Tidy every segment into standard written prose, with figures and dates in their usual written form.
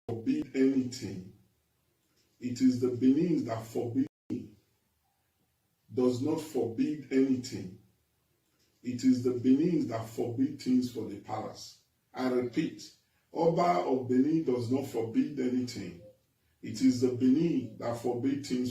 forbid anything. It is the Benin that forbid, does not forbid anything. It is the Benin that forbid things for the palace. I repeat, Oba of Benin does not forbid anything. It is the Benin that forbid things.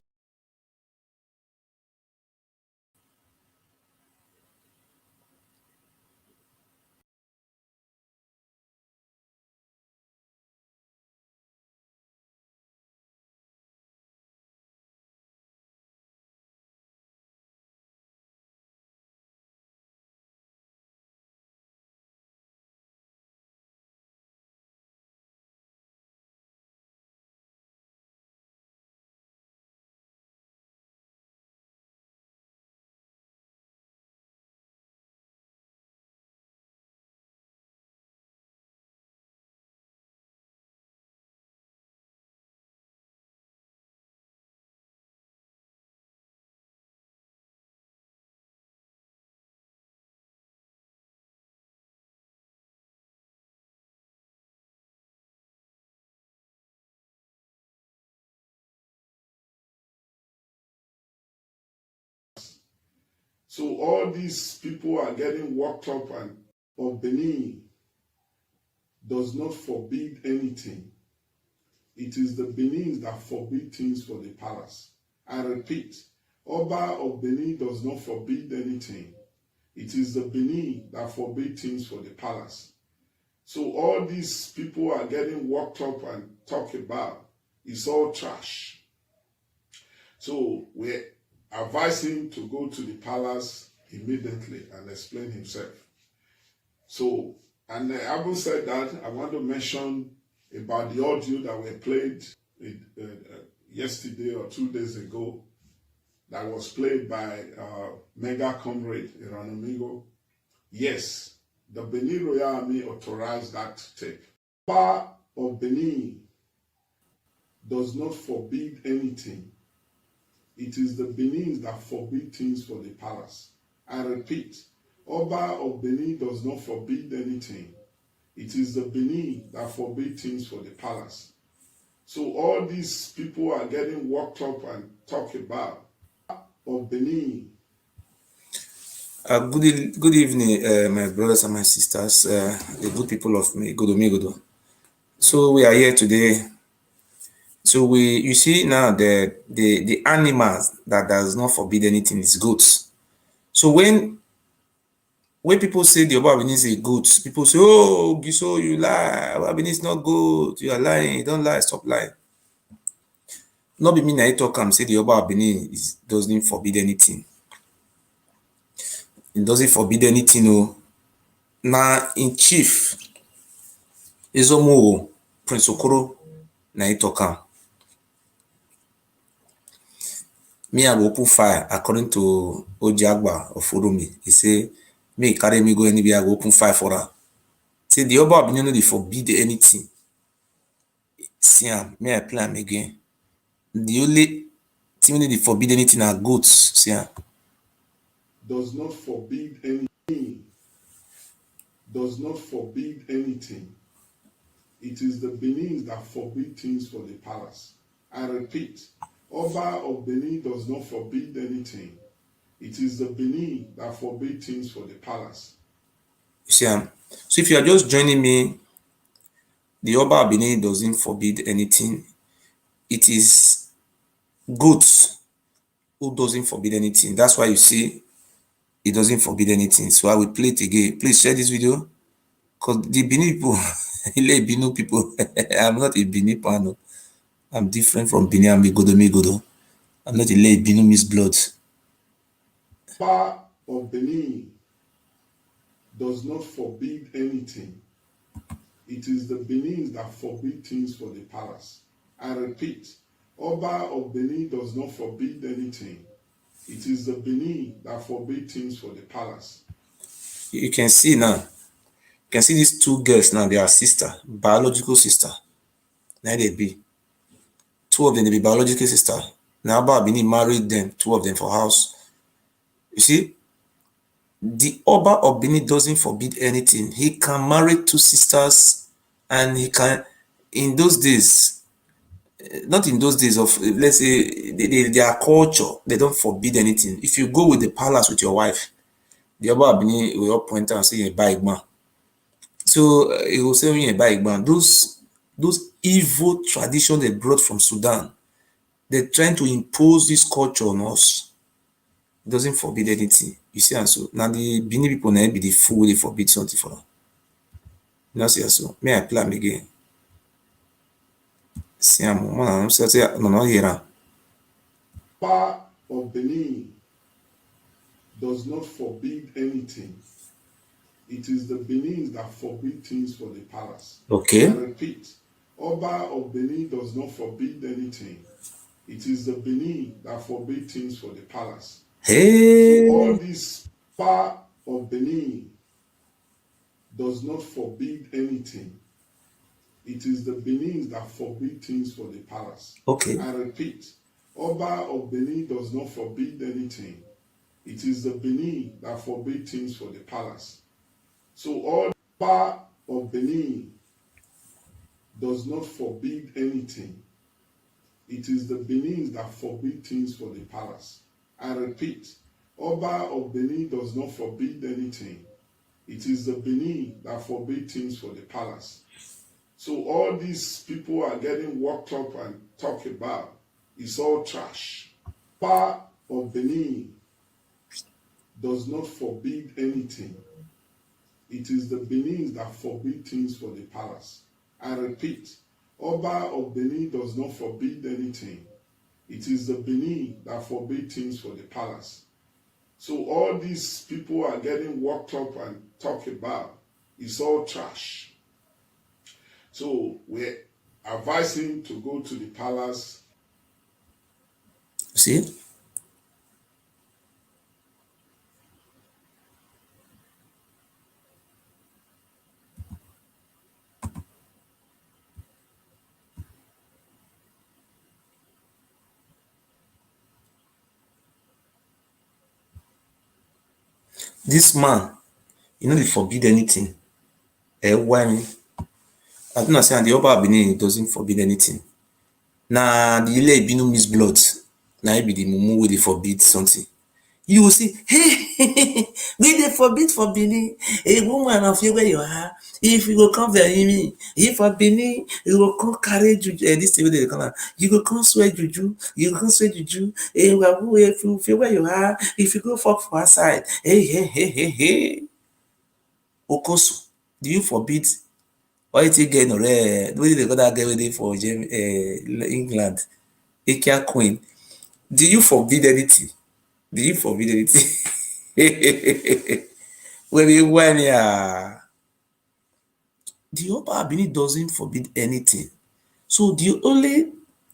So all these people are getting worked up, and of Benin does not forbid anything. It is the Benin that forbid things for the palace. I repeat, Oba of Benin does not forbid anything. It is the Benin that forbid things for the palace. So all these people are getting worked up and talk about, it's all trash. So we advise him to go to the palace immediately and explain himself. So, and having said that, I want to mention about the audio that we played yesterday or 2 days ago that was played by Mega Comrade Iranomigo. Yes, the Benin Royal Army authorized that tape. Oba of Benin does not forbid anything. It is the Benin that forbid things for the palace. I repeat, Oba of Benin does not forbid anything. It is the Benin that forbid things for the palace. So all these people are getting worked up and talk about of Benin. Good evening, my brothers and my sisters, the good people of me, Godo. So we are here today. So you see now the animals that does not forbid anything is goats. So when people say the Oba Benin is a goat, people say, "Oh, Ogiso, you lie. Oba Benin is not goat. You are lying. Don't lie. Stop lying." Not be me na talk am say the Oba Benin doesn't forbid anything. It doesn't forbid anything. No. Na in chief Ezomo Prince Okoro na talk am. Me, I will open fire according to Ojagba of Uromi. He say, me carry me go anywhere, I will open fire for her. Say the Oba Benin no dey forbid anything. See me I play am again. The only thing wey dey forbid anything are goats. See does not forbid anything. Does not forbid anything. It is the Benin that forbid things for the palace. I repeat, Oba of Benin does not forbid anything. It is the Benin that forbid things for the palace. You see, so if you are just joining me, the Oba of Benin doesn't forbid anything. It is goats who doesn't forbid anything. That's why you see it doesn't forbid anything. So I will play it again. Please share this video. Because the Benin people, Benin people, I'm not a Benin pano. I'm different from Benin. I'm a Godo. I'm not a Beninese blood. Oba of Benin does not forbid anything. It is the Benin that forbid things for the palace. I repeat, Oba of Benin does not forbid anything. It is the Benin that forbid things for the palace. You can see now. You can see these two girls now. They are sister, biological sister. Now they be. Two of them, they be biological sister. Now Oba Benin married them, two of them for house. You see, the Oba of Benin doesn't forbid anything. He can marry two sisters, and he in those days, not in those days of, let's say, their culture, they don't forbid anything. If you go with the palace with your wife, the Oba Abini will point out and say, buy man. So he will say, buy man. Those evil traditions they brought from Sudan, they're trying to impose this culture on us. It doesn't forbid anything. You see, and so now the Bini people now be the fool, they forbid something for them. You know, see, and so may I play am again? See, I'm say, no, no, here. Power of Benin does not forbid anything. It is the Benin that forbid things for the palace. Okay. I repeat, Oba of Benin does not forbid anything. It is the Benin that forbid things for the palace. Hey. So all this power of Benin does not forbid anything. It is the Benin that forbid things for the palace. Okay. I repeat, Oba of Benin does not forbid anything. It is the Benin that forbid things for the palace. So all power of Benin does not forbid anything. It is the Benin that forbid things for the palace. I repeat, Oba of Benin does not forbid anything. It is the Benin that forbid things for the palace. So all these people are getting worked up and talk about, it's all trash. Power of Benin does not forbid anything. It is the Benin that forbid things for the palace. I repeat, Oba of Benin does not forbid anything. It is the Benin that forbid things for the palace. So all these people are getting worked up and talk about, it's all trash. So we're advising to go to the palace. See? This man, you know, they forbid anything. Why me? I don't understand. The Oba Benin doesn't forbid anything. Now the Ile Ibinu miss blood. Now be the mumu where they forbid something. You will see, hey, we they forbid for Benin. A woman of you where you are. If you go come very me, if for Benin, you will come carry juju. This thing they call you go come swear juju. You go come swear juju. If you feel where you are, if you go fuck for outside, hey. Okosu, do you forbid? Why you take get no rare? Where they got that girl waiting for England? Akia Queen. Do you forbid anything? Do you forbid anything? When the Oba Abini doesn't forbid anything. So the only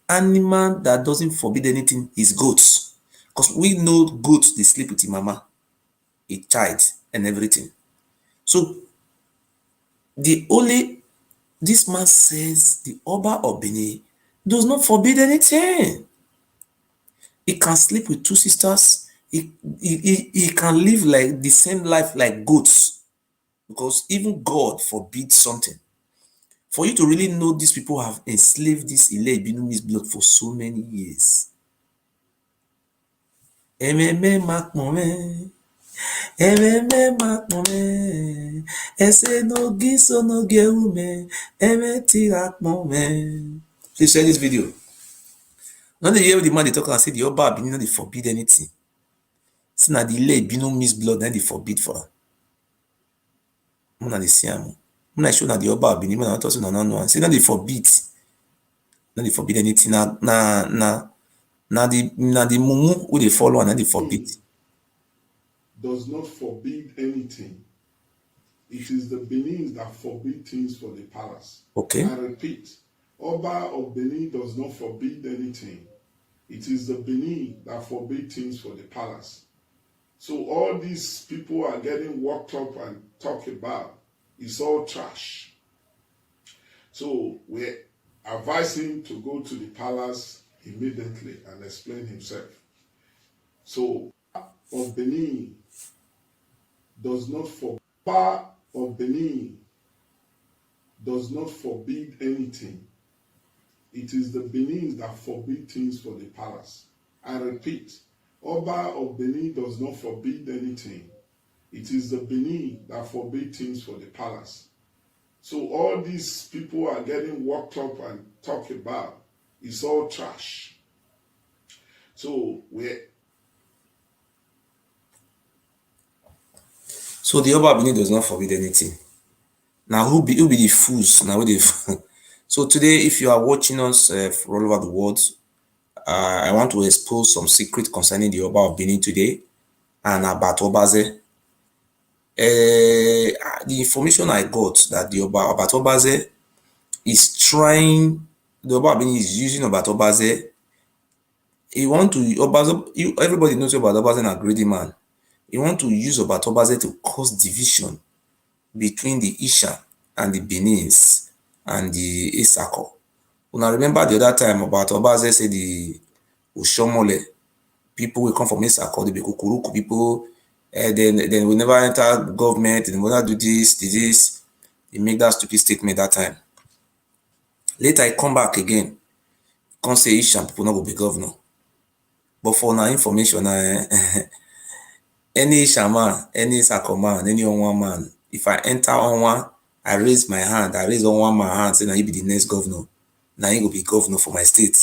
animal that doesn't forbid anything is goats. Because we know goats, they sleep with the mama, a child, and everything. So this man says the Oba of Benin does not forbid anything. He can sleep with two sisters. He can live like the same life like goats. Because even God forbids something. For you to really know these people have enslaved this Ile Ibinumi's blood for so many years. Please share this video. Not the hear the man they talk and say the Oba Abini no dey forbid anything. See na the Ile Ibinumi's blood then they forbid for am. Una dey see am. Una show na the Oba Abini, una talk say na no one. Say no dey forbid. No dey forbid anything. Na the mumu wey dey follow and dey forbid. Does not forbid anything. It is the Benin that forbid things for the palace. Okay. I repeat, Oba of Benin does not forbid anything. It is the Benin that forbid things for the palace. So all these people are getting worked up and talk about, it's all trash. So we're advising to go to the palace immediately and explain himself. So of Benin does not forbid anything. It is the Benin that forbid things for the palace. I repeat, Oba of Benin does not forbid anything. It is the Benin that forbid things for the palace. So all these people are getting worked up and talk about, it's all trash. So the Oba Benin does not forbid anything. Now who be the fools? Now they so today, if you are watching us all over the world, I want to expose some secret concerning the Oba of Benin today and about Obaze. The information I got that the about Obaze is trying, the Oba of Benin is using about Obaze. He want to Obaze. Everybody knows about Obaze a greedy man. He want to use about Obaze to cause division between the Isha and the Benins and the Isako. When I remember the other time about Obaze say the Ushomole, people will come from Isako, they be Kukuruku people, then we never enter government, and we never do this. He make that stupid statement that time. Later I come back again, come say Isha people not go be governor. But for now information, any Isha man, any Isako man, any Onwa man, if I enter Onwa, I raise my hand, I raise Onwa my hand, say now he be the next governor. Now he go be governor for my state.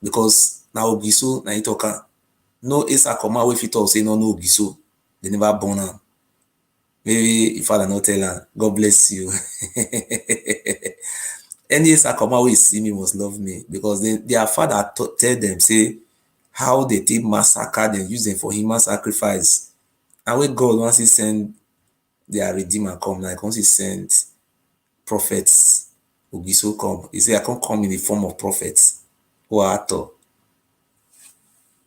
Because now Ogiso, now he talk. No Isako man wey fit talk say no Ogiso. They never born am. Maybe if father not tell am, God bless you. Any Isako man wey see me must love me because their father tell them say how they take massacre them, use them for human sacrifice. And when God once he send their redeemer come, like once he send prophets, Ogiso come. He say I can't come in the form of prophets. What? Oh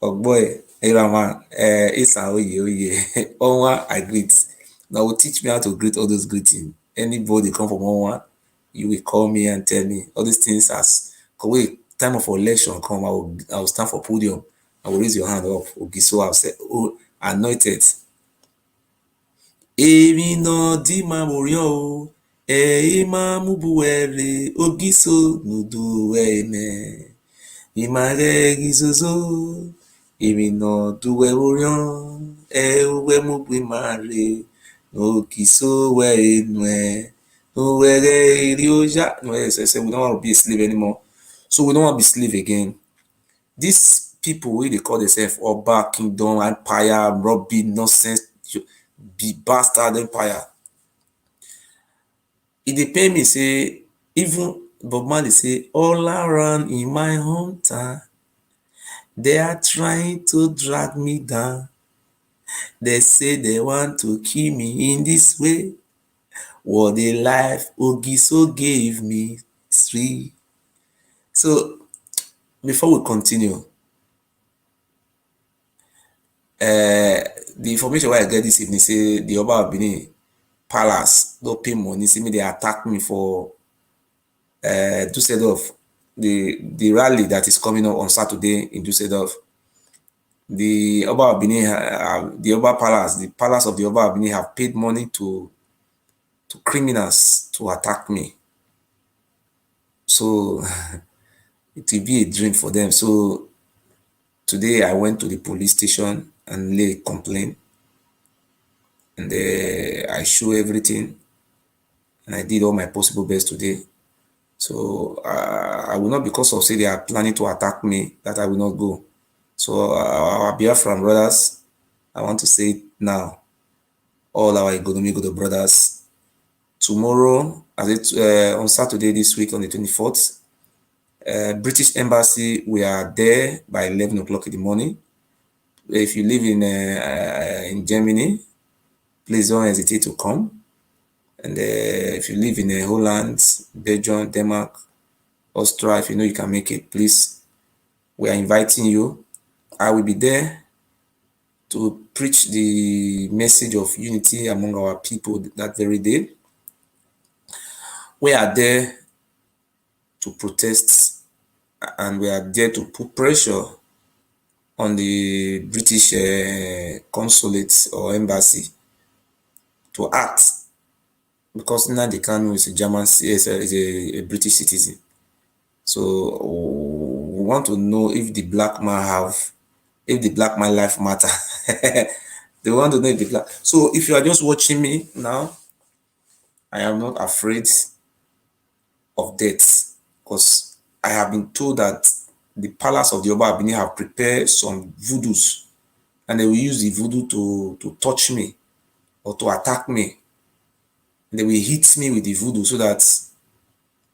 boy, Irama, Isa oye. Onwa I greet. Now will teach me how to greet all those greeting. Anybody come from Onwa, you will call me and tell me all these things as wait, time of election come, I will stand for podium. I will raise your hand up. Ogiso, I'll say, oh, anointed. Èmi náà di máa mò rí o, máa mú buwẹ́rẹ́ Ogiso nudu ẹ̀mẹ́. Ìmàrẹ́ gizozo, èmi náà duwẹ́ oríàn, uwe mú gbé máa rè, Ogiso wẹ́ inú ẹ̀, uwẹ́rẹ́ ìrì ọjà. No, yes, I said we don't want to be a slave anymore. So we don't want to be slave again. These people wey they call themselves Oba, Kingdom, Empire, rubbish, nonsense, be bastard empire. It dey pain me say even Bob Marley say all around in my hometown they are trying to drag me down. They say they want to kill me in this way. What a life Ogiso gave me is free. So before we continue, the information I get this evening say the Oba of Benin Palace don't pay money. See me they attack me for Dusseldorf, the rally that is coming up on Saturday in Dusseldorf. The Oba of Benin, the Oba Palace, the Palace of the Oba of Benin have paid money to criminals to attack me. So it will be a dream for them. So today I went to the police station and laid a complaint. And I show everything. And I did all my possible best today. So I will not, because of say they are planning to attack me, that I will not go. So our Biafra brothers, I want to say it now, all our Igodomigodo brothers, tomorrow, on Saturday this week on the 24th, British Embassy, we are there by 11 o'clock in the morning. If you live in Germany, please don't hesitate to come. And if you live in Holland, Belgium, Denmark, Austria, if you know you can make it, please, we are inviting you. I will be there to preach the message of unity among our people that very day. We are there to protest, and we are there to put pressure on the British consulate or embassy to act, because NNANDI KANU is a German, is a British citizen. So we want to know if the black man life matter. They want to know if the black. So if you are just watching me now, I am not afraid of death because I have been told that the palace of the Oba Abini have prepared some voodoos and they will use the voodoo to touch me or to attack me. They will hit me with the voodoo so that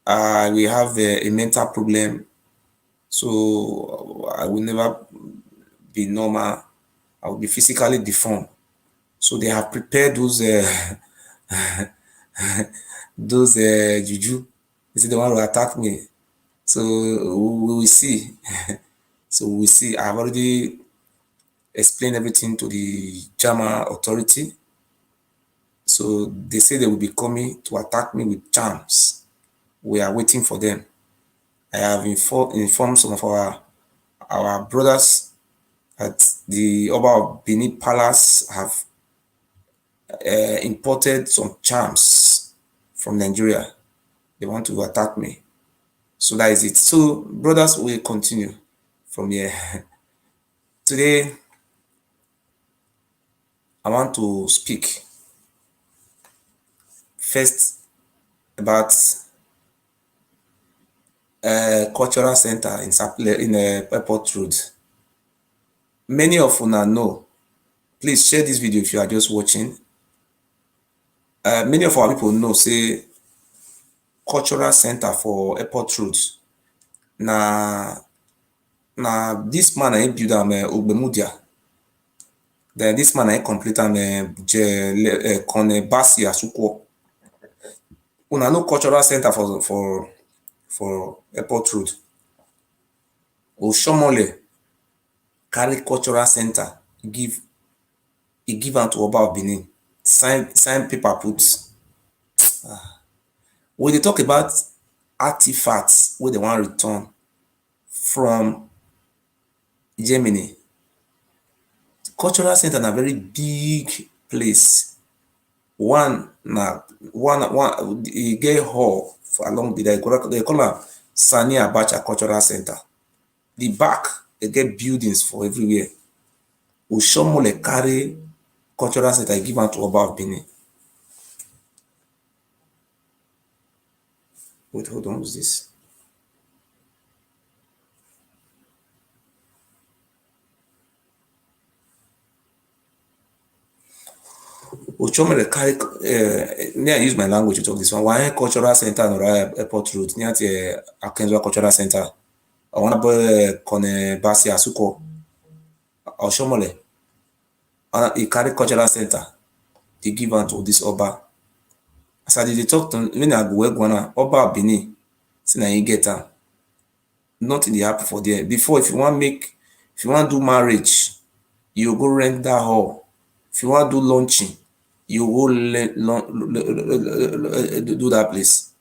I will have a mental problem. So I will never be normal. I will be physically deformed. So they have prepared those those juju. They say they want to attack me. So we will see. So we will see. I have already explained everything to the German authority. So they say they will be coming to attack me with charms. We are waiting for them. I have informed some of our brothers that the Oba of Benin Palace have imported some charms from Nigeria. They want to attack me. So that is it. So brothers, will continue from here. Today, I want to speak first about cultural center in Airport Road. Many of you now know. Please share this video if you are just watching. Many of our people know say cultural center for Airport Road. Na this man I build am Ogbemudia. Then this man I complete am Basi Asukwo. Una no cultural center for Airport Road. Oshomole carry cultural center give am to Oba of Benin. Sign paper put. When they talk about artifacts wey they want return from Germany, cultural center na very big place. One e get hall for along the they call am Sani Abacha Cultural Center. The back they get buildings for everywhere. Oshomole carry cultural center give am to Oba of Benin. Wait, hold on, what's this? Oshomole carry I use my language to talk this one. Why cultural center on Airport Road near the Akenzwa Cultural Center. I want to buy Basi Asuko. Oshomole. And he carry cultural center. They give am to this Oba. As I did talk to when I go work one Oba Benin, say na he get am. Nothing dey happen for there. Before, if you want do marriage, you go rent that hall. If you want do launching, you go do that place.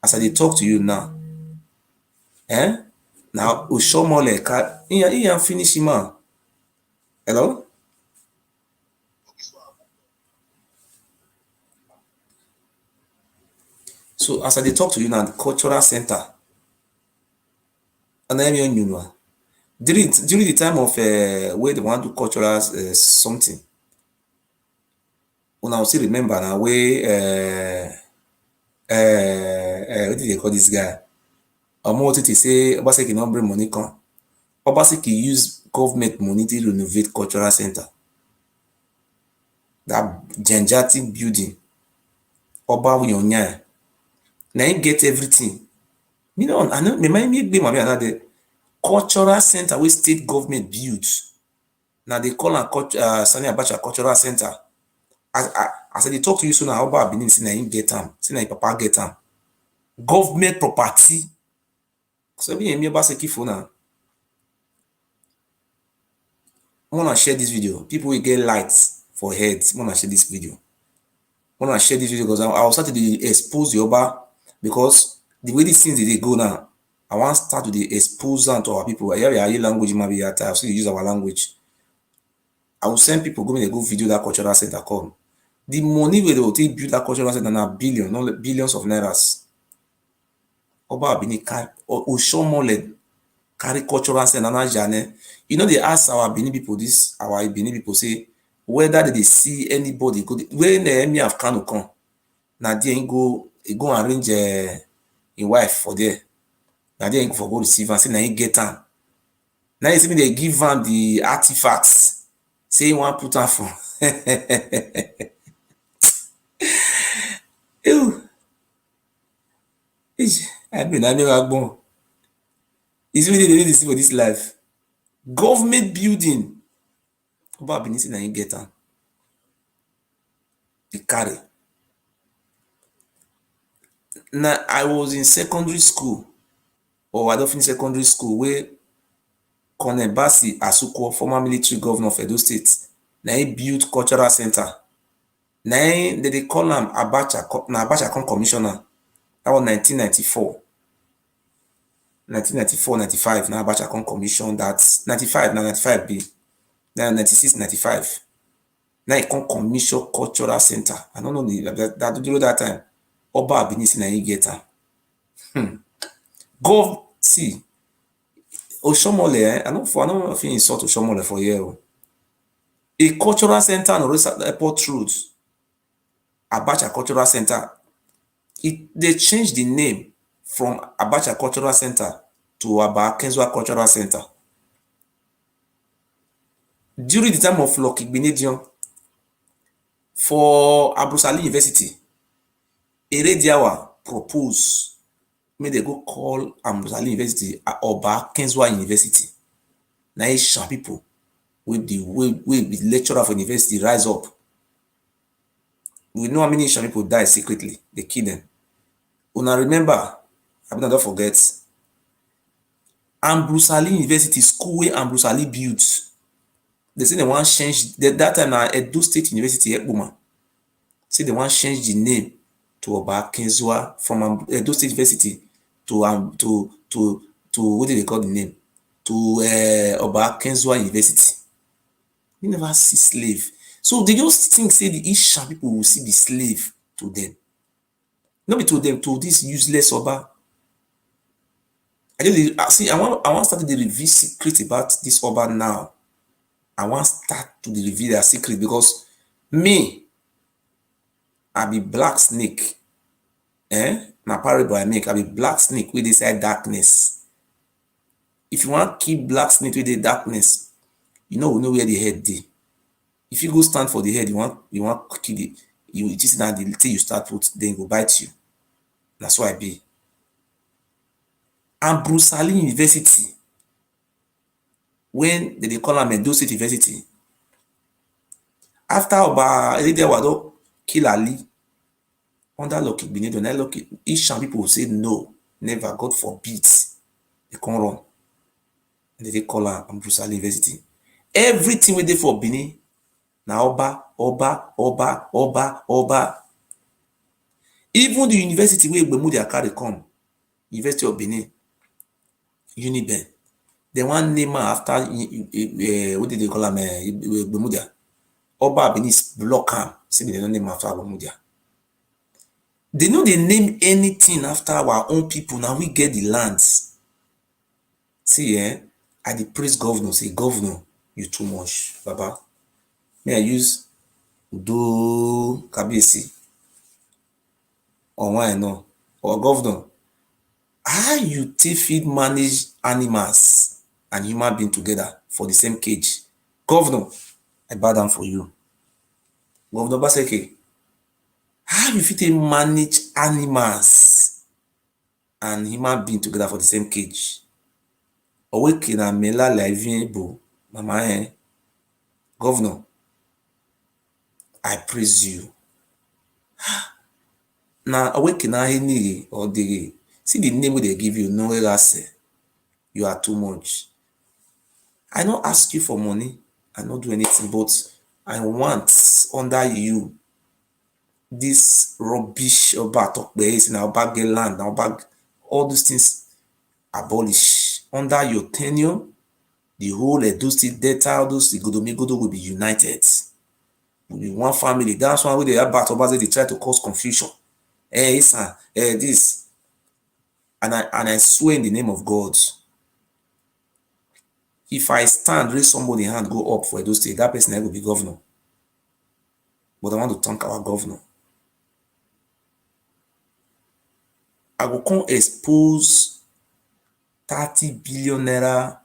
As I dey talk to you now, now Oshomole he finish him out. Hello? So as I dey talk to you now, the cultural center, and I mean you know, during the time of where they want to do cultural something, una still remember now where what did they call this guy? Omotiti say Obaseki not bring money come. Obaseki use government money to renovate cultural center. That gigantic building, Oba Ewure. Now he get everything. You know, I know me be another cultural center where state government build. Now they call am Sani Abacha Cultural Center. As I dey talk to you so now, Oba Benin say na him get am, say na him papa get am. Government property. So be me Obaseki for now. I wanna share this video. People will get lights for heads. I wanna share this video. I wanna share this video because I will start to expose the Oba because the way these things they go now, I want to start to expose them to our people. I hear language maybe at times, so you use our language. I will send people go video that cultural center come. The money where they will take build that cultural center na billion, not billions of nairas. Oba Bini Oshomole carry cultural sense and jane. You know, they ask our Benin people this, our Benin people say, whether they see anybody go, when the emir of KANU come, na there he go arrange a wife for there. Na there he for go receive and say na he get am. Now you see me they give am the artifacts, say he want put am for. Ew. I mean, I never born. It's really they need to see for this life. Government building. Oba Benin say na he get am. He carry. Now I was in secondary school, or I don't finish secondary school, where Colonel Basi Asuko, former military governor of Edo State, na he built cultural center. Na they call am Abacha, na Abacha come commissioner. That was 1994. 1994, 95, now Abacha come commission that 95, now 95 be. Now 96, 95. Now he come commission cultural center. I don't know that during that time. Oba Benin say na he get am. Go see. Oshomole, I don't feel insult Oshomole for here. A cultural center on the airport road, Abacha Cultural Center, they changed the name from Abacha Cultural Center to Aba Kenzwa Cultural Center. During the time of Lucky Benedion, for Abrusali University, Erediawa proposed, may they go call Abrusali University Oba Kenzwa University. Now Asian people with the lecturer of university rise up. We know how many Asian people die secretly. They kill them. Una remember, I don't forget, Ambrosali University school where Ambrosali built. They say they want to change that time na Edo State University Ekpoma. Say they want to change the name to Oba Kenzwa from Edo State University to what do they call the name? To Oba Kenzwa University. You never see slave. So they just think say the Isha people will see the slave to them. Not be to them, to this useless Oba. I want to start to reveal secret about this Oba now. I want to start to reveal their secret because me, I be black snake. Na parable I make, I be black snake with this darkness. If you want to keep black snake with the darkness, you know where the head dey. If you go stand for the head, you want to kill it. It is that the thing you start put, then go bite you. That's why I be. And Brusali University, when they call am Edo State University, after Oba Ewure kill Ali, under Lucky Benedion, Ishan people will say no, never, God forbid. They can't run. And they call am Brusali University. Everything we did for Benin, now Oba. Even the university where Bermuda carry come, University of Benin, Uniben, they want name after what did they call him? Bermuda. Oba Benin block am. Say they don't name after Bermuda. They know they name anything after our own people. Now we get the lands. See, I dey praise governor. Say, governor, you too much, Baba. May I use Udo Kabiyesi or why no? Or governor, how you fit manage animals and human being together for the same cage? Governor, I bow down for you. Governor Baseke, how you fit manage animals and human being together for the same cage? Oweke na mela laivien bo, mama Governor, I praise you. Now Oweke na any or the see the name they give you, no say you are too much. I don't ask you for money, I don't do anything, but I want under you this rubbish about talk base in our bag land, our bag, all these things abolish. Under your tenure, the whole Edo State Delta, all those the Godomigodo will be united. Will be one family. That's why they have battle, they try to cause confusion. This. and I swear in the name of God, if I stand, raise somebody hand, go up for Edo State, that person will be governor. But I want to thank our governor. I will come expose 30 billion naira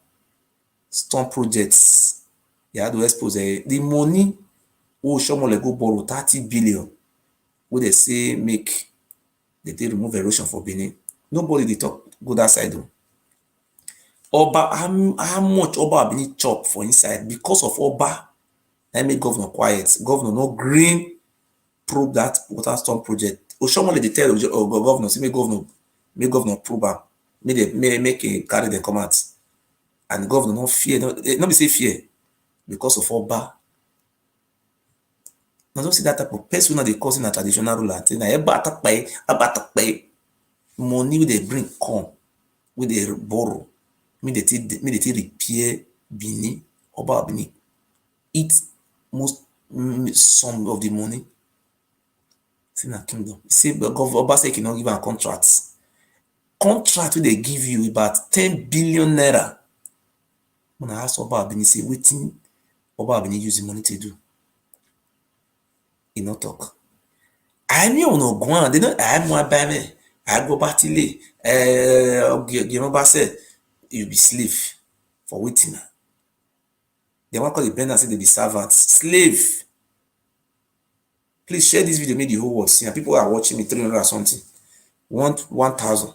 storm projects. You have to expose the money. Oh, Shomole go borrow 30 billion. Where they say make they remove erosion for Benin. Nobody they talk go that side though. Oba, how much Oba Benin chop for inside because of Oba? I make governor quiet. Governor no green probe that water storm project. Oshomole they tell governor, say make governor probe am. Make a carry them come out. And the governor no fear, not be say fear because of Oba. Now don't see that type of person they causing a traditional ruler. Say na abatakpai money wey they bring come, wey they borrow, me they repair Benin, Oba Benin. Eat most some of the money. See na kingdom. Say Oba say he not give am contracts. Contract wey they give you about 10 billion naira. When I ask Oba Benin, say wetin Oba Benin use the money to do. He not talk. I mean no go on. They don't. I more buy me. I go back till said you be slave for waiting. They want call the bender say they be servants. Slave. Please share this video, make the whole world see. And people are watching me 300 or something. Want 1,000.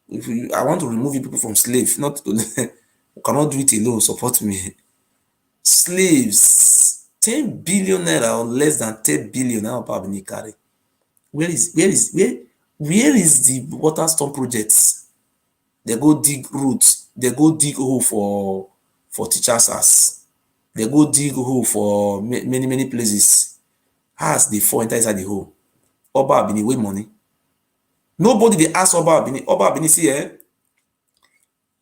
If you, I want to remove you people from slave, not to, cannot do it alone. Support me. Slaves, 10 billion naira or less than 10 billion now probably carry. Where is the water storm projects? They go dig roots, they go dig hole for teachers' house. They go dig hole for many places. As they fall inside the hole. Oba Abini wey money. Nobody they ask Oba Abini. Oba Abini say,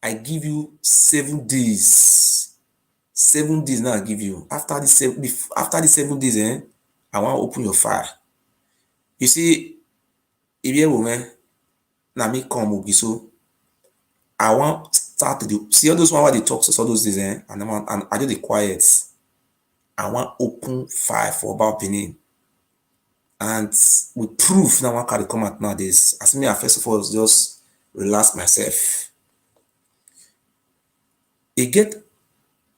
I give you 7 days. 7 days now I give you. After the 7 days, I want to open your fire. You see, if you woman, now me come Ogiso. I want start to do. See all those one where they talk so those days, and I do the quiet. I want open fire for Oba Benin. And with proof now I can come out nowadays. As me, I first of all just relax myself. You get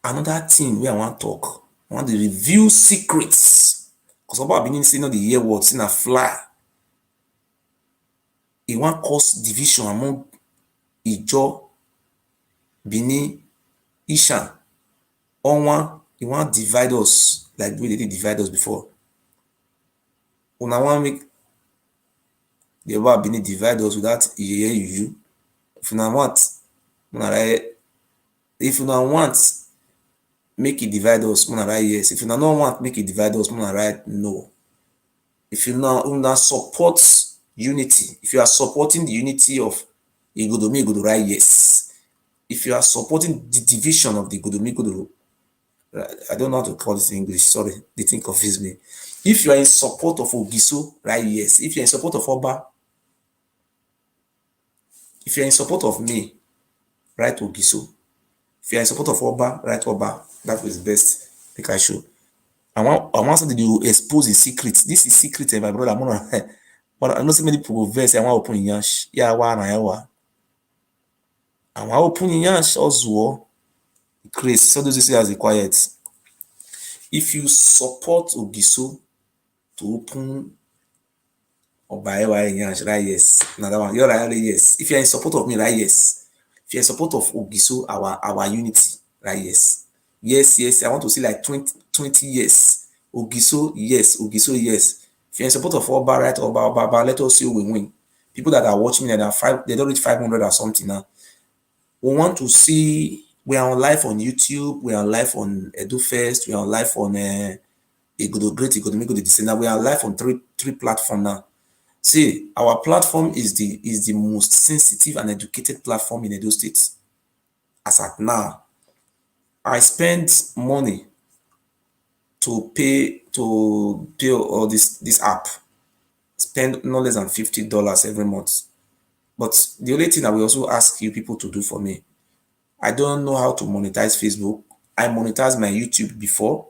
another thing where I want to talk. I want to reveal secrets. Because Oba Benin say not the year words in a fly. He want cause division among Ijo, Benin, Ishan. Onwa, he want divide us like the way they did divide us before. Una want make the Oba Benin divide us without you. If you want, if you want make it divide us, yes. If you don't want make it divide us, no. If you not support unity, if you are supporting the unity of Igodomi Igodo, yes. If you are supporting the division of the Igodomi Igodo, I don't know how to call this in English, sorry, they think confuse me. If you are in support of Ogiso, yes. If you are in support of Oba, if you are in support of me, Ogiso. If you are in support of Oba, Oba. That was best. Make I show. I want something to expose the secret. This is secret, my brother. I know so many people verse. I want to open Yansh. Yeah, I want to open Yansh also. Chris, so those say as a quiet. If you support Ogiso to open Oba Ewure Yansh, yes. Another one. You're right, yes. If you're in support of me, yes. If you're in support of Ogiso, our unity, yes. Yes. I want to see like 20 years. Ogiso, yes. Ogiso, yes. If you're in support of Oba, Oba, let us see who will win. People that are watching me, they don't reach 500 or something now. We want to see, we are on live on YouTube, we are live on EduFest, we are live on Igodo Descender. We are live on three platforms now. See, our platform is the most sensitive and educated platform in Edo State. As at now, I spend money to pay all this app. Spend no less than $50 every month. But the only thing I will also ask you people to do for me, I don't know how to monetize Facebook. I monetized my YouTube before.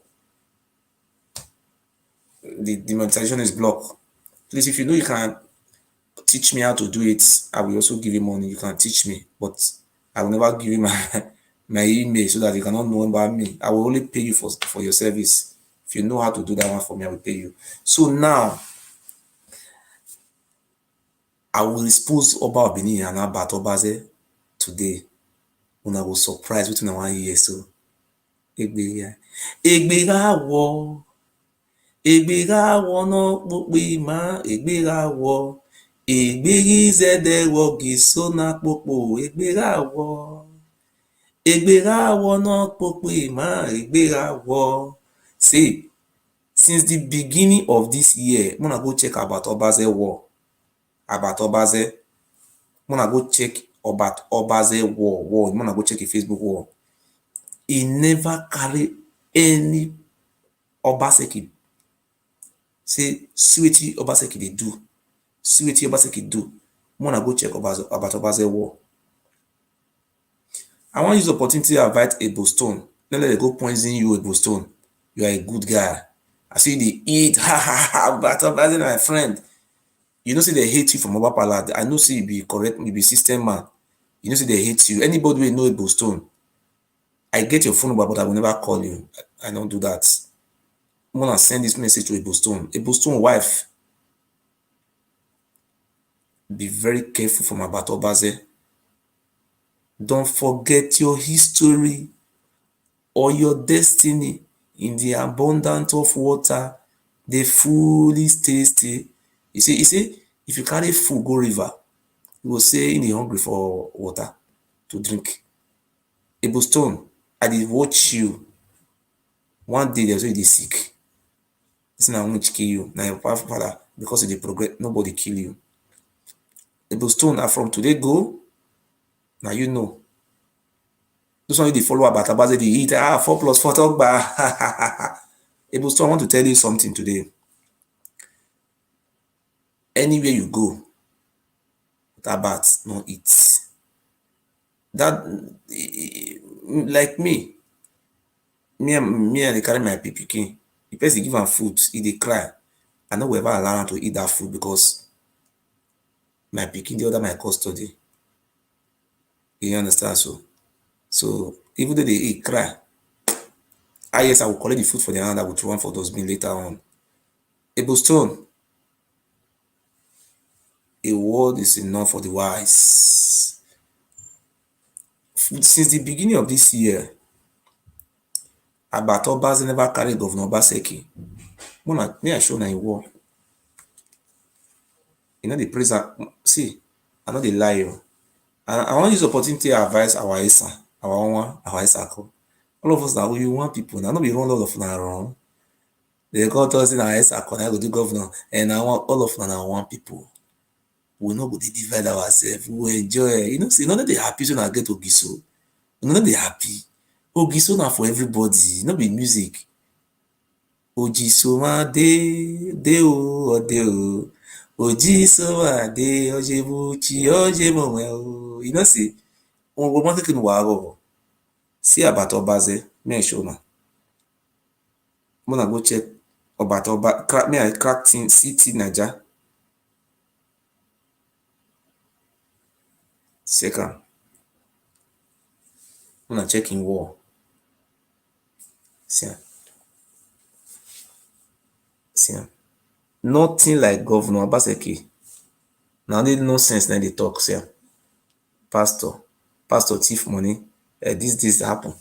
The monetization is blocked. Please, if you know you can teach me how to do it, I will also give you money. You can teach me, but I will never give you my my email so that you cannot know about me. I will only pay you for your service. If you know how to do that one for me, I will pay you. So now I will expose Oba Benin and Abat Obaze today. When I was surprised within 1 year. So Egberawo, Egberawo no kpokpe ma Egberawo, Egberizede Ogiso na kpokpo Egberawo, Egberawo no kpokpe ma Egberawo. See, since the beginning of this year, Mona go check about Obaze war. About Obaze, Mona go check about Obaze war. Mona go check the Facebook war. He never carry any Obaseki. Say, see wetin Obaseki dey do. See wetin Obaseki do. Mona go check about Obaze war. I wan use the opportunity to invite Ebo Stone. Let them go poison you, Ebo Stone. You are a good guy. I see they eat. Ha ha ha. But Obaze na my friend. You know, say they hate you from Oba Pala. I know, say you be correct, you be system man. You know, say they hate you. Anybody will know Ebo Stone. I get your phone number, but I will never call you. I don't do that. I'm gonna send this message to Ebo Stone. Ebo Stone wife, be very careful from about Obaze. Don't forget your history or your destiny. In the abundance of water, the food is tasty. You see, if you carry food go river, you will say you dey hungry for water to drink. Ebo Stone, I did watch you. One day there's already sick. It's not going to kill you. Now your father, because of the progress, nobody kill you. Ebo Stone, are from today go. Now you know. Those one they follow about Obaze, they eat 4+4 talk by. Ebo Stone, I want to tell you something today. Anywhere you go, that bat no eat. That like me and they carry my pikin. The person give am food, he dey cry. I no go ever allow am to eat that food because my pikin dey under my custody. You understand? So even though they eat cry, yes, I will collect the food for their hand. I will throw one for dustbin later on. Ebo Stone, a word is enough for the wise. Since the beginning of this year, Abat Obaze never carry Governor Obaseki. May I show na him war. You know the praise. See, I know they lie you. And I want to use the opportunity to advise our Esa, our Esa. All of us now, you want people. Now, not be run all of them wrong. They got us in our Esa, I go do governor. And I want all of them now want people. We not go to divide ourselves. We will enjoy. You know, see, none of they happy when I get Ogiso. None of they happy. Ogiso now for everybody. Not be music. Ogiso ma de o. Ogiso ma de ojebuchi ojemowe o. You know, see, we want to know see about Obaze. May I show now. I'm gonna go check about Oba. May I crack CT Naija. Second. I'm gonna check in war. See. Nothing like Governor Obaseki. Now need no sense na they talk. See. Pastor thief money. This happen.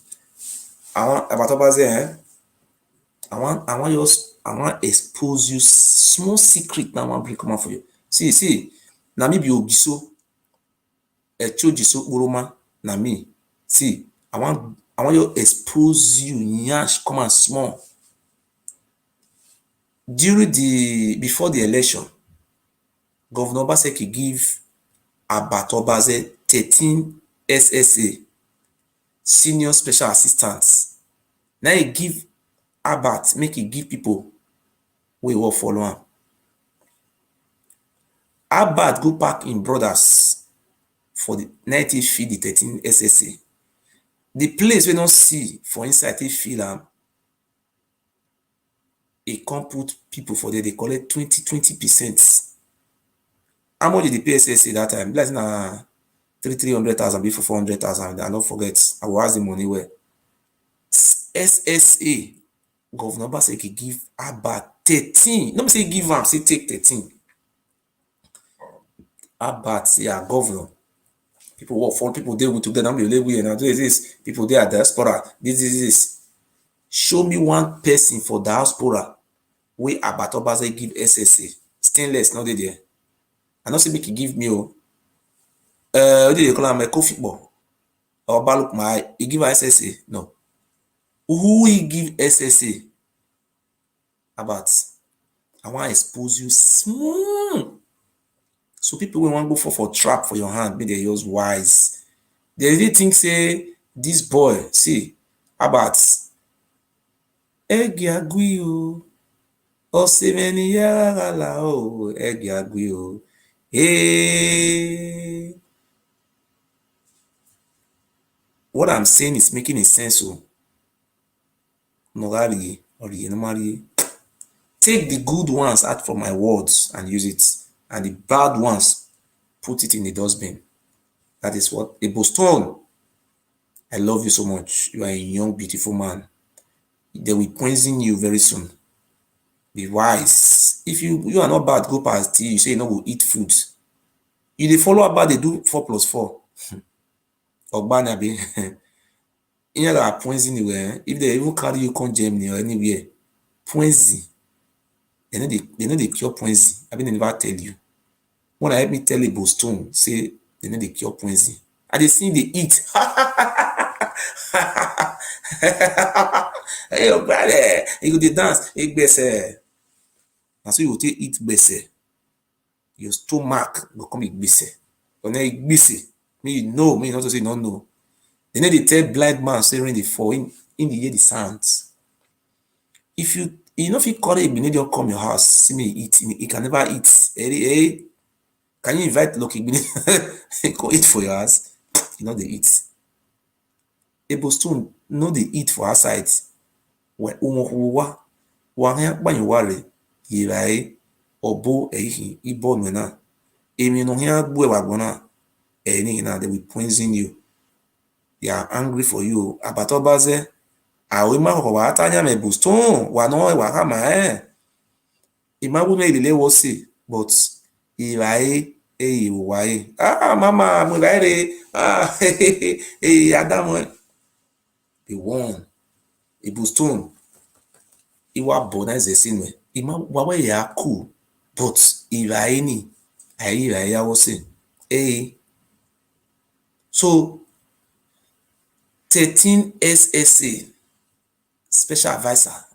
I want about Obaze. I want expose you small secret now. I want bring come out for you. See. Na me be Ogiso. Ogiso Uroma. Na me. See. I want you expose you. Nyash come out small. Before the election, Governor Obaseki give Abat Obaze 13 SSA, senior special assistants. Now he give Abat, make he give people wey work follow am. Abat go pack in brothers for the 90 feed the 13 SSA. The place we don't see for inside they feel it can't put people for there, they collect 20%. How much did the pay SSA that time? Like na 300,000 before 400,000. I don't forget. I will ask the money where SSA Governor Baseki give about 13. Let me say give am, say take 13. About yeah, governor. People work for people deal with together. Now this people there at diaspora. This. Show me one person for diaspora where Abatobaze give SSA. Stainless, not there. I not say make he give me what do they call him a coffee ball or baluk my he give SSA. No. Who he give SSA? About I want to expose you small. So people will want to go for trap for your hand, be they use wise. They really think say this boy, see, about Egi agui o, osemeni yarala o, Egi agui o, hey. What I'm saying is making a sense o. Normally, take the good ones out from my words and use it, and the bad ones put it in the dustbin. That is what a Boston. I love you so much. You are a young, beautiful man. They will poison you very soon. Be wise. If you are not bad, go past tea. You say you no go eat food. You dey follow about they do 4+4. Ogbana be. You know poison you. If they even carry you come Germany or anywhere, poison. They know they cure poison. I mean, they never tell you. When I help me tell a Boston, say they know they cure poison. And they see they eat. Hey, your brother, you go dey dance, hey, gbese. And so you go take eat gbese. Your stomach go come gbese. But then gbese, me you know, me not to say you don't know. They know they tell blind man say rain dey fall in the hear the sounds. If you know if you call it, you don't come your house, see me eat, he can never eat. Hey, can you invite Lucky go eat for your house? You know they eat. A Boston no they eat for outside. When wahia banyuware yirai obo ehi ibo nwena emi no hia gbu ewagbona eni na they will poison you. They are angry for you. Abatobaze awe ma ko wa atanya me Boston wa no wa kama imagu me ile wo se but yirai why mama moire Adamu the one a Boston iwa bona zesinwe ima wawe ya cool but iraini aira ya wose so 13 SSA special advisor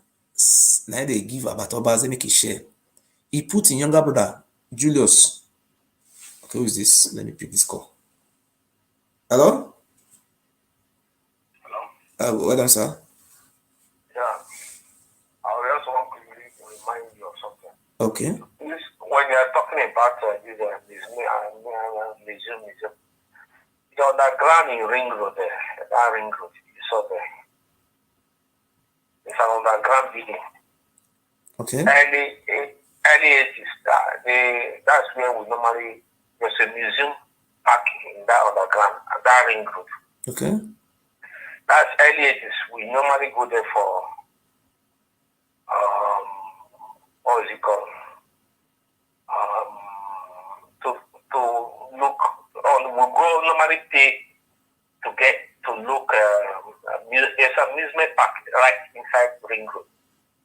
now they give Abatobaze make a share. He put in younger brother Julius. Okay, who is this? Let me pick this call. Hello? Hello? Well done, sir. Okay. When you are talking about this museum, the underground in Ring Road there, that Ring Road, you saw there. It's an underground building. Okay. Early 80s, that's where we normally, there's a museum park in that underground, that Ring Road. Okay. That's early 80s. We normally go there for, what is it called? To look on, we go normally pay to get to look. There's an amusement park right inside Ring Road,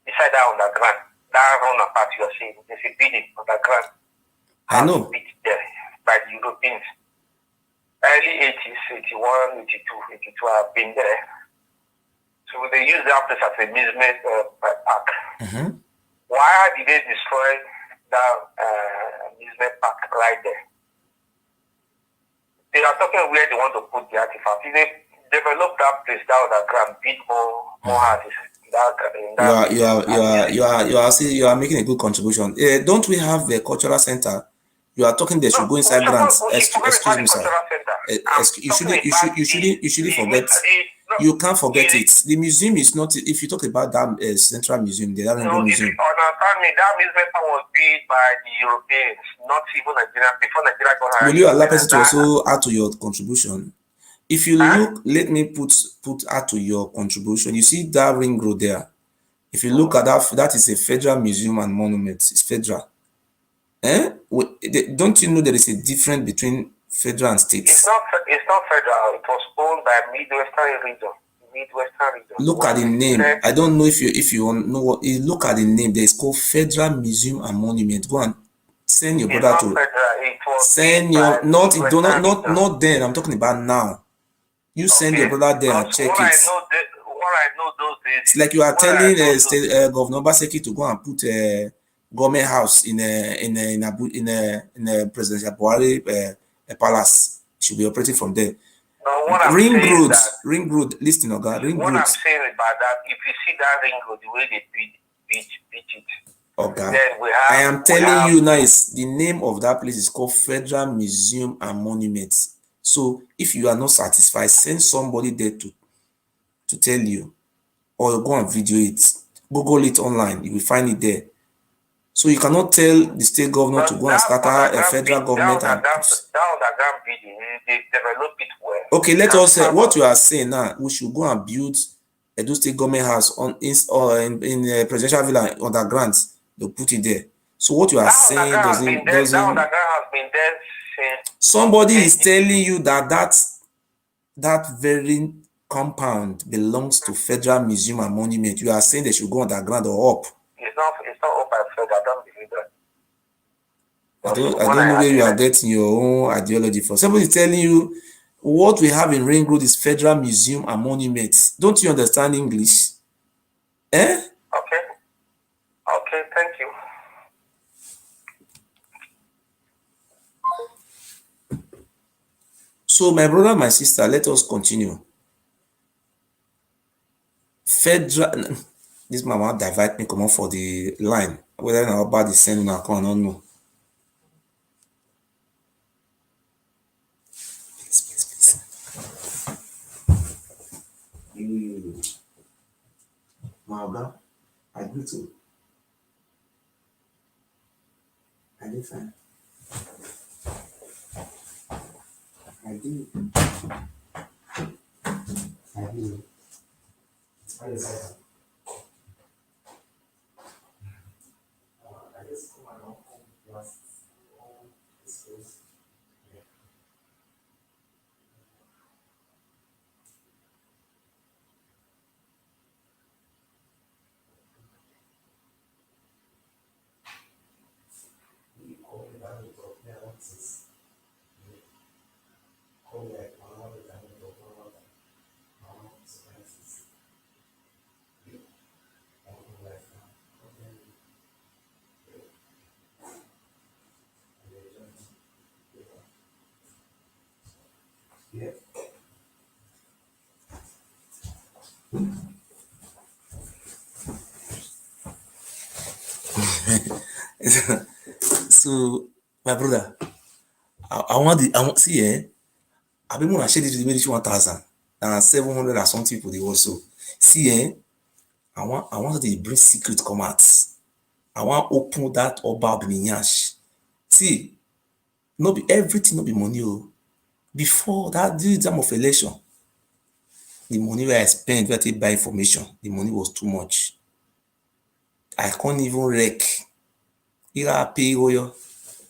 beside that underground. That roundabout you're seeing, there's a building underground. I know. Built there by the Europeans. Early 80s, 81, 82, I've been there. So they use that place as a amusement park. Mm-hmm. Why did they destroy that amusement park right there? They are talking where they want to put the artifact. If they develop that place, that underground, build more houses. You are making a good contribution. Don't we have the cultural center? You are talking they should go inside grants. Excuse me, sir. you shouldn't forget. You can't forget it. The museum is not. If you talk about that central museum, the Ring Museum. If you understand me, that amusement park was built by the Europeans, not even Nigeria. Before Nigeria got Will you allow person to also add to your contribution? If you look, let me put add to your contribution. You see that ring road there. If you look at that, that is a federal museum and monument. It's federal. Don't you know there is a difference between federal and states? It's not federal. It was owned by Midwestern region. Look at the name. I don't know if you know what. Look at the name. There is called Federal Museum and Monument. Go and send your brother to. Send your not then. I'm talking about now. You send your brother there and check it. What I know those days. It's like you are telling Governor Baseki to go and put a government house in a presidential Buhari palace. It should be operating from there. No, Ring road. Listen, Oga. Ring road. What I'm saying about that, if you see that ring road, the way they beat it. Okay. I am telling you now, the name of that place is called Federal Museum and Monuments. So if you are not satisfied, send somebody there to tell you, or go and video it. Google it online. You will find it there. So you cannot tell the state governor to go and scatter a federal government. That underground building, they develop it well. Okay, let us say what you are saying now. We should go and build a state government house in a presidential villa underground. They'll put it there. So what you are saying doesn't. That underground has been there since. Somebody is telling you that very compound belongs to Federal Museum and Monument. You are saying they should go underground or up. It's not up by federal. I don't believe that. I don't know where you are getting your own ideology from. Somebody is telling you what we have in Ring Road is Federal Museum and Monuments. Don't you understand English? Okay, thank you. So, my brother, my sister, let us continue. Federal. This mama divide me come on for the line. Whether or about the same or I don't know. Please. My I agree to. I did fine. I did. Yeah. So, my brother, I want see I've been gonna share this with me 1,000 and 700 or something people they also see I want to bring secret come out. I want open that Oba Ewure. See, no be everything, no be money. Before that time of election, the money where I spent where I buy information, the money was too much. I can't even wreck.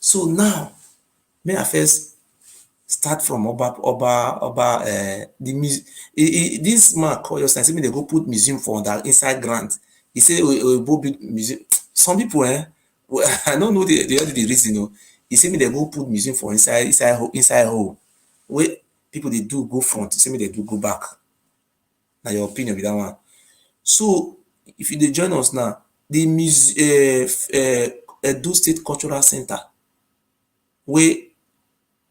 So now, may I first start from Oba this man call your say me they go put museum for that inside grant. He say we build museum. Some people I don't know the reason. He say me they go put museum for inside hole. Where people they do go front, say me they do go back. Now your opinion with that one. So if you join us now, the Edo State Cultural Center where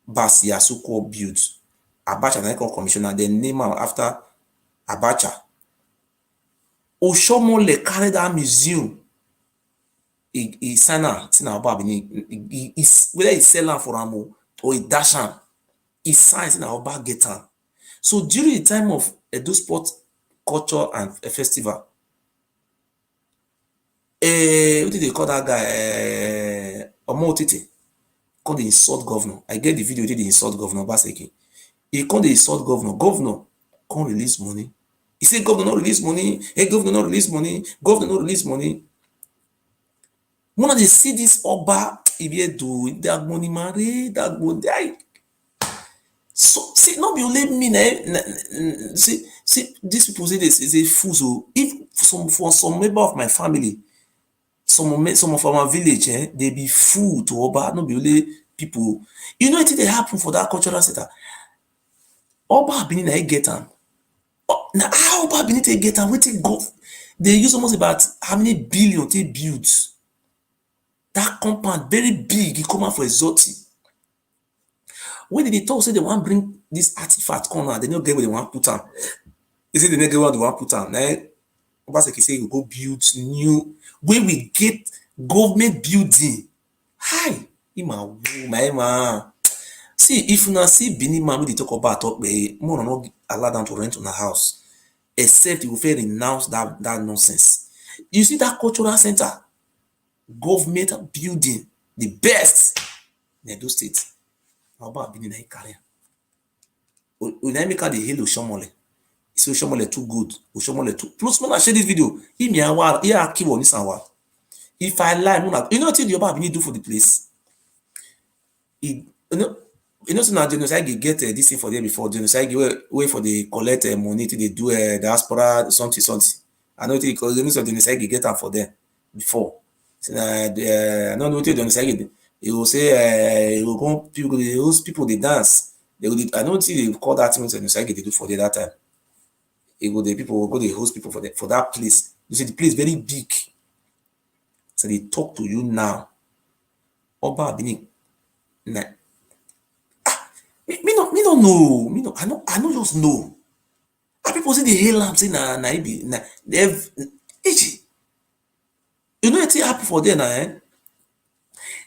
Bas Yasuko built, Abacha National Commissioner, they name am after Abacha. Oshomole carry that museum. He sign am, whether he sell am for am or he dash am. e signs na Oba get am. So during the time of Edo sport culture and festival, what did they call that guy? Omo Otite come dey insult governor. I get the video wey dey insult governor Obaseki. He come dey insult governor. Governor come release money. He say governor no release money. Hey, governor no release money. Governor no release money. Una dey see this Oba Ewure that money marry that go die. So see, not be only me see these people say this is a fool. So if for some member of my family, some of our village, they be fool to Oba, not be only people. You know wetin dey happen for that cultural center? Oba Benin na get am. Now how Oba Benin take get am? Wetin go? They use almost about how many billion to build that compound very big. E come out for exotic. When they talk say they want bring this artifact come out, they no get where they want put am. They say they no get where they want put am. Now Obaseki say we go build new where we get government building. Hi, my see if una see Benin man wey dey talk about talk more not allow them to rent on a house, except you go fit renounce that nonsense. You see that cultural center, government building, the best in Edo State. Oba Benin na carry am. Una make dey hail Oshomole. Say Oshomole too good. Oshomole too. Plus, when I share this video, if I lie, you know what the Oba Benin do for the place? You know, so now genocide get this thing for them before. Genocide wait for the collect money to they do diaspora something. I know they call genocide get them for them before. So I don't know what genocide. He will say he will go those people they dance. They will. I don't think they call that thing genocide they do for them that time. The people will go they host people for that place. You see the place very big. So they talk to you now. Oba Benin. Nah. Me don't know. I know just know. And people say they hail am say na you know what happen for there now,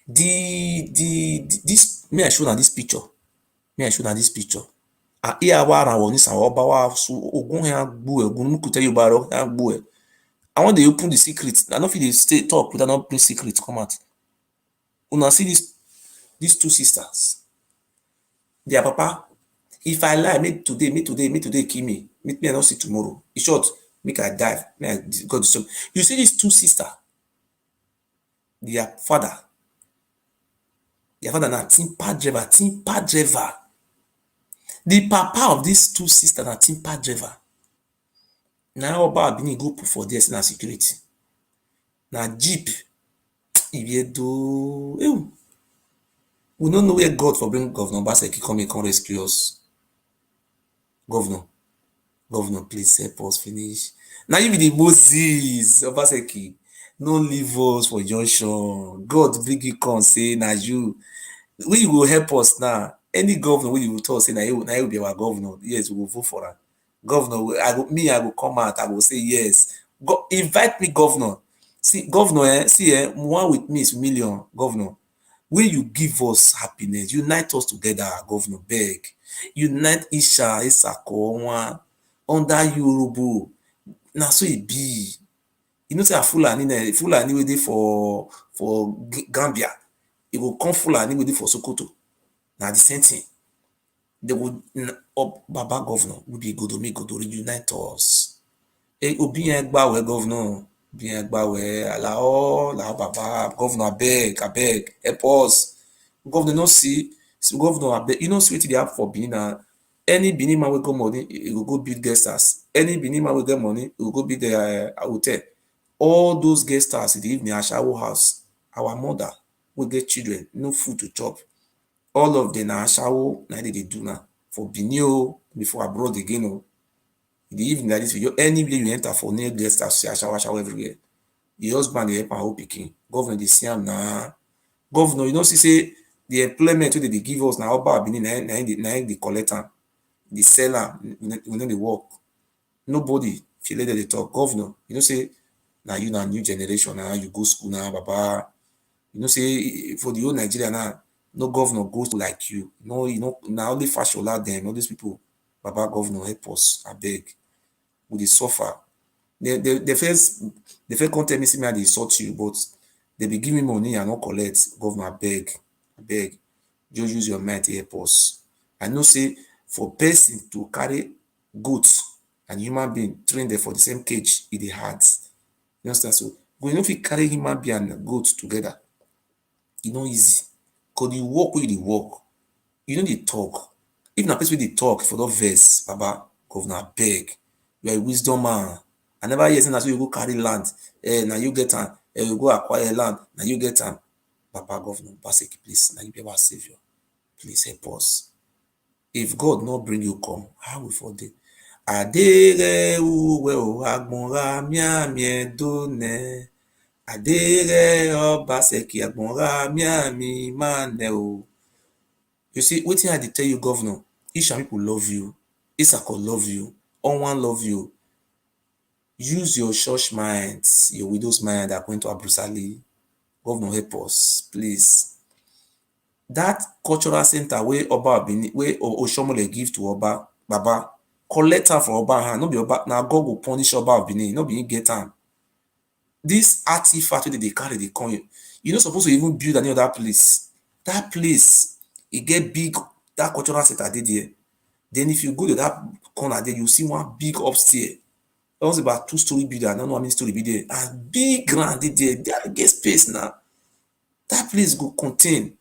this may I show na this picture. Here wa ni san Oba wa so ogun he agbu ogun mu kute Yoruba ro agbu e. I want to open the secret. I don't feel they stay talk without not bring secret come out. Una see these two sisters. Their papa, if I lie, make today kill me. Make me I not see tomorrow. In short, make I die. Make I God disturb. You see these two sisters. Their father na timper driver. The papa of these two sisters na timper driver. Now Oba Benin go put for there na security. Na jeep. Ewure we don't know where God for bring Governor Obaseki come rescue us. Governor, please help us finish. Now you be the Moses Obaseki. No leave us for junction. God bring you come say na you. We will help us now. Any governor wey you will talk say na you be our governor. Yes, we will vote for am. Governor, I will come out. I will say yes. Go invite me, governor. See, governor, one with me is million, governor. When you give us happiness, unite us together, governor, beg. Unite Isha, Isako, under Yoruba. Now so it be. You know, say a Fulani wey dey for Gambia. It will come Fulani wey dey for Sokoto. Now the same thing. They would Baba governor will be Godomi unite us. Obi Egbawe governor. Allow Baba governor abeg help us. Governor no see governor abeg. You know see wetin dey happen for Benin. Any Benin man wey get money, he will go build guest house. Any Benin man wey get money, he will go build a hotel. All those guest house in the evening, Ashawo house. Our mother we get children, no food to chop. All of them na Ashawo na they do now for Benin before abroad again. In the evening like this, anywhere you enter for near guest house, see Ashawo everywhere. The husband dey help am hold pikin. Governor dey see am na. Governor, you know say the employment wey they give us na Oba Benin na dey collect am, dey sell am. We no dey work. Nobody feel like they talk. Governor, you know say na new generation now. You go school now, Baba. You know say for the whole Nigeria now, no governor goes to like you. No, now only Fashola them, all these people, Baba governor, help us, I beg. We dey suffer. They first come tell me, see me, I dey insult you, but they be giving me money and not collect. Governor, I beg. Just use your mind to help us. I know say for person to carry goats and human being train them for the same cage, it dey hard. You understand? So we no fit carry human being and goat together. E no easy. Cause the work wey you dey work, you no dey talk. If na person wey dey talk for that verse, Baba, governor, beg. You are a wisdom man. I never hear say na so you go carry land. Now you get am. You go acquire land. Now you get am. Baba, governor, Baseki, please. Now you be our savior. Please help us. If God not bring you come, how will for dey? Adere uwe o agbonra miami done. Adere Obaseki agbonra miami mane o. You see, wetin I dey tell you, governor, Isha people love you. Isako love you. Onwan love you. Use your church minds, your widow's mind that went to Abrusali. Governor, help us, please. That cultural center where Oba Bini, where Oshomole give to Oba, Baba, collect am for Oba hand. No be Oba, now God will punish Oba of Benin. No be him get am. This artifact wey they carry, they come. You not supposed to even build any other place. That place, it get big. That cultural center dey there. Then if you go to that corner there, you see one big upstairs. That was about 2-story building. I don't know how many story be there. And big ground dey there. There get space now. That place go contain.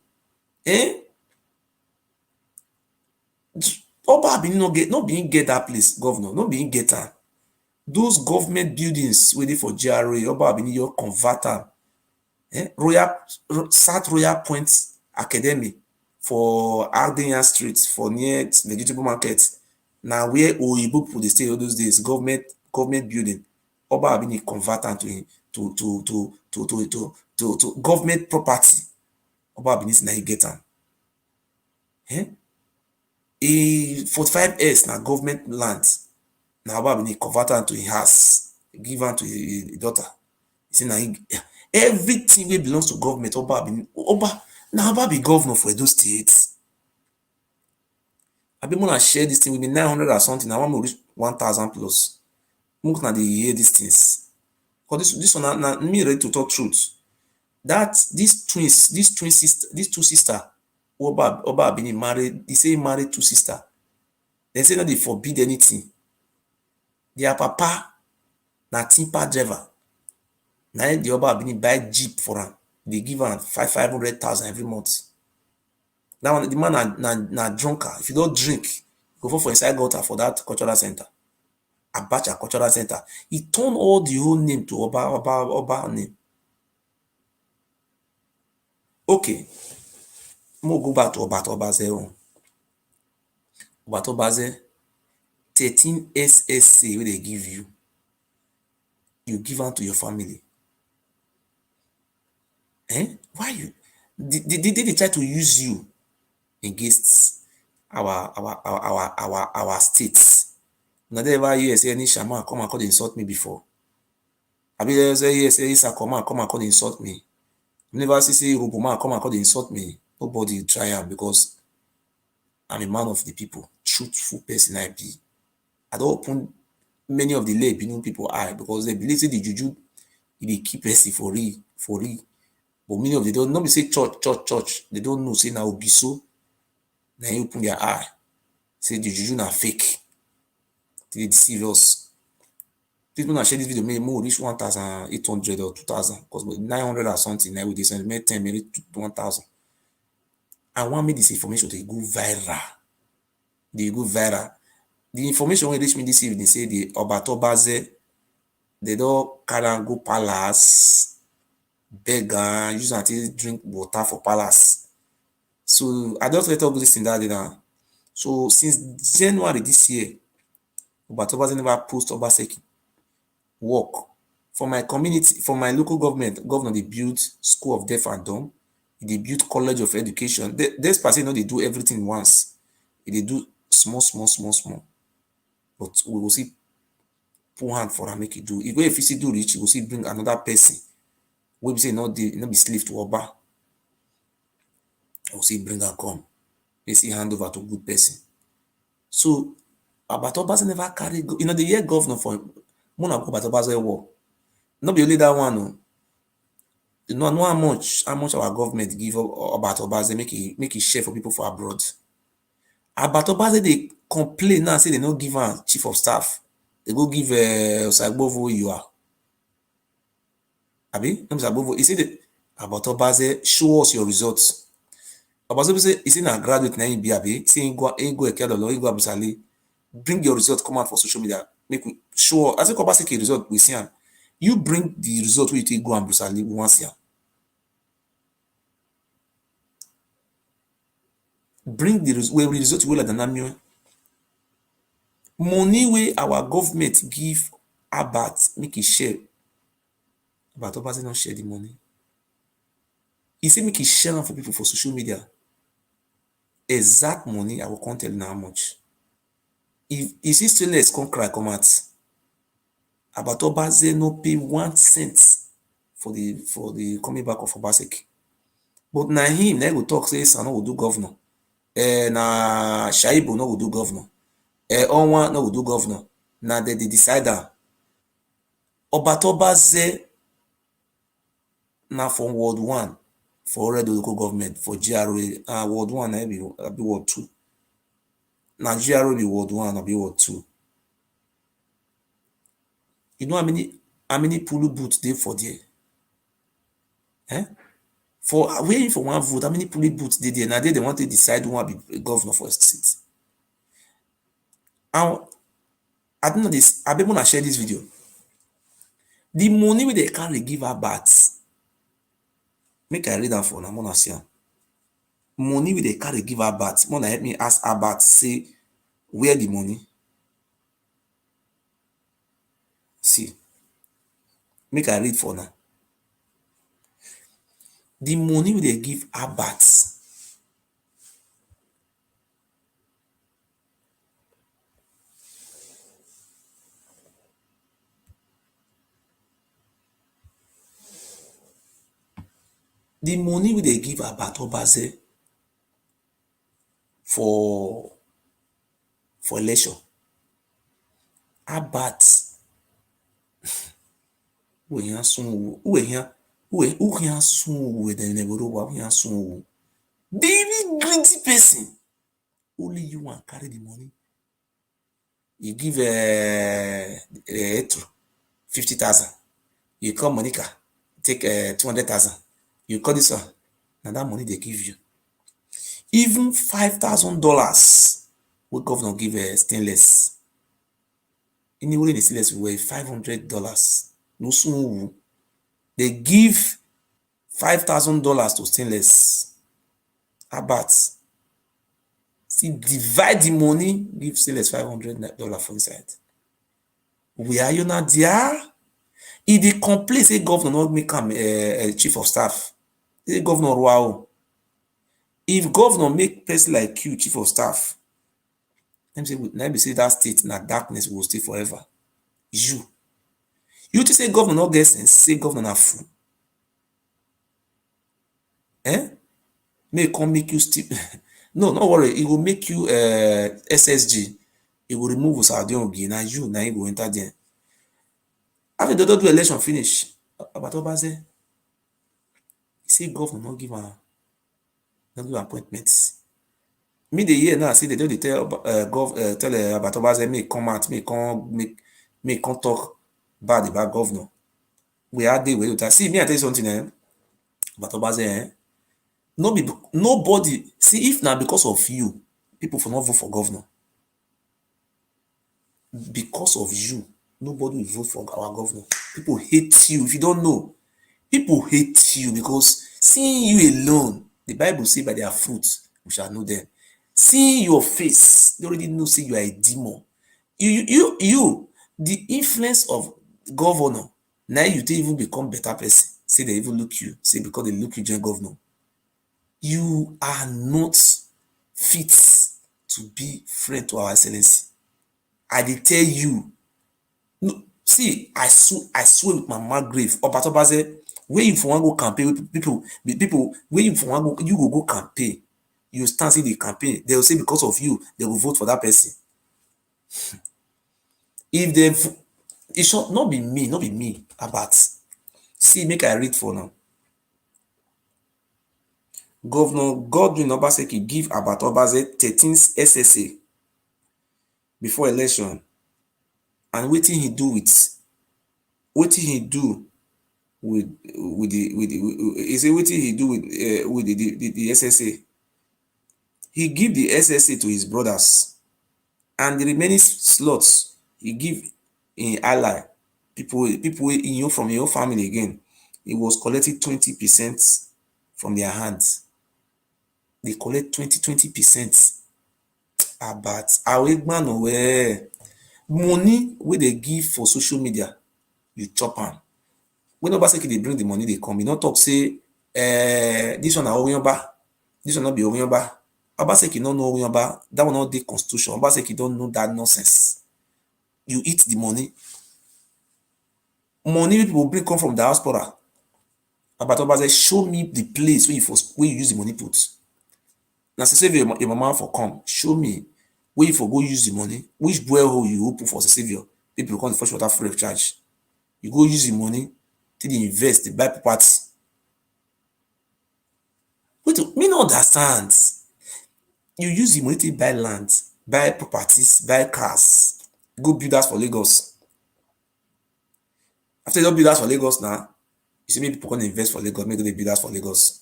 Oba Benin no be him get that place, governor. No be him get am. Those government buildings wey dey for GRA, Oba Benin you convert am. South Royal Point Academy for Ardenyan Street for near vegetable market. Now where Oyibo people dey stay all those days, government building. Oba Benin convert am to government property. Oba Benin na he get am. 45S na government land. Now Oba Benin convert am to his house, give am to his daughter. He say na everything wey belongs to government, Oba Benin, Oba be governor for Edo State. I be wanna share this thing with me 900 or something. I want to reach 1,000 plus. Make na dey hear these things. Because this one na me ready to talk truth. That these two sisters, Oba Benin married. He say he married 2 sisters. They say no, they forbid anything. Their papa na timper driver. Now the Oba Benin buy jeep for am. They give am 500,000 every month. Now the man na drunker. If you don't drink, go for inside gutter for that cultural center. Abacha cultural center. He turned all the whole name to Oba name. Okay. We'll go back to Obaze. Obaze, 13 SSC wey they give you. You give am to your family. Why you? Did they try to use you against our states? Now they ever hear say any shaman come and insult me before? I be there say yes, say Isa come and insult me. Never see Rubuma come and insult me. Nobody try am because I'm a man of the people, truthful person I be. I don't open many of the lay Benin people eye because they believe say the juju they keep person for real. But many of them don't be say church. They don't know say na Ogiso. Now you open their eye. Say the juju na fake. They deceive us. Please don't share this video. Maybe more reach 1,800 or 2,000 because 900 or something now with this and make 10 maybe 1,000. I want me this information to go viral. They go viral. The information will reach me this evening say the Obatobaze, they don't carry and go palace, beg and use until drink water for palace. So I don't let all this in that day now. So since January this year, Obatobaze never post Obaseki work. For my community, for my local government, governor they build school of deaf and dumb. They build college of education. This person know they do everything once. They do small. But we will see put hand for and make it do. If you see do rich, you will see bring another person. We say not be slave to Oba. or say bring her come. They see hand over to good person. So Abatobaze never carry, you know, the year governor for Monarch Abatobaze war. Not be only that one, no. You know how much our government give Abatobaze make it share for people for abroad. Abatobaze they complain now, say they no give her chief of staff. They go give Oba Ewure. Abi, no Oba, he say that Abatobaze show us your results. Abatobaze say he say na graduate na him be abi, say he go Ekedolo, he go Abusali. Bring your result, come out for social media. Make we show. As a Kobaseki result, we see am. You bring the result where you take go and Brusali, we want see am. Bring the result where like the money where our government give Abat make it share. But Obaze not share the money. He say make it share for people for social media. Exact money I will can't tell now how much. If he still less come cry come out. Abatobaze no pay 1 cent for the coming back of Obaseki. But na him na go talk say Sano will do governor. Na Shaibu no will do governor. Onwa no will do governor. Na the decider. Abatobaze na from Ward 1 for already local government for GRA. Ward 1 na be Ward 2. Na GRA be Ward 1 na be Ward 2. You know how many pulu booths dey for there? For waiting for one vote, how many pulu booths dey there? Now they want to decide who will be governor for a seat. And I don't know this. I be wanna share this video. The money wey they carry give Abat, make I read am for now. Wanna see am. Money wey they carry give Abat. Wanna help me ask Abat say where the money? See, make I read for now. The money wey they give Abat, the money wey they give Abatobaze for election, Abat who here sun with the neighborhood, who here sun very greedy person. Only you want carry the money. You give 50,000. You call Monica, take 200,000. You call this one. Now that money they give you. Even $5,000 what governor give stainless. Anyway, the stainless were $500. No soon they give $5,000 to stainless. Abat still divide the money, give stainless $500 for inside. Where are you now there? If they complain, say governor not make him chief of staff. Say governor wow. If governor make person like you chief of staff, let me say that state na darkness will stay forever. You to say governor not get sense, say governor na fool. May come make you still no, not worry, it will make you SSG. It will remove Usadion now you now go enter there. After the do election finish, Abatobaze say governor not give appointments. Me the year now see they don't tell tell Abatobaze may come out, may come talk bad about governor. We are there with see me I tell you something Abatobaze nobody see if now because of you people for not vote for governor. Because of you, nobody will vote for our governor. People hate you. If you don't know, people hate you because seeing you alone, the Bible says by their fruits we shall know them. Seeing your face, they already know say you are a demon. You the influence of governor, now you don't even become better person. Say they even look you, say because they look you join governor. You are not fit to be friend to our excellency. I dey tell you. No, see, I swear with my grave. Abatobaze, Where you for one go campaign, people, where you for one go, you go campaign. You stand see the campaign, they will say because of you, they will vote for that person. If they, it should not be me, about. See, make I read for now. Governor Godwin Obaseki give about Obaze 13th SSA before election, and wetin he do with he say wetin he do with the SSA. He give the SSA to his brothers, and the remaining slots he give in ally people in from your family again. He was collecting 20% from their hands. They collect 20%. About awegman where money wey they give for social media, you chop am. When Obaseki they bring the money, they come. You not talk say this one na Oriyonba, this one not be Oriyonba. Obaseki no know Oriyonba, that one not the constitution. Obaseki don't know that nonsense. You eat the money. Money people bring come from diaspora. About Obaseki, show me the place where you use the money put. Now say your mama for come, show me where you for go use the money, which borehole you open for savior. People come the fresh water free of charge. You go use the money till they invest, they buy property. Wait, me not understand. You use the money to buy land, buy properties, buy cars, go build house for Lagos. After you don't build house for Lagos now, you see me people come invest for Lagos, make they build house for Lagos.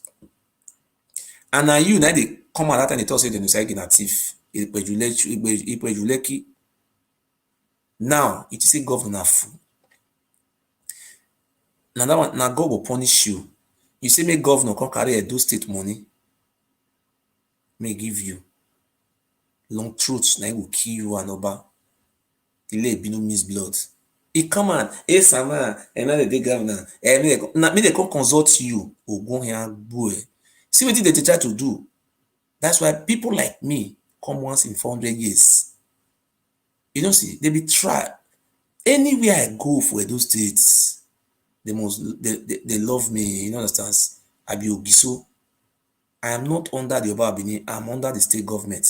And now you they come at that time they tell say they say na thief. Now it is a governor fool. Now that one, now God will punish you. You say make governor come carry Edo state money, may give you long truths. Now he will kill you and Oba. Delay be no miss blood. He come on, hey Sama, another day governor. Me they come consult you. Oh, go here, boy. See what they try to do. That's why people like me come once in 400 years. You don't see, they be try. Anywhere I go for those states, they love me. You know, understand? I be Ogiso. I am not under the Oba Abini, I'm under the state government.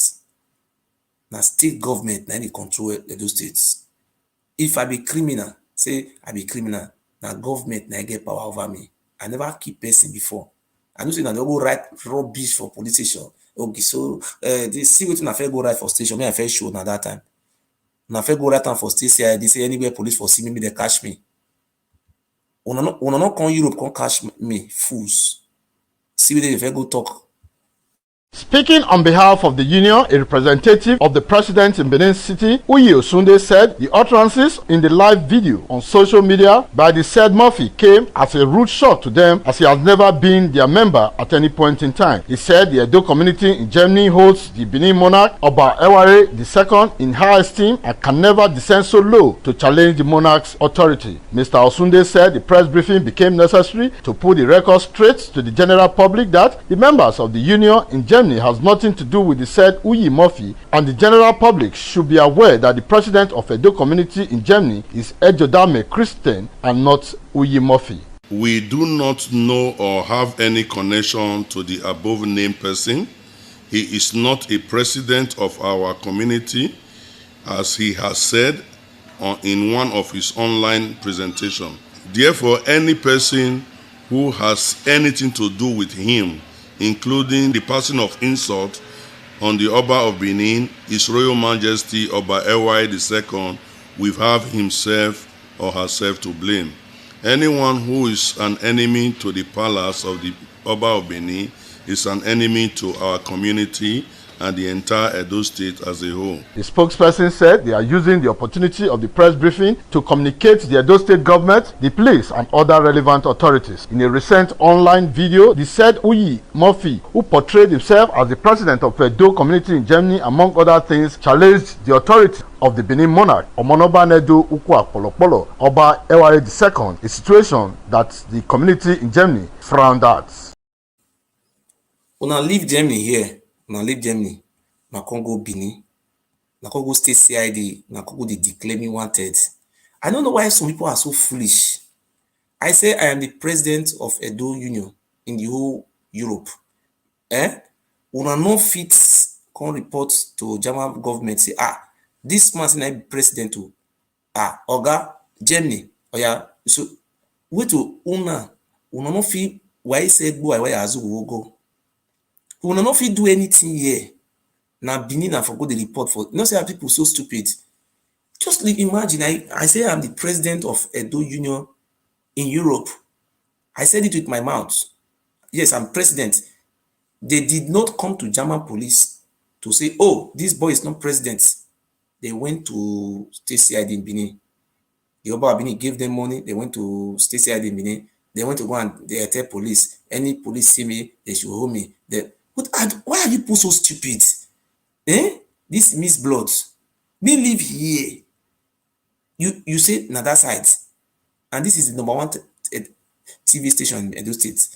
Now state government, now they control those states. If I be criminal, say I be criminal, now government now get power over me. I never keep person before. I know say now they go write rubbish for police station. Okay, so they see what I go write for station. Me I first show now that time. Now I go write time for station. They say anywhere police for see me, they catch me. Una not come Europe, come catch me, fools. See what they go talk. Speaking on behalf of the union, a representative of the president in Benin City, Osunde, said the utterances in the live video on social media by the said Murphy came as a rude shock to them, as he has never been their member at any point in time. He said the Edo community in Germany holds the Benin monarch, Oba Ewure II, in high esteem and can never descend so low to challenge the monarch's authority. Mr. Osunde said the press briefing became necessary to put the record straight to the general public that the members of the union in Germany has nothing to do with the said Uyi Murphy, and the general public should be aware that the president of Edo community in Germany is Ejodame Christian and not Uyi Murphy. We do not know or have any connection to the above named person. He is not a president of our community, as he has said in one of his online presentations. Therefore, any person who has anything to do with him, including the passing of insult on the Oba of Benin, His Royal Majesty Oba Ewure II, will have himself or herself to blame. Anyone who is an enemy to the palace of the Oba of Benin is an enemy to our community and the entire Edo state as a whole. The spokesperson said they are using the opportunity of the press briefing to communicate to the Edo state government, the police and other relevant authorities. In a recent online video, the said Uyi Murphy, who portrayed himself as the president of Edo community in Germany, among other things, challenged the authority of the Benin monarch, Omonoba Nedu Ukwa Polopolo, Oba Ewure II, a situation that the community in Germany frowned at. Una leave Germany here. Now leave Germany, now Congo Benin, now Congo State CID, now Congo they declare me wanted. I don't know why some people are so foolish. I say I am the president of Edo Union in the whole Europe. Una no fit come report to German government say, this man say be president o. Oga Germany, oya, so wait to una no fit why say go why azu go. Una no fit do anything here. Na Benin and for go the report for. You know say people so stupid. Just imagine, I say I'm the president of Edo Union in Europe. I said it with my mouth. Yes, I'm president. They did not come to German police to say, oh, this boy is not president. They went to state CID in Benin. The Oba Benin gave them money. They went to state CID in Benin. They went to go and they tell police. Any police see me, they should hold me. Why are you people so stupid? This Miss Blood. Me live here. You say na that side. And this is the number one TV station in Edo State.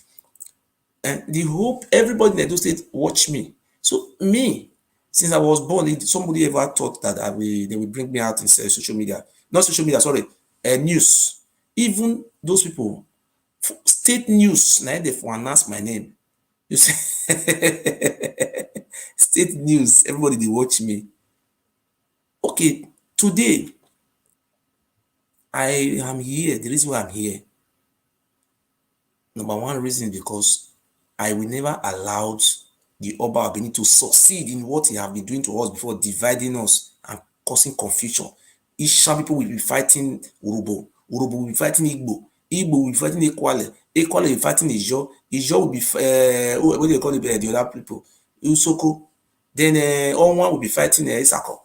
And the hope everybody in Edo State watch me. So me, since I was born, somebody ever thought that they will bring me out in social media. Not social media, sorry, news. Even those people, state news, now they for announce my name. You say state news, everybody they watch me. Okay, today I am here. The reason why I'm here, number one reason, because I will never allow the Oba of Benin to succeed in what he have been doing to us before, dividing us and causing confusion. Isha people will be fighting Urubo. Urubo will be fighting Igbo. Igbo will be fighting Ekwale. Ekwale will be fighting Ijo. Ijo will be, what do they call it, the other people? Usoko. Then Onwa will be fighting Isako.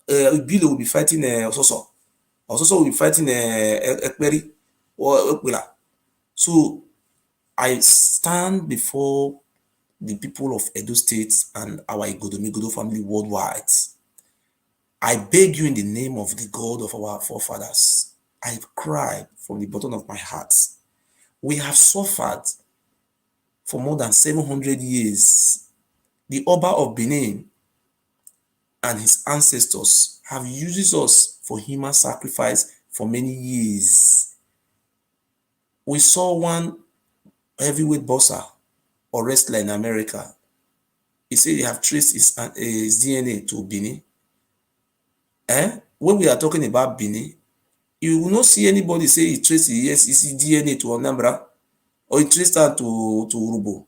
Bilo will be fighting Ososo. Ososo will be fighting Ekperi or Ekwila. So I stand before the people of Edo State and our Igodomigodo family worldwide. I beg you in the name of the God of our forefathers. I cry from the bottom of my heart. We have suffered for more than 700 years. The Oba of Benin and his ancestors have used us for human sacrifice for many years. We saw one heavyweight boxer or wrestler in America. He said they have traced his DNA to Benin. When we are talking about Benin, you will not see anybody say he traced his DNA to Anambra or he traced that to Urubo.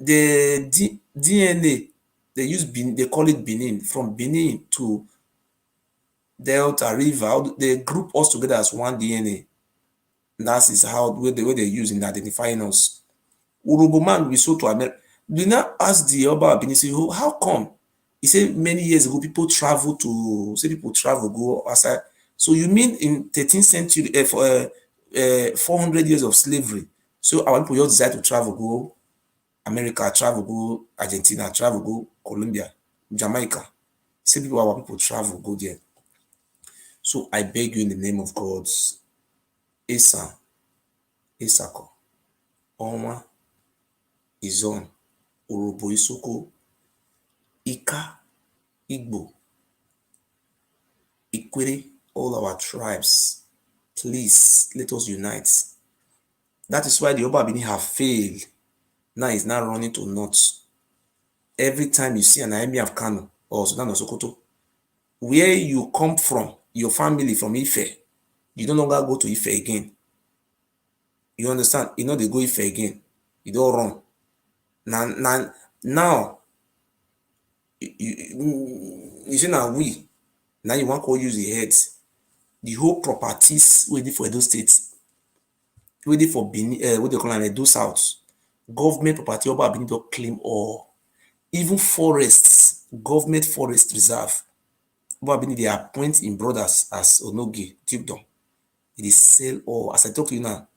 The DNA they use Benin, they call it Benin, from Benin to Delta River. They group us together as one DNA. That is how the way they use in identifying us. Urubo man will be sold to America. Do not ask the Oba Benin, say, how come? He said many years ago people travel go outside. So you mean in 13th century, 400 years of slavery, so our people just decide to travel go America, travel go Argentina, travel go Colombia, Jamaica. Say our people travel go there. So I beg you in the name of God, Isako, Onwa, Izon, Urubo, Isoko, Ika, Igbo, Ikwere, all our tribes, please let us unite. That is why the Oba Benin have failed. Now it's now running to north. Every time you see an enemy of KANU or Sudan or Sokoto, where you come from, your family from Ife, you no longer go to Ife again. You understand? You know they go Ife again. You don't run. Now you say now now you want to use the heads. The whole properties waiting for Edo State, waiting for Benin, what they call it, Edo South. Government property Oba Benin don't claim all. Even forests, government forest reserve. Oba Benin they appoint in brothers as Onogi, Dukedom. They sell all. As I talk to you now,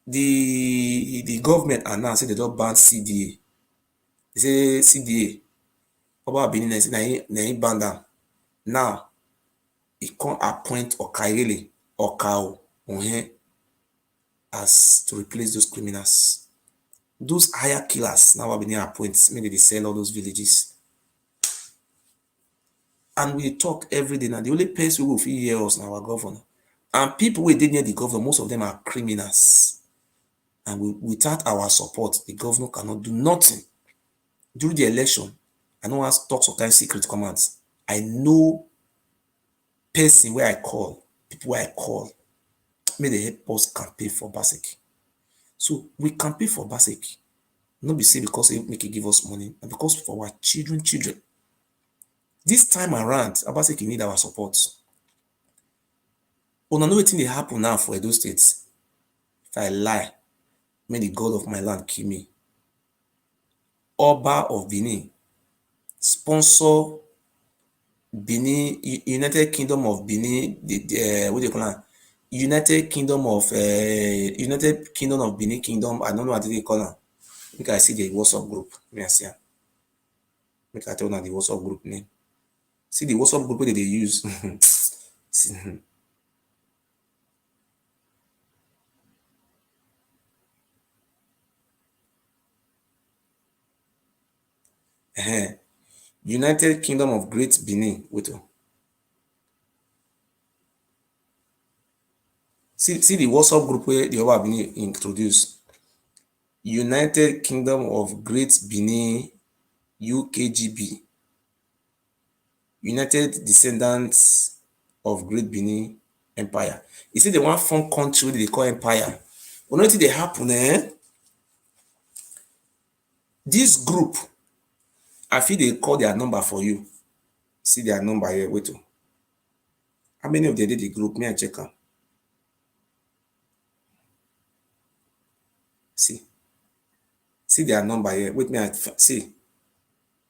the government announced they don't ban CDA. They say CDA. Oba Benin say na ban them. Now he can't appoint Okaile or Kao as to replace those criminals. Those higher killers now have been appointed. Maybe they sell all those villages. And we talk every day now. The only person who will hear us now, our governor. And people who did near the governor, most of them are criminals. And without our support, the governor cannot do nothing. During the election, I know I talk sometimes secret commands. I know person where I call, people where I call, may they help us campaign for Baseki. So we campaign for Baseki. Not be say because they make it give us money, and because for our children. This time around, Abaseki need our support. Una know wetin dey happen now for Edo State. If I lie, may the God of my land kill me. Oba of Benin sponsor Benin, United Kingdom of Benin, what do you call that? United Kingdom of Benin Kingdom. I don't know what they call it. Make I see the WhatsApp group. May I see am. Make I tell you the WhatsApp group name. See the WhatsApp group that they use. United Kingdom of Great Benin. Wait. See the WhatsApp group where the Oba Benin introduced. United Kingdom of Great Benin, UKGB. United Descendants of Great Benin Empire. You see the one form country they call empire. You know what they happen, eh? This group, I feel they call their number for you. See their number here. Wait. How many of them did the group? May I check them? See their number here. Wait, me I see.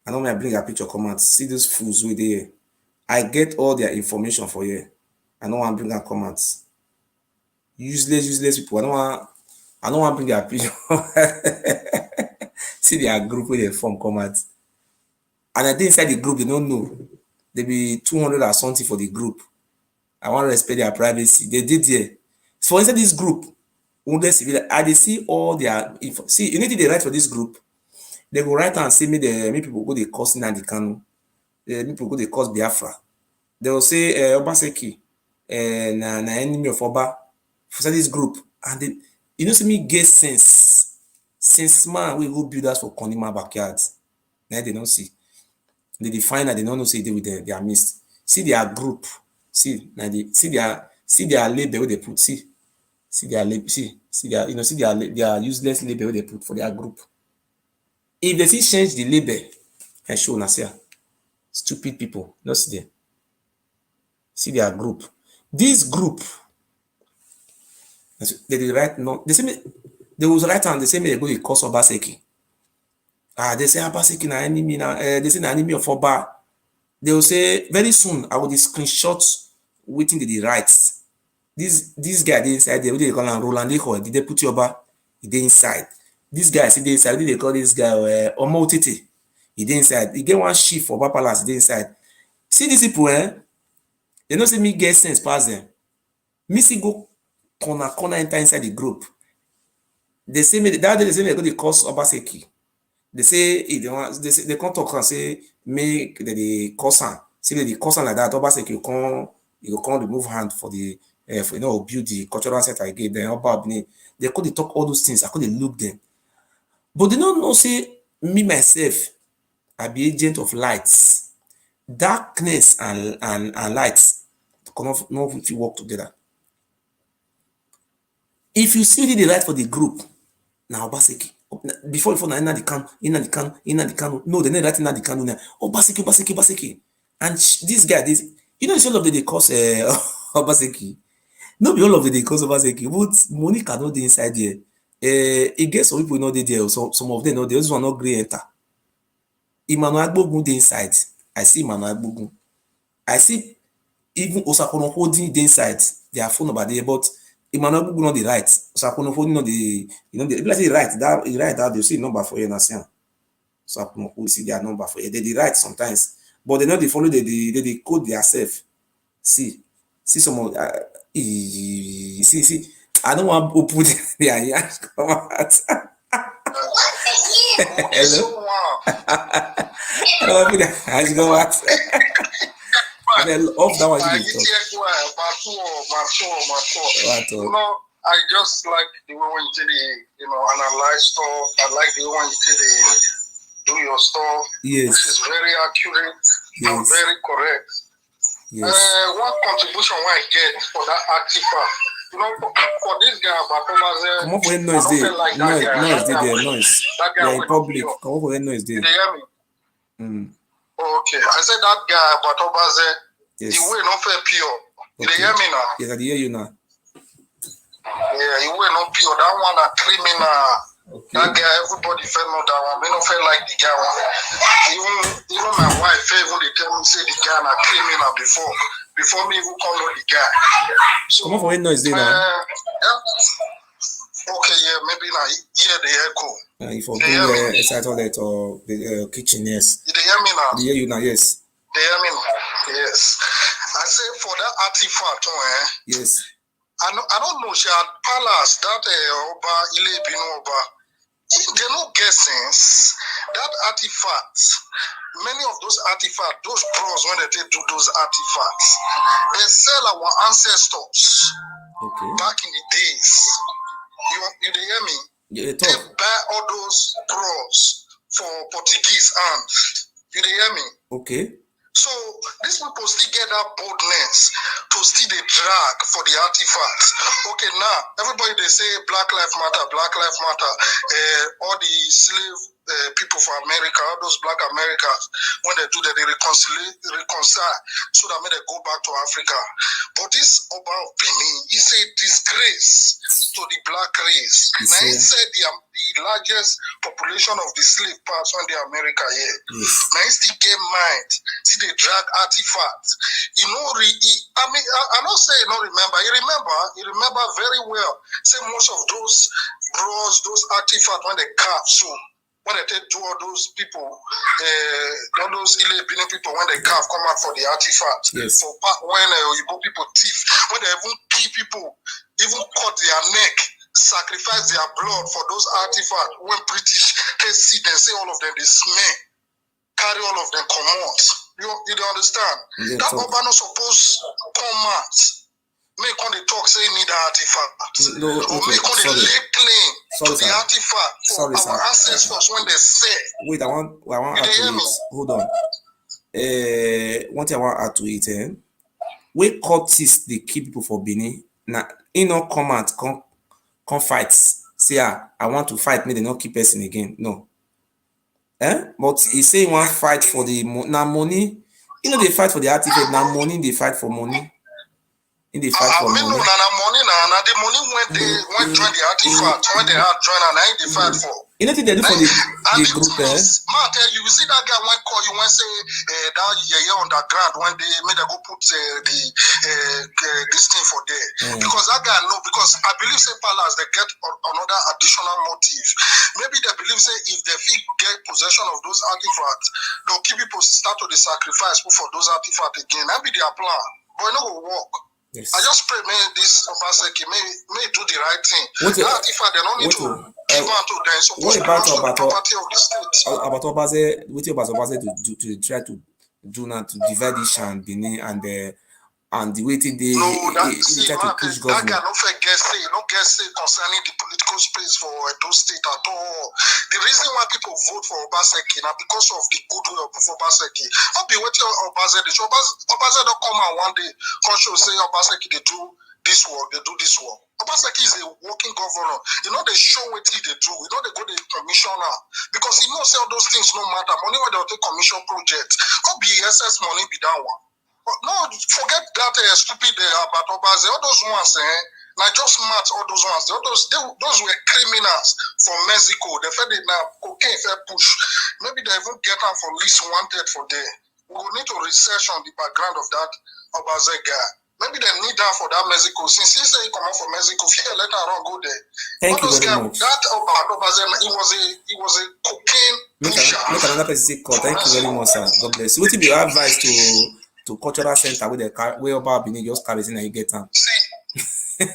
I know when I bring a picture comment. See those fools with here. I get all their information for here. I don't want to bring a comments. Useless people. I don't want to bring their picture. See their group where they form comments. And I think inside the group, they don't know. They be 200 or something for the group. I want to respect their privacy. They did here. So inside this group, I they see all their info. See, you need to write for this group. They go write and say me people go they cause NNANDI KANU. People go they cause Biafra. They will say Obaseki na enemy of Oba for this group. And they, you know, see me get sense man we go build us for Konima backyard. Now they don't see. They define that they don't know say they with their mist. See their group. See their label where they put. See their label. See their useless label where they put for their group. If they see change the label, I show Nasia. Stupid people. Not see them. See their group. This group, they write no. They was write and they say me they go to cause Obaseki. They say Obaseki na enemy na. They say na enemy of Oba. They will say very soon I will screenshot waiting the rights. This guy they inside there. What they call him Roland Eko? The deputy Oba? He dey inside. This guy see they inside. What they call this guy Omotete? He dey inside. He get one chief for Oba Palace. He dey inside. See these people, they don't say me get sense pass them. Me see go corner enter inside the group. They say me that day they say me go to cause Obaseki. They say if they want, they can't talk and say make the cause am. See the cause like that. Obaseki you can't remove hand for the for build the cultural center I gave them. They could talk all those things. I could look them, but they don't know say me myself I be agent of lights. Darkness and lights cannot work together. If you see the light for the group, now Obaseki. Before na NNANDI KANU. No, they never write NNANDI KANU now. Obaseki. And this guy, you know, it's all of they cause Obaseki. No, be all of they cause Obaseki. But money cannot be inside there. It gets some people know they there. So some of them know they just want not grey enter. Emmanuel Agbogun dey inside. I see Emmanuel Agbogun. I see even Osakono holding the inside. Their phone number there, but Emmanuel Agbogun not the right. Osakono holding not the let's say right that they see number for you nation. Osakono hold see their number for you. They right sometimes, but they not they follow they code themselves. See some of see. I don't want to put their hands come out. Hello. I don't want to put their hands come out. Off that one, you know, I just like the way when you analyze stuff. I like the way when you do your stuff. Yes. This is very accurate and Yes. very correct. Yes. One contribution I get for that artifact, for this guy, Come on for a noise there. Noise there. Noise. Yeah, in public. Come on for a noise there. You hear me? Okay. I said that guy, Batobaze, yes. The way not fair pure. Okay. You hear me now? Yes, I hear you now. Yeah, he way not pure. That one a criminal. Okay. That guy, everybody felt know that one. We don't feel like the guy one. Even my wife, even they tell me say the guy a criminal before me even call out the guy. So, come on for a noise there now. Okay, yeah, maybe now hear the echo. If you do a side toilet or the kitchen, yes. Did they hear me now? They hear you now, yes. They hear me now? Yes. I say for that artifact, yes. I don't know, she had palace, that Oba Ewure, they no get sense. That artifact, many of those artifacts, those pros, when they do those artifacts, they sell our ancestors back in the days. You hear me? Yeah, they buy all those pros for Portuguese hands. You hear me? Okay. So these people still get that boldness to still the drag for the artifacts. Okay, now everybody they say Black Lives Matter, Black Lives Matter. All the slave people from America, all those Black Americans, when they do that, they reconcile so that when they go back to Africa. But this Oba of Benin, he said disgrace to the black race. Now he said the largest population of the slave pass when they America here. Yes. Now he still get mind. See they drag artifacts. I don't say you don't remember. You remember very well. Say most of those bros, those artifacts when they carve, so when they take to all those people, all those illegal people when they carve come out for the artifacts. Yes. For when you go people thief, when they even kill people, even cut their neck, sacrifice their blood for those artifacts. When British they see them, say all of them they smell, carry all of them come out. You don't understand? Yeah, that Oba not supposed come out. Make on the talk say need an artifact. No, or make on the lay claim to the artifact for our ancestors when they say. Wait, I want add to it. Hold on. One thing I want to add to it. We cultists they keep people for Benin. Now, no come out, come fight. Say, I want to fight me, they not keep person again. No. But he say he want fight for the money. They fight for the artifact. Now money, they fight for money. In the fight for money. The money when they went join the artifact, when they had joined and I they fight for. You know what they do for the group there? Man, you see that guy when call you when say that year underground when they made a go put this thing for there. Because that guy know, because I believe say Palace they get another additional motive. Maybe they believe say if they get possession of those artifacts, they'll keep people start to the sacrifice for those artifacts again. That be their plan. But it no go work. Yes. I just pray may this Obaseki may do the right thing. That artifact they don't need to give on to them. So what about property of the state? About Obaze, what about Obaze to try to do now to divide this and Benin and the way they try to push government. That guy no get say concerning the political space for Edo State at all. The reason why people vote for Obaseki now because of the goodwill of Obaseki. Not be waiting on Obaze. Obaze don't come out one day, conscious say Obaseki they do this work, they do this work. Obaseki is a working governor. They show what they do. They go to the commissioner because he knows all those things no matter. Money when they take commission projects, not be SS money be that one. No, forget that stupid about Obaze. All those ones, now just match all those ones. Those were criminals from Mexico. They fed it now cocaine fair push. Maybe they even get them for least wanted for there. We will need to research on the background of that Obaze guy. Maybe they need that for that Mexico. Since he say he come out from Mexico, fear later on go there. Thank you very much. That Obaze, he was a cocaine pusher. Make another person say call. Thank you very much, sir. God bless you. What will be your advice to cultural center where Oba Benin just carries in and you get them? See, Oba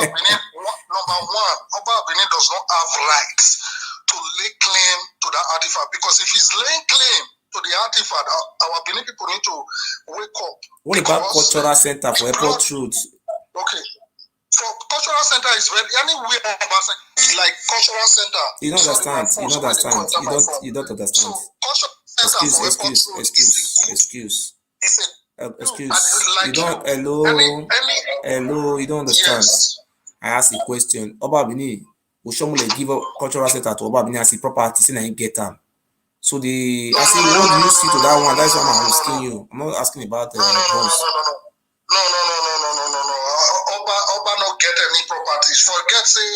Benin, number one, Oba Benin does not have rights to lay claim to that artifact because if he's laying claim to the artifact. Our Benin people need to wake up. What about cultural center for airport road? Okay. For cultural center is very anywhere like cultural center. You don't understand. You don't understand. You don't understand. So cultural center for airport road excuse. Excuse. Like You don't hello. You don't understand. Yes. I asked a question. Oba Bini, Oshomole give a cultural center to Oba Bini as a property, saying I get them. So I say, what do you see to that one? That's what I'm asking you. I'm not asking about the bonds. No. Oba not get any properties. Forget say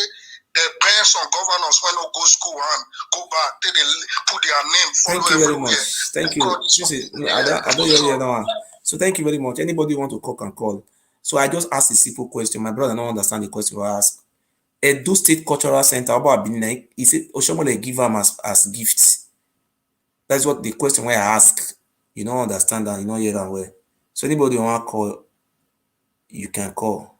the banks on governors when no go school and go back. They put their name. Thank you very much. Thank you. I don't hear the other one. So thank you very much. Anybody want to call can call. So I just asked a simple question. My brother don't understand the question I asked. Edo State Cultural Center, about being he said Oshomole give them as gifts. That's what the question where I ask. You don't understand that, you don't hear that way. So anybody want to call, you can call.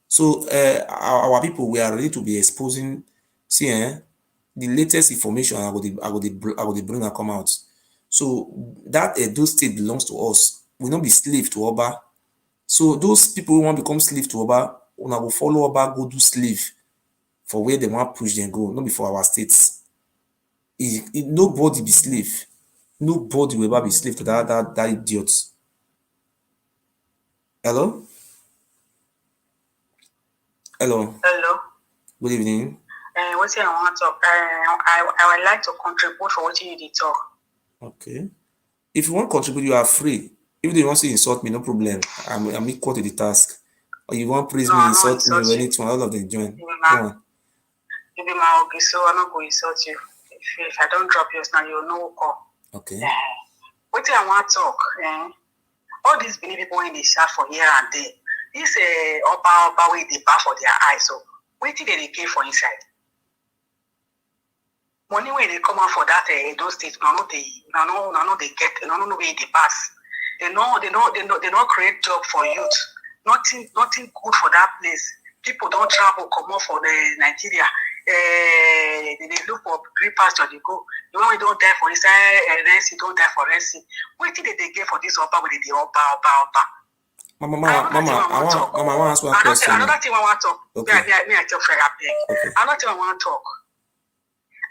So our people, we are ready to be exposing. See, the latest information I will bring and come out. So that Edo State belongs to us. We not be slave to Oba. So those people who want to become slave to Oba, when I will follow Oba, go do slave for where they want to push them go, not before our states. Nobody be slave. Nobody will ever be slave to that idiot. Hello? Hello. Good evening. What I want to talk, I would like to contribute for what you did talk. Okay. If you want to contribute, you are free. If they want to insult me, no problem. I'm equal to the task. Or you want to praise me, insult me, or anything, all of them join. Go on. You be my Ogiso, I'm not going to insult you. If I don't drop yours now, you'll know call. Okay. What I want to talk, all these Benin people in the shop for here and there, this Oba way they bar for their eyes. So wait till they pay for inside. Money when they come out for that those states, no they get, no way they pass. They don't create job for youth. Nothing good for that place. People don't travel, come off for the Nigeria. They look for green pasture, they go. The one we don't die for inside rest, you don't die for rest. What did they get for this Oba with the Oba? Mama, I want to ask one question. Another thing I want to talk. Okay. I talk for okay. Another thing I want to talk.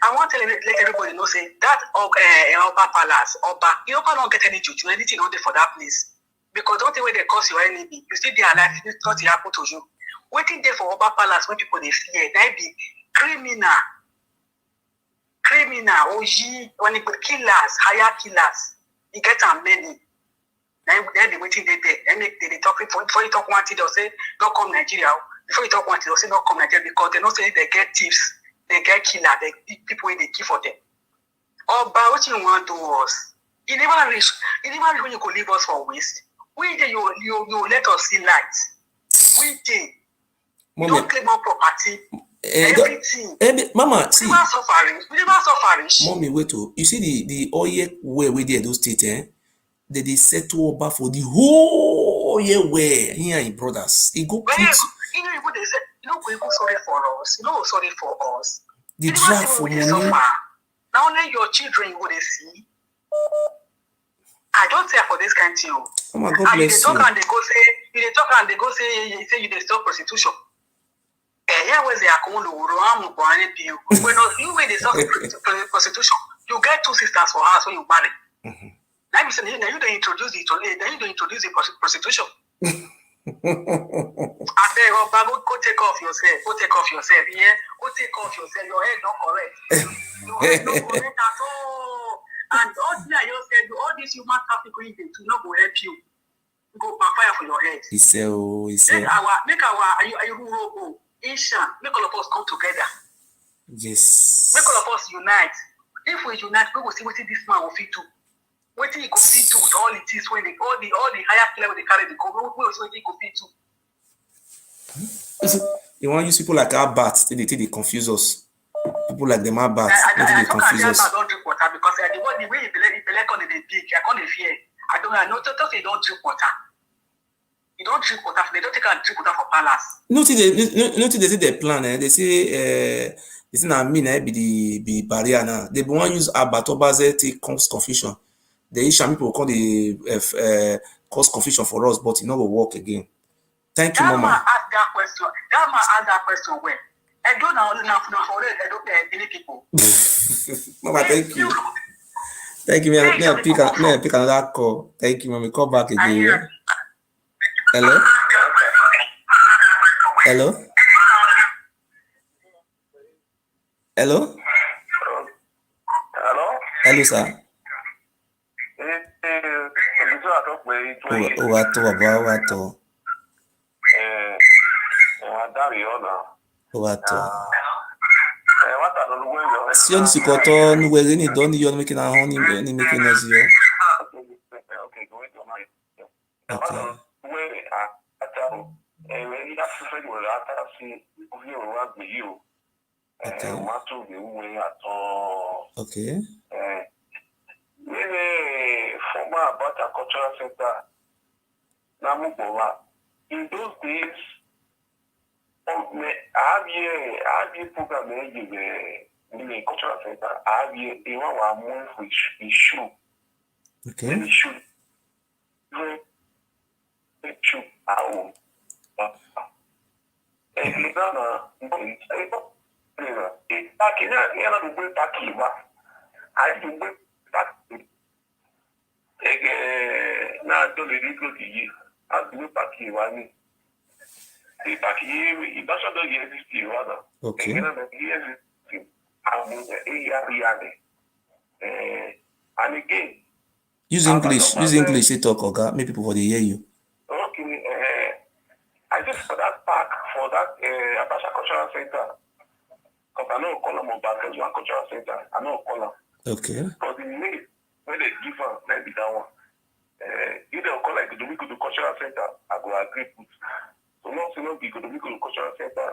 I want to let everybody know, say, that Oba Palace, Oba don't get any juju, anything on there for that place. Because don't think when they cause you anything, you still there alive, nothing happen to you. Waiting there for Oba Palace when people they fear, they be criminal, OG, when they put killers, higher killers, you get them many. Then they waiting there. Then they talk before you talk one thing, they'll say, don't come Nigeria. Before you talk one thing, they'll say, don't come Nigeria because they don't say they get thieves, they get killers, they people they kill for them. Oba, what you want to do us? You never reach when you could leave us for waste. We day you let us see light. We day. You don't claim our property. Everything. Mama, see. We never suffering. Mommy, wait to. You see the oil where we did those states, they settle Oba for the whole year where here in brothers. It go put. You know what they say? You know we go sorry for us. You know sorry for us. The drag for money. Now only your children go they see. I don't say for this kind of thing. Oh my God bless you. And they go say, you say you dey stop prostitution. Here was the account when you when they stop prostitution, you get two sisters for house when you marry. Now you say you don't introduce the prostitution. I say, go take off yourself. Yeah, go take off yourself. Your head not correct. Your head not correct at all. And all this human trafficking to not go help you. Go backfire for your head. He said. Make our Asian, make all of us come together. Yes. Make all of us unite. If we unite, we will see what this man will fit do. What he could fit do with all it is when all the higher level they carry the go. We will see what he could fit do. You want to use people like our bats, they confuse us. People like them are bats, they confuse us. I don't drink water because the way you believe on the big, I can't fear. I know they don't drink water. You don't drink water. They don't take a drink water for palace. Notice they say their plan. They say it's not me. Be the barrier now. They want to use Abatobaze to cause confusion. the issue people call the cause confusion for us, but it never work again. Thank you, That Mama. man asked that question. That man asked that question when? I don't know for it. I don't pay any people. Mama, thank you. Thank you, man. May I pick another call? Thank you, Mama. Call back again. Yeah? Hello? Hello? Hello? Hello? Hello, sir. Si on si koto nou wè ni don yon making a honey ni making us here. Okay. Okay. Former Abacha Cultural Center, in those days, I have a program in the cultural center. I have a month which is show. Okay. Show. Show. Okay. And again, use English, say talk, okay? Maybe people for the hear you. Okay, I just for that park, for that Abacha Cultural Center, because I know call them Oba Cultural Center, I know call them. Okay. Because the name, when they give them, maybe that one. If they call like the Dominican Cultural Center, I go agree with. So not be the Dominican Cultural Center,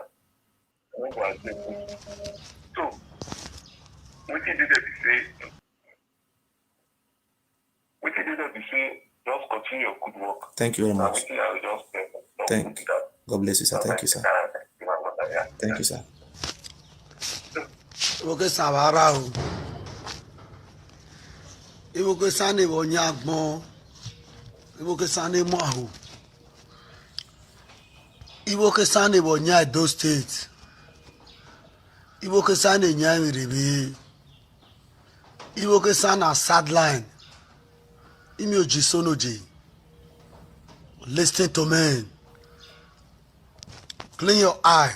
I go agree with. So, what did they say? What did they say? Just continue your good work. Thank you very much. Thank you. God bless you, sir. Thank you, sir. Thank you, sir. Iwoke Savara o. Iwoke Sane Wonyagbon. Iwoke Sane Moahu. Iwoke Sane Wonya Edo State. Iwoke Sane Nyamirebe. Iwoke Sane Sideline. Imi Ogiso noje. Listen to me. Clean your eye.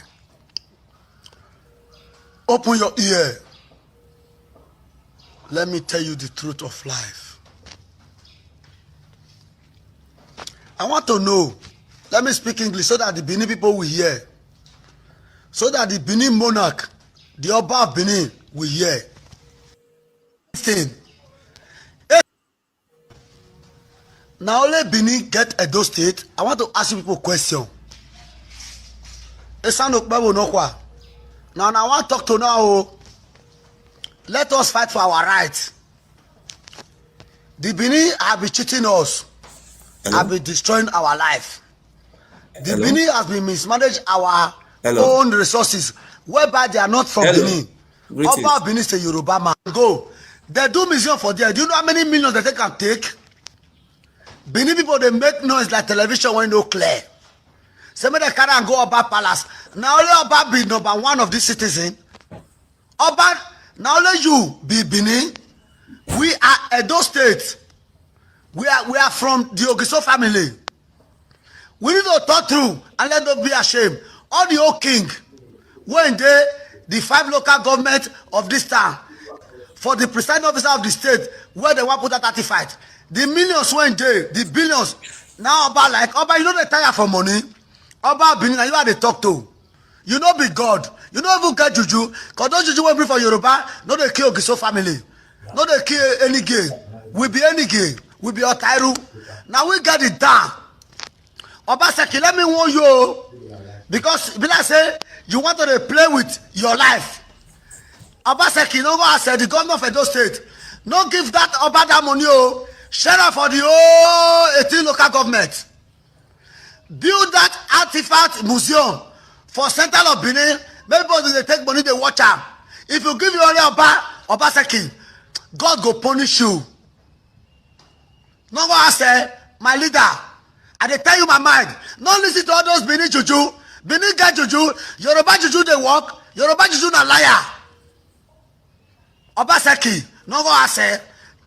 Open your ear. Let me tell you the truth of life. I want to know. Let me speak English so that the Benin people will hear. So that the Benin monarch, the Oba of Benin, will hear. Now only Benin get Edo State. I want to ask you people a question. Now I want to talk to now. Let us fight for our rights. The Benin have been cheating us. Hello? Have been destroying our life. The Hello? Benin has been mismanaged our Hello? own resources, whereby they are not from Hello? Benin. Greetings. Oba Benin is a Yoruba man. Go. They do museum for there. Do you know how many millions that they can take? Benin people, they make noise like television when no clear. Somebody carry and go Oba Palace. Now only Oba be number one of this citizen. Oba, now only you be Benin. We are Edo State. We are from the Ogiso family. We need to talk through and let them be ashamed. All the old king, when they, the 5 local government of this town, for the presiding officer of the state, where they want to put that 35, the millions when they, the billions, now Oba like, Oba, you know they tire for money. Oba Benin, you are the talk to. You know be God. You know even get juju. Because those juju will be for Yoruba, no they kill Ogiso family. No they kill any gay. We be any gay. We be Otairu. Now we got it down. Oba Seki, let me warn you. Because Bila say, you want to play with your life. Oba Seki, no go as the governor of Edo State. No give that Oba that money. Share it for the whole 18 local government. Build that artifact museum for Central of Benin. Maybe they take money, they watch am. If you give your only Oba Seki, God go punish you. No go ask my leader. I dey tell you my mind. No listen to all those Benin juju. Benin get juju. Yoruba juju dey work. Yoruba juju na liar. Obaseki, no go ask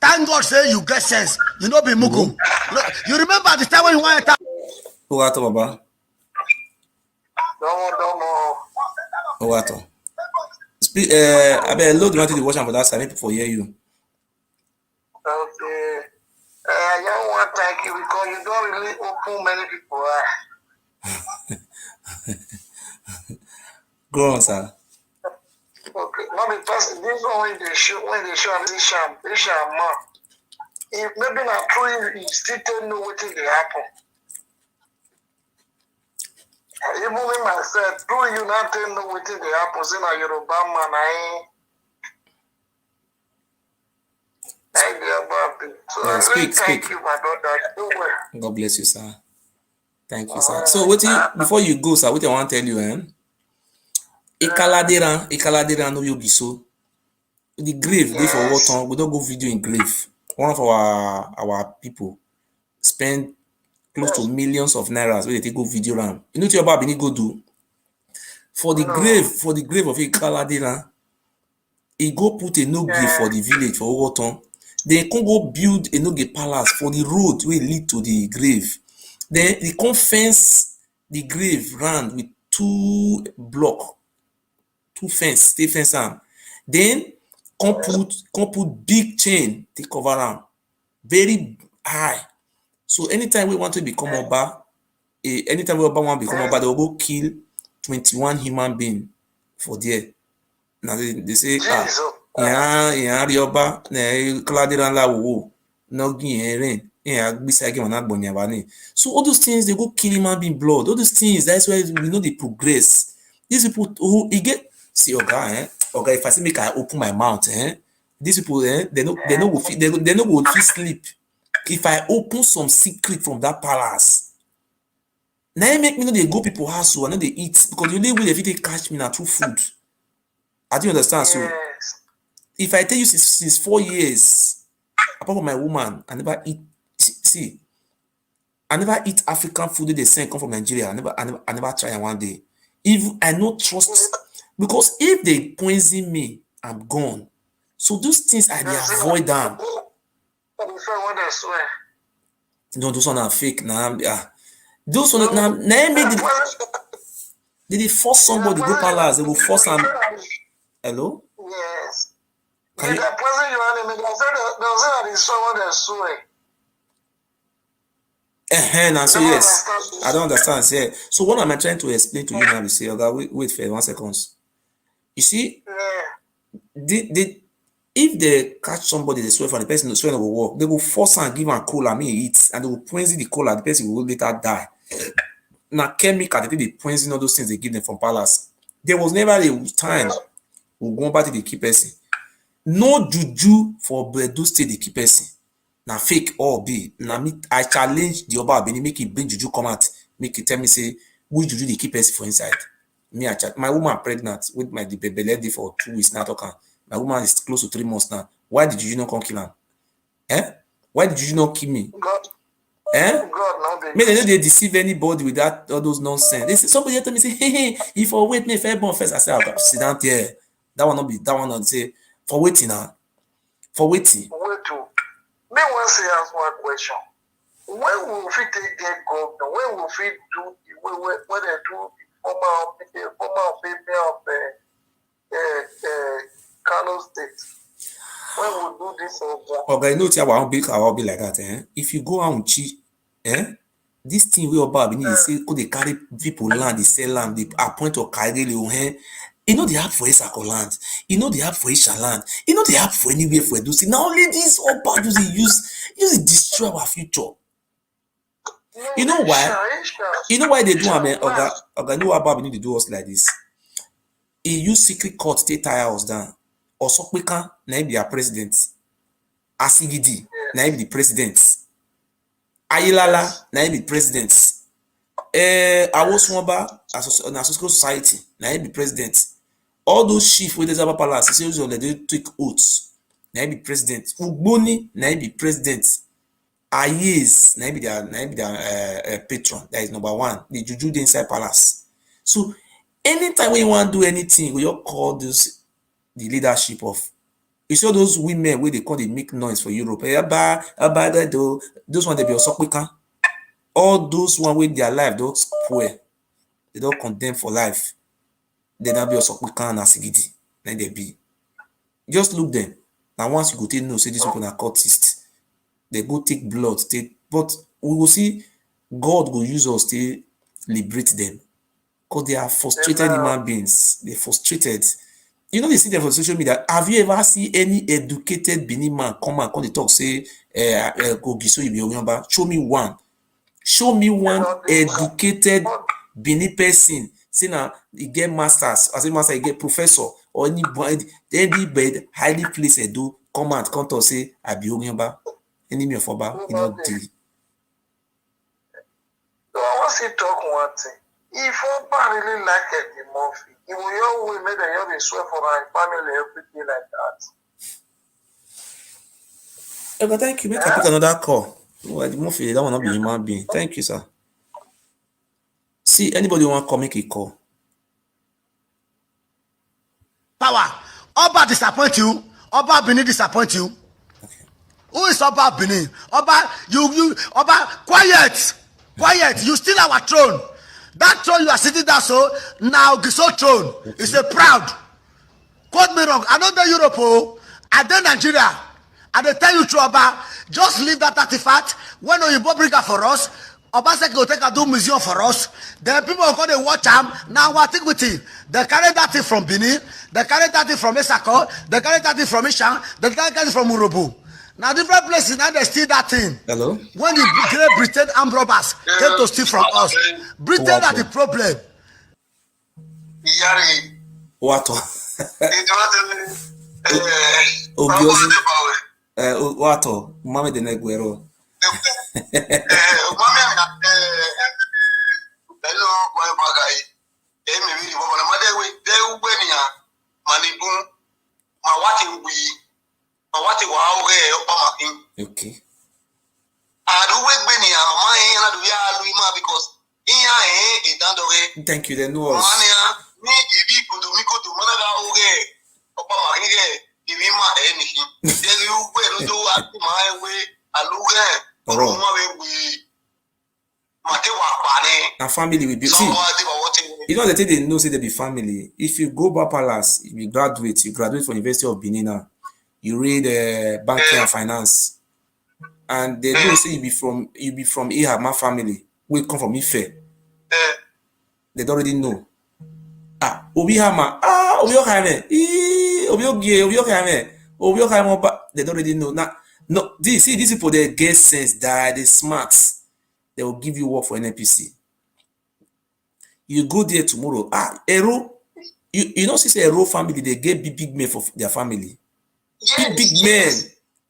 thank God say you get sense. You no be mugu. Look, you remember the time when you want to enter? Ogato Baba. Ogato. Speak. I bet load you want to watch am for that side. People for hear you. Okay. I don't want to thank you because you don't really open many people. Go on, sir. Okay. Not because this one when they show this sham man. If maybe not true, you still don't know what will happen. Even me myself, true, you not don't know what will happen. Say na Yoruba man, So speak. Thank you, my brother. Do well. God bless you, sir. Thank you, sir. So, what you before you go, sir? What I want to tell you, Ikaladera no Ogiso. The grave, they for what on? We don't go video in grave. One of our people spend close to millions of nairas where they take go video around. You know what your baby go do? For the grave of Ikaladera, he go put a no grave for the village for Owoton. They can go build a no palace for the road will lead to the grave. Then they can fence the grave round with two fence, stay fence am. Then can put big chain to cover am, very high. So anytime we want to become Oba, anytime we Oba want to become Oba, they will go kill 21 human being for there. Now they say, Oba, Kaladera la wo, no rain. So all those things, they go kill human being blood. All those things, that's why we know they progress. These people who get see okay, if I say make I open my mouth, these people, they no go fit sleep. If I open some secret from that palace, now it make me know they go people house, so I know they eat because the only way they catch me now through food. I do understand. So if I tell you since 4 years, apart from my woman, I never eat. See, I never eat African food they send come from Nigeria. I never try it one day. If I no trust, because if they poison me, I'm gone. So those things I avoid them. No, those one are fake now. Those one now make they force somebody to go palace. They will force them. Hello? Yes. Can you... poison your enemy. They say that is someone that swear. Now, so yes, I don't understand. Yeah. So what am I trying to explain to you now? You say, okay, wait for 1 second. You see, if they catch somebody, they swear for the person, the swear will work. They will force and give and cola, me eat, and they will poison the cola. The person will later die. Now, chemical, they think they poison all those things they give them from palace. There was never a time we go back to the key person. No juju for those state the key person. Now fake or be. Now me, I challenge the Oba Beni, make it bring juju come out, make it tell me say we juju the key person for inside. Me, my woman pregnant with my baby lady for 2 weeks now. Talking. My woman is close to 3 months now. Why did you not come kill her? Why did you not kill me? God. God, no, me, they know they deceive anybody with that all those nonsense. They say, somebody tell me say, hey, if I wait me if I born first, I say, I'll sit down there. That one not say for waiting now. For waiting. Wait to. Me want to ask one question. When will we take get governor? When will we do when they do former baby of KANU state? When we do this okay, you know what I will be like that, If you go out and cheat, this thing we about we need to say could they carry people land, they sell land, they appoint or carry the you know they have for Isako land, you know they have for Isha land, you know they have for anywhere for Edusi. Now only this all bad use it destroy our future. You know why? You know why they do okay, know about we need to do us like this. He use secret court to tire us down. Or Sokpeka na be our president. Asigidi na be the president. Ayilala na be president. Awoswamba Association Society na be president. All those chief with the Zaba Palace, they take oaths. Na be president. Ugboni na be president. Ayes, maybe their patron. That is number one. The juju dey inside palace. So anytime when you want to do anything, we all call this the leadership of. You see all those women where they call they make noise for Europe. Those ones they be osokpika. All those one with their life don't spoil. They don't condemn for life. They not be osokpika and asigidi. Then they be. Just look them. Now once you go take know, say these people are cultists. They go take blood, but we will see God will use us to liberate them. Because they are frustrated human beings. They're frustrated. You know, they see them on social media. Have you ever seen any educated Benin man come and talk, say, Ogiso, you be remember? Show me one. Show me one educated Benin person. Say now, he get masters. As a master, he get professor. Or anybody highly placed do come and come to say, I be remember. Enemy of Oba, you know, do. So I want to talk one thing. If Oba really like the movie, he will always make them have swear for my family everything like that. Okay, thank you. Make I pick another call. Well, the movie, that will not be human being. Thank you, sir. See, anybody want to call, make a call. Power. Oba disappoint you. Oba Benin disappoint you. Who is Oba Benin? Oba, Oba, quiet. You steal our throne. That throne you are sitting there, so now Ogiso throne is a proud. Quote me wrong. I don't know Europe, oh. I don't Nigeria. I dey tell you true, Oba. Just leave that artifact. When Oyibo bring her for us, Oba say go take a do museum for us. Then people will go to watch them. Now what think with it? They carry that thing from Benin. They carry that thing from Esako. They carry that thing from Ishan. They carry that thing from Urobo. Now different places now they steal that thing. Hello? When the Great Britain armed robbers came to steal from us, Britain are the problem. What? Obiozi. What? Mame de Neguero. Okay. Thank you, they know us. A family will be. See, you know the thing they know, say they be family. If you go back palace, if you graduate from University of Benin now, you read banking and finance, and they don't say you be from Ihama family. We come from Ife. They don't already know. Obihama, Obihama, they don't already know. Now, no, these people they get sense, they smart. They will give you work for NPC. You go there tomorrow. Ero, you know, since Ero family, they get big men for their family. Big men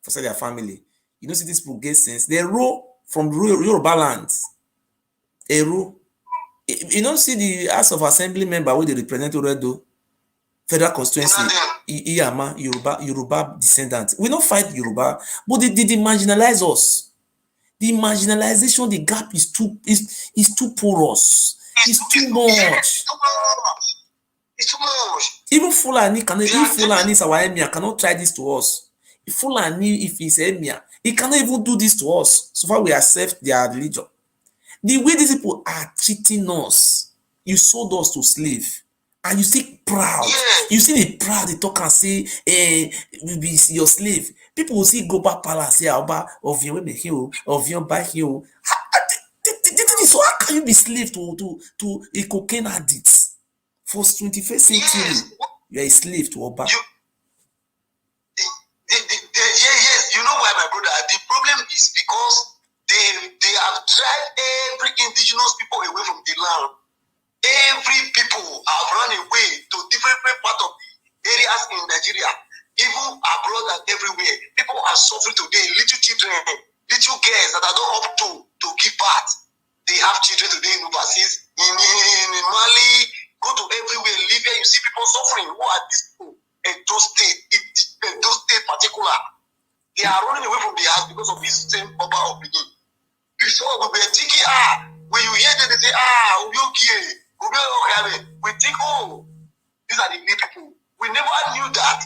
for their family. You know, see these people get sense. They roll from Yoruba lands. Ero. You don't see the House of Assembly member where they represent Oredo, Federal Constituency, Iyama, Yoruba descendants. We don't fight Yoruba, but they marginalize us. The marginalization, the gap is too porous. It's too much. It's too much. Even Fulani if Fulani is our emir, cannot try this to us. If Fulani, if he's emir, he cannot even do this to us. So far we accept their religion. The way these people are treating us, you sold us to slave, and you still proud. Yes. You see the proud, they talk and say, we be your slave. People will see go back palace, say, Oba, of your women here, of your back here. So how can you be slave to a cocaine addict? For 21st century, yes. You are a slave to Oba. Yes, you know why, my brother? The problem is because they have driven every indigenous people away from the land. Every people have run away to different parts of the areas in Nigeria, even abroad and everywhere. People are suffering today. Little children, little girls that are not up to give birth. They have children today in overseas, in Mali, go to everywhere, Libya, you see people suffering. Who are these people? In those states particular. They are running away from the house because of this same Oba of Benin. Before we were thinking, when you hear them, they say, we think, oh, these are the new people. We never knew that.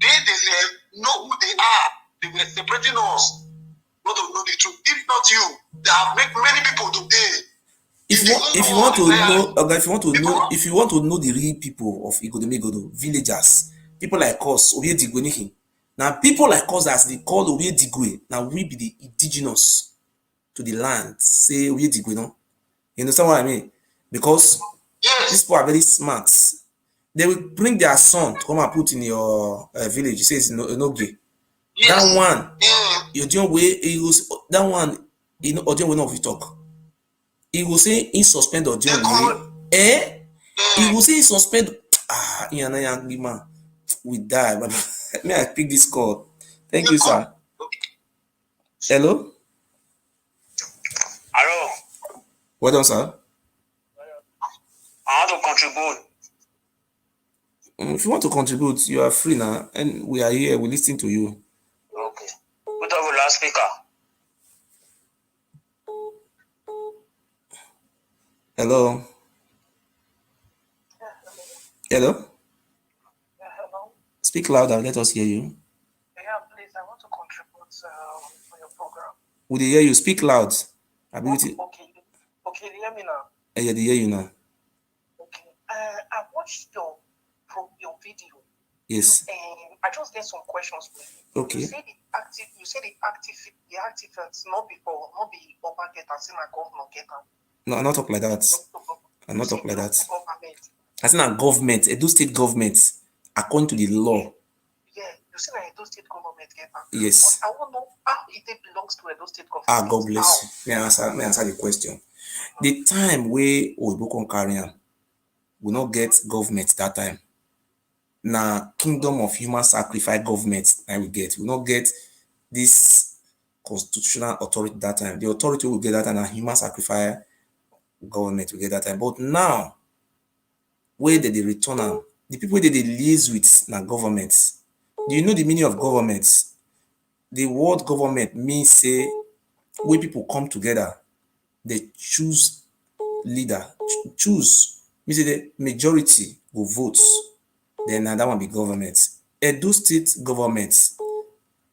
They themselves know who they are. They were separating us. Not to know the truth. If not you, they have made many people today. If you want to know the real people of Igodomegodo, villagers, people like us, Oyedigwe, now people like us as they call Oyedigwe, now we be the indigenous to the land, say Oyedigwe, no? You understand what I mean? Because these people are very smart. They will bring their son to come and put in your village. He says no gay. That one, you don't way he was that one, you know, audio will not talk. He will say he suspend or he will say he suspend. Man, we die. But may I pick this call? Thank you, sir. Hello. Hello. Well done, sir. I want to contribute. If you want to contribute, you are free now, and we are here. We listen to you. Okay. Put on the last speaker. Hello. Hello. Yeah, hello. Speak louder. Let us hear you. Yeah, please. I want to contribute for your program. Would they hear you? Speak loud. Okay. Okay, you hear me now? Yeah, they hear you now. Okay. I watched your video. Yes. And I just get some questions for you. Okay. You say the activists not be Oba get as in a government get them. No, I'm not talking like that. I'm not talking like that. Government. I said a government, Edo state government, according to the law. Yeah, you say that Edo state government get them. Yes. But I want to know how it belongs to Edo state government. God bless you. May I answer the question. The time where Oyibo come carry am, we not get government that time. Now, kingdom of human sacrifice government, I will get. We not get this constitutional authority that time. The authority will get that time, and human sacrifice government will get that time. But now, where did they return am? The people that they liaise with na government. Do you know the meaning of government? The word government means say when people come together, they choose leader, choose. Means the majority will vote. Then that one be government. Edo state government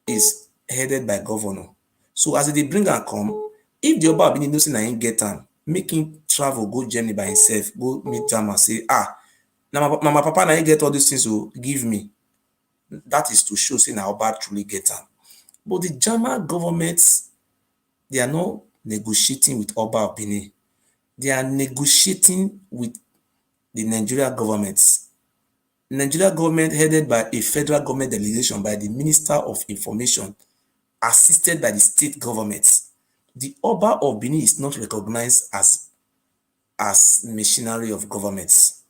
is headed by governor. So as they bring and come, if the Oba Benin knows I ain't get am, make him travel, go Germany by himself, go meet Jama, say, now my papa na get all these things to give me. That is to show say na Oba truly get am. But the German government, they are not negotiating with Oba of Benin. They are negotiating with the Nigeria government. Nigeria government headed by a federal government delegation by the Minister of Information, assisted by the state government. The Oba of Benin is not recognized as machinery of governments.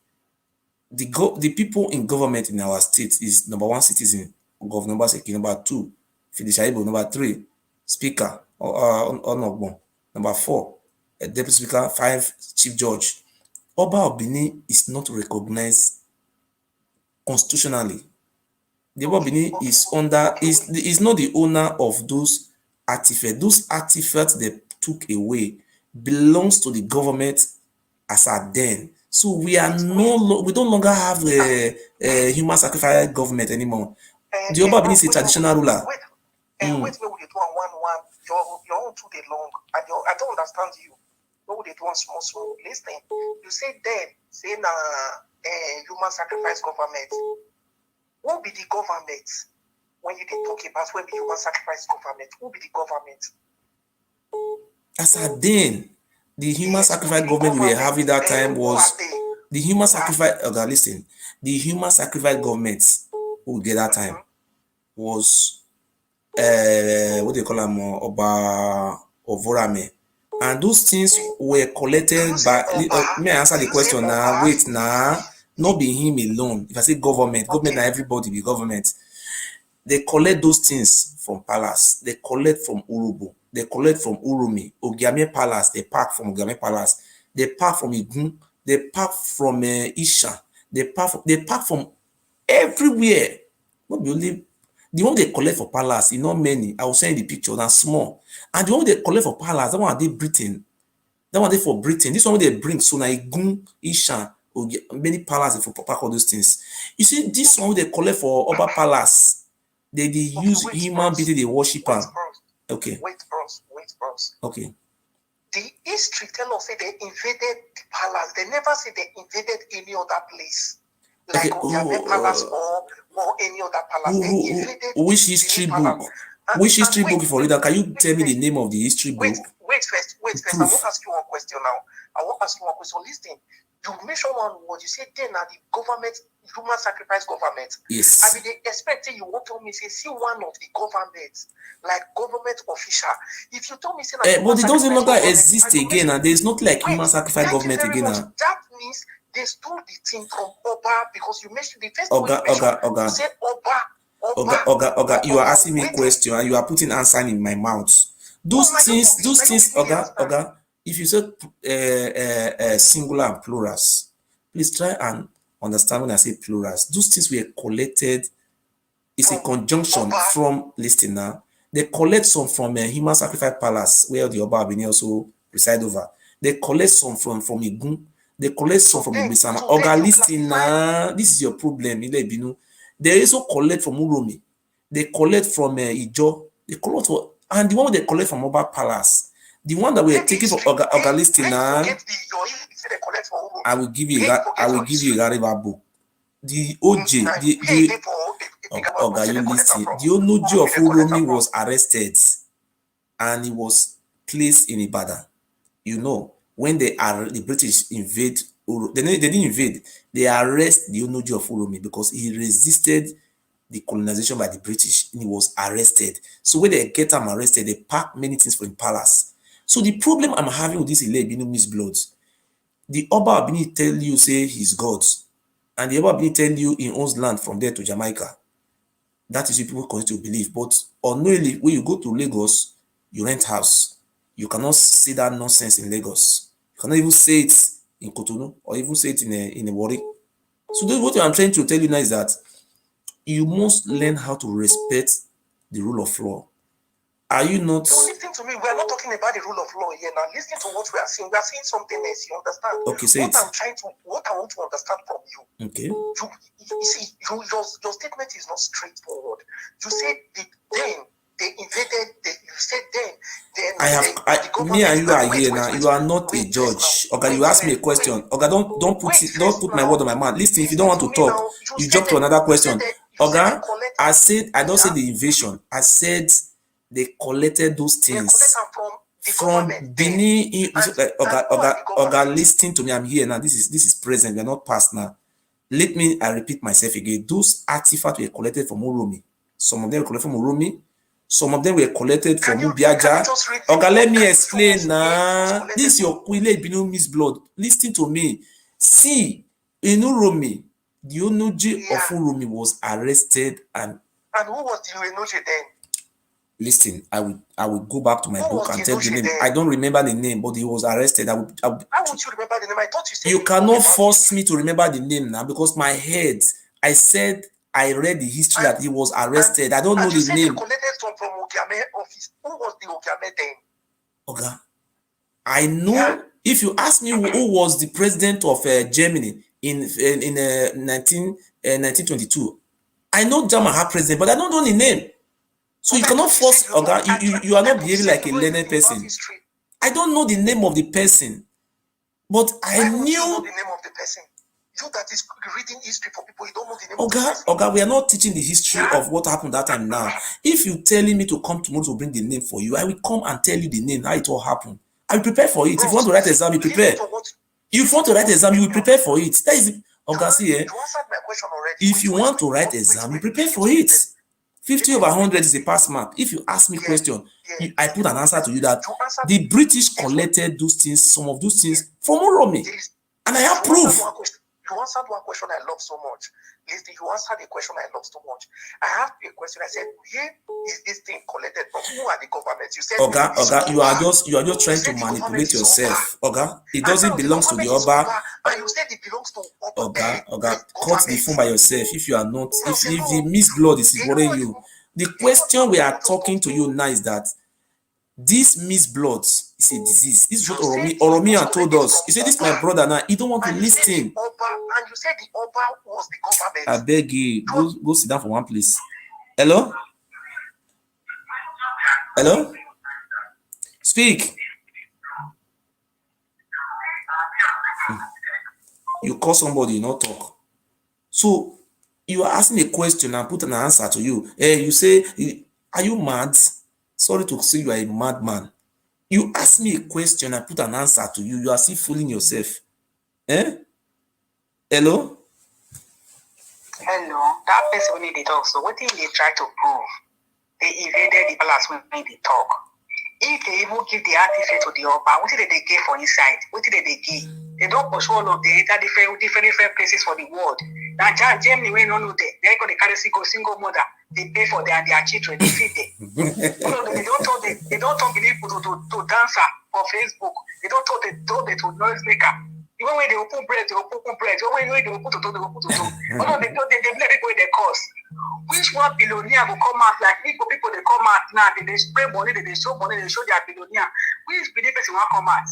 The people in government in our state is number 1 citizen, Governor Baseki, number 2, Fidishaibo, number 3, Speaker, Onogbon, number 4, a Deputy Speaker, 5, Chief Judge. Oba of Benin is not recognized constitutionally. The Oba of Benin is not the owner of those artifacts. Those artifacts they took away belongs to the government as at then. So we don't longer have a human sacrifice government anymore. The Oba of Benin is a traditional ruler. Wait, we do one. Your own too long. I don't understand you. No, they do one small. Listen, you say then, say na human sacrifice government. Who be the government? When you talk about when the human sacrifice government, who be the government? As at then, the human sacrifice government we were having that time was the human sacrifice. Okay, listen. The human sacrifice government who we get that time was what they call them, Oba Ewure. And those things were collected by. May I answer the question now? Wait now. Not be him alone. If I say government na everybody be government. They collect those things from palace. They collect from Urubu. They collect from Urumi. Ogiame Palace. They pack from Ogiame Palace. They pack from Igun. They pack from Isha. They pack from everywhere. Not only The one they collect for palace, not many. I will send the picture, that's small. And the one they collect for palace, that one they Britain. That one they for Britain. This one they bring so na Igun, Isha, many palaces for proper all those things. You see, this one they collect for Oba Palace. They use human being, they worship them. Okay. Wait, bros. Okay. The history tell us say they invaded the palace. They never say they invaded any other place. Like Ogiame Palace or any other palace. They invaded which history book? Which history book for reader? Can you tell me the name of the history book? Wait first. I won't ask you one question now. Listen, you mentioned one word. You said then that the government, human sacrifice government. Yes. I mean, they expect you won't tell me, say, see one of the government, like government official. If you tell me, say, but it doesn't longer exist again, and there's not like human sacrifice government again. That means they stole the thing from Oba because you mentioned the first Oga. You said Oga, you are asking me a question and you are putting answer in my mouth. Those things, Oga, if you say singular and plurals, please try and understand when I say plurals. Those things were collected, it's a conjunction from listing now. They collect some from a human sacrifice palace where the Oba Abini also reside over. They collect some from Igun. They collect some from Ibisama. Oga listing now, this is your problem. They also collect from Uromi. They collect from Ijo. They collect and the one they collect from Oba Palace. The one that we are taking for Oga listing now. I will give you a river book. The OJ, Oga, you listen. The Onoji of Uromi was arrested and he was placed in Ibadan. You know, when the British invade, they didn't invade, they arrest the Onoji of Uromi because he resisted the colonization by the British and he was arrested. So when they get him arrested, they pack many things from the palace. So the problem I'm having with this Ile Ibinu misbloods, the Oba Abini tell you, say he's God, and the Oba Abini tell you he owns land from there to Jamaica. That is what people continue to believe. But unknowingly, when you go to Lagos, you rent house. You cannot say that nonsense in Lagos. You cannot even say it in Cotonou or even say it in a Warri. So what I'm trying to tell you now is that you must learn how to respect the rule of law. Are you not? No, listen to me. We are not talking about the rule of law here now. Listen to what we are saying. We are saying something else. You understand? Okay, say what I want to understand from you. Okay. You see, your statement is not straightforward. You said then they invaded. You said then. Me and you are here now. You are not a judge. Okay, you ask me a question. Okay, don't put my word on my mouth. Listen, if you don't want to talk, you jump to another question. Okay, I don't say the invasion. I said they collected those things from Benin. Oga, listen to me. I'm here now. This is present. We are not past now. I repeat myself again. Those artifacts were collected from Uromi. Some of them were collected from Uromi. Some of them were collected from Ubiaja. Oga, let me explain now. This is your Ile Ibinu misblood. Listen to me. See, in Uromi, the Onoji of Uromi was arrested and who was the Onoji then? Listen, I will go back to my book and tell the name. I don't remember the name, but he was arrested. How would you remember the name? I thought you said. You cannot force me to remember the name now because my head. I said I read the history that he was arrested. I don't know the name. You collected some from Ogiame office. Who was the Ogiame then? Okay, I know. Yeah. If you ask me who was the president of Germany in 1922, I know German had president, but I don't know the name. So you cannot force, you are not behaving like a learned person. I don't know the name of the person, but I knew the name of the person. You that is reading history for people, you don't know the name of the person. We are not teaching the history of what happened that time now. If you're telling me to come tomorrow to bring the name for you, I will come and tell you the name, how it all happened. I will prepare for it. If you want to write exam, you prepare. If you want to write exam, you will prepare for it. That is You answered my question already. If you want to write exam, you prepare for it. 50 over 100 is a pass mark. If you ask me a question, I put an answer to you that the British collected those things, some of those things from Uromi. And I have proof. You answered one question I love so much. Listen, you answered a question I love so much. I have a question. I said, where is this thing collected from? Who are the governments? You said, you are just trying to manipulate yourself. It doesn't belong to the Oba. And you said it belongs to Oba. Cut the phone by yourself. If you are not, if the misblood is worrying you, The question we are talking to you now is that this mixed blood is a disease. This is what Oromiyan told us. He said, "This is my brother now. You don't want to listen." And you said the Oba was the government. I beg you, go sit down for one place. Hello? Hello? Speak. You call somebody, not talk. So you are asking a question and put an answer to you. You say, "Are you mad?" Sorry to say you are a madman. You ask me a question and put an answer to you. You are still fooling yourself. Hello? Hello. That person when they talk. So what did they try to prove? They evaded the palace when they talk. If they even give the artifact to the Oba, what did they get for inside? What did they give? They don't push all of the enter different places for the world. Now Germany when no know they go the carry single mother. They pay for their children, they feed them. They don't talk people to dancer or Facebook. They don't talk they to noise maker. Even when they open bread, they open bread. Even when they open to they open to. They let people they cost. Which one billionaire will come out like people they come out now? They spray money, they show money, they show their billionaire. Which billionaire person will come out?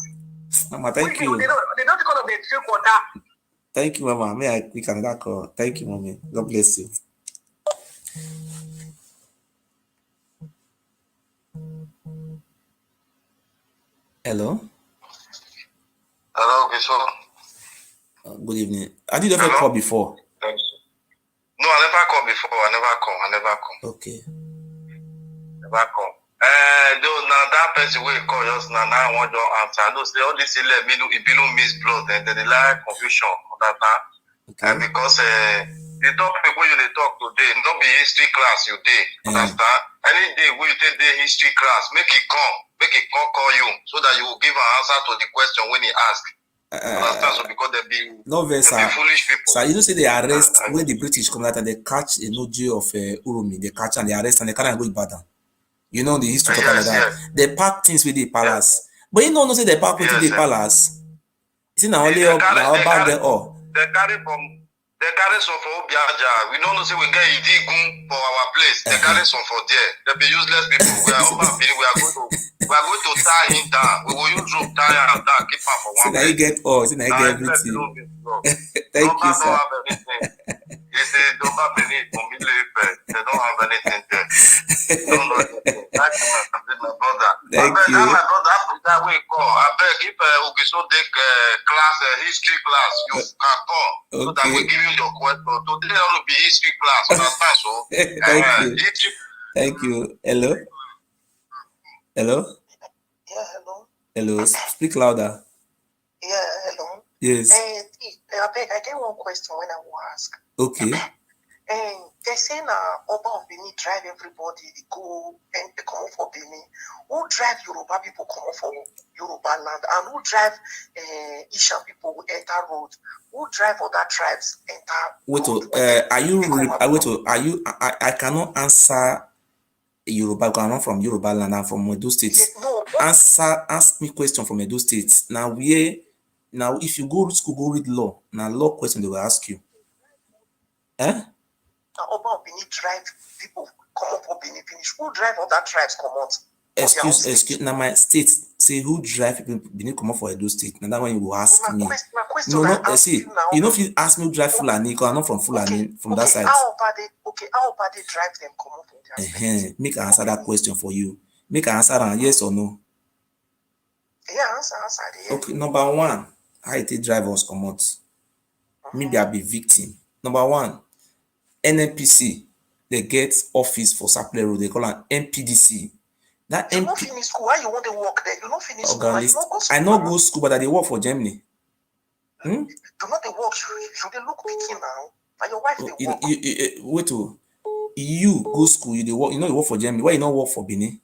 Mama, thank you. They don't call them the drink water. Thank you, Mama. May I quick another call? Thank you, Mommy. God bless you. Hello. Hello, Ogiso. Good evening. Have you ever called before? Thanks. No, I never called before. I never come. Okay. Never come. Though now that person will call us now I want to answer. I know say all this let me know it be no miss blood and they like confusion on that time. Okay. And because the topic when you talk today, not be history class you day. Understand? Any day we take the history class, make it come call you so that you will give an answer to the question when he ask. Understand? So because they be foolish people. So you know say they arrest when the British come out and they catch a Noji of Urumi, they catch and they arrest and they can't go Ibadan. You know the history of like that. Yes. They pack things with the palace. But you know say they pack with the palace. Is it now only up back there or? They carry some for Obiaja. We don't know say we get Idigun for our place. They carry some for there. They be useless people. We are going to tie him down. We will use rope tie him down, keep him for one place. So now you get all. So now you get everything. Thank you, sir. They say don't have anything for me. They don't have anything there. Don't know anything. Thank you, my brother. Thank you. My brother, that way call. I beg if Ogiso take class, history class, you can call. Okay. So that we give you your question. Today will be history class. Understand? So Thank you. Thank you. Hello. Hello. Yeah, hello. Hello. Speak louder. Yeah, hello. Yes. I beg, I get one question when I will ask. Okay. They say now Oba of Benin drive everybody they go and they come for Benin. Who drive Yoruba people come for Yoruba land and who drive Ishan people who enter road? Who drive other tribes enter? I cannot answer Yoruba because I'm not from Yoruba land. I'm from Edo State. No. Ask me question from Edo State. Now if you go to school, go read law. Now law question they will ask you. Oba of Benin drive people come up for Benin finish. Who drive other tribes come out? Excuse. Now my state say who drive people Benin come up for Edo State. Now that one you will ask me. My question see. You know if you ask me who drive Fulani, because I'm not from Fulani from that side. How about they drive them come up from their state? Make I answer that question for you. Make I answer yes or no. Yeah, answer. Yeah. Okay, number one, how it drive us come out. Maybe I'll be victim. Number one, NNPC, they get office for Sapler Road. They call it NPDC. That you not finish school. Why you want to work there? You not finish school. I not go school, but I work for Germany. Do not they work. Should they look picky now? And your wife they work. You go school. You they work. You know you work for Germany. Why you not work for Benin?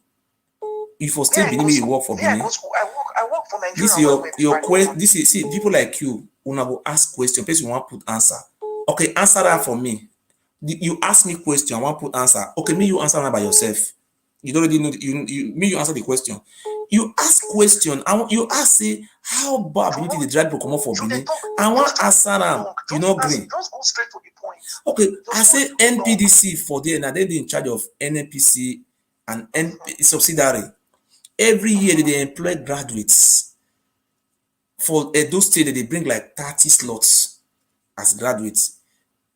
You for stay Benin, you work for Benin. I go school. I work for Nigeria. This is your question. This is people like you. Una go ask question. Person want put answer. Okay, answer that for me. You ask me question, I want to put answer. Okay, me you answer that by yourself. You don't already know. You answer the question. you ask question. You ask say how bad ability the drive to come up for Benin. I want answer am. You know green. Just go straight to the point. Okay, I say NPDC for there now. They in charge of NNPC and subsidiary. Every year they employ graduates. For those states they bring like 30 slots as graduates.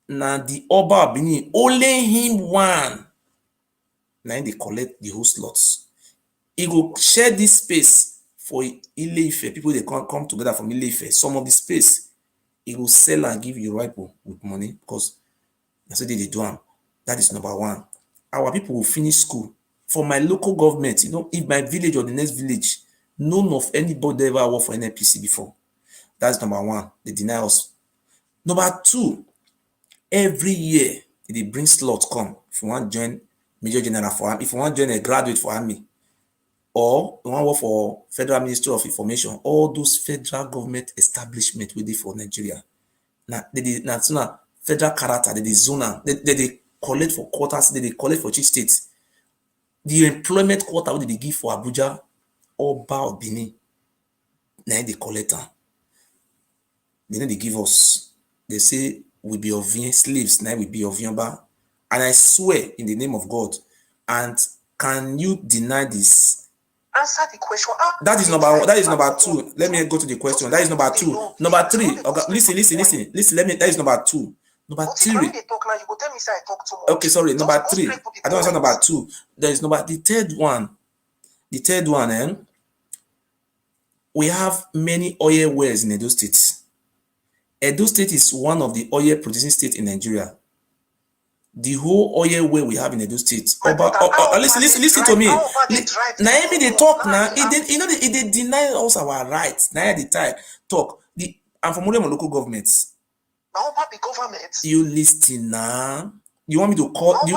Now the Oba Benin only him one. Now they collect the whole slots. He go share this space for Ile-Ife. People they come together from Ile-Ife. Some of the space he will sell and give you ripo with money because that's what they do. That is number one. Our people will finish school. For my local government, if my village or the next village, none of anybody ever worked for NNPC before. That's number one. They deny us. Number two, every year they bring slots come. If you want to join Major General for army, if you want to join a graduate for army, or you want to work for Federal Ministry of Information, all those federal government establishment we did for Nigeria. Now they national federal character, they zona, they collect for quarters, they collect for each states. The employment quota what they give for Abuja or Oba Benin, now they collect them. Then they give us. They say we be of slaves, now we be of Yoruba. And I swear in the name of God. And can you deny this? Answer the question. That is number one. That is number two. Let me go to the question. That is number two. Number three. Okay, listen. Let me. That is number two. Number three. Okay, sorry. Number three. I don't understand number two. There is number. The third one. We have many oil wells in Edo State. Edo State is one of the oil producing states in Nigeria. The whole oil well we have in Edo State. Listen to me. Naomi they talk now. It they deny us our rights. Now they talk. I'm from one local governments. You listen now. You want me to call? Do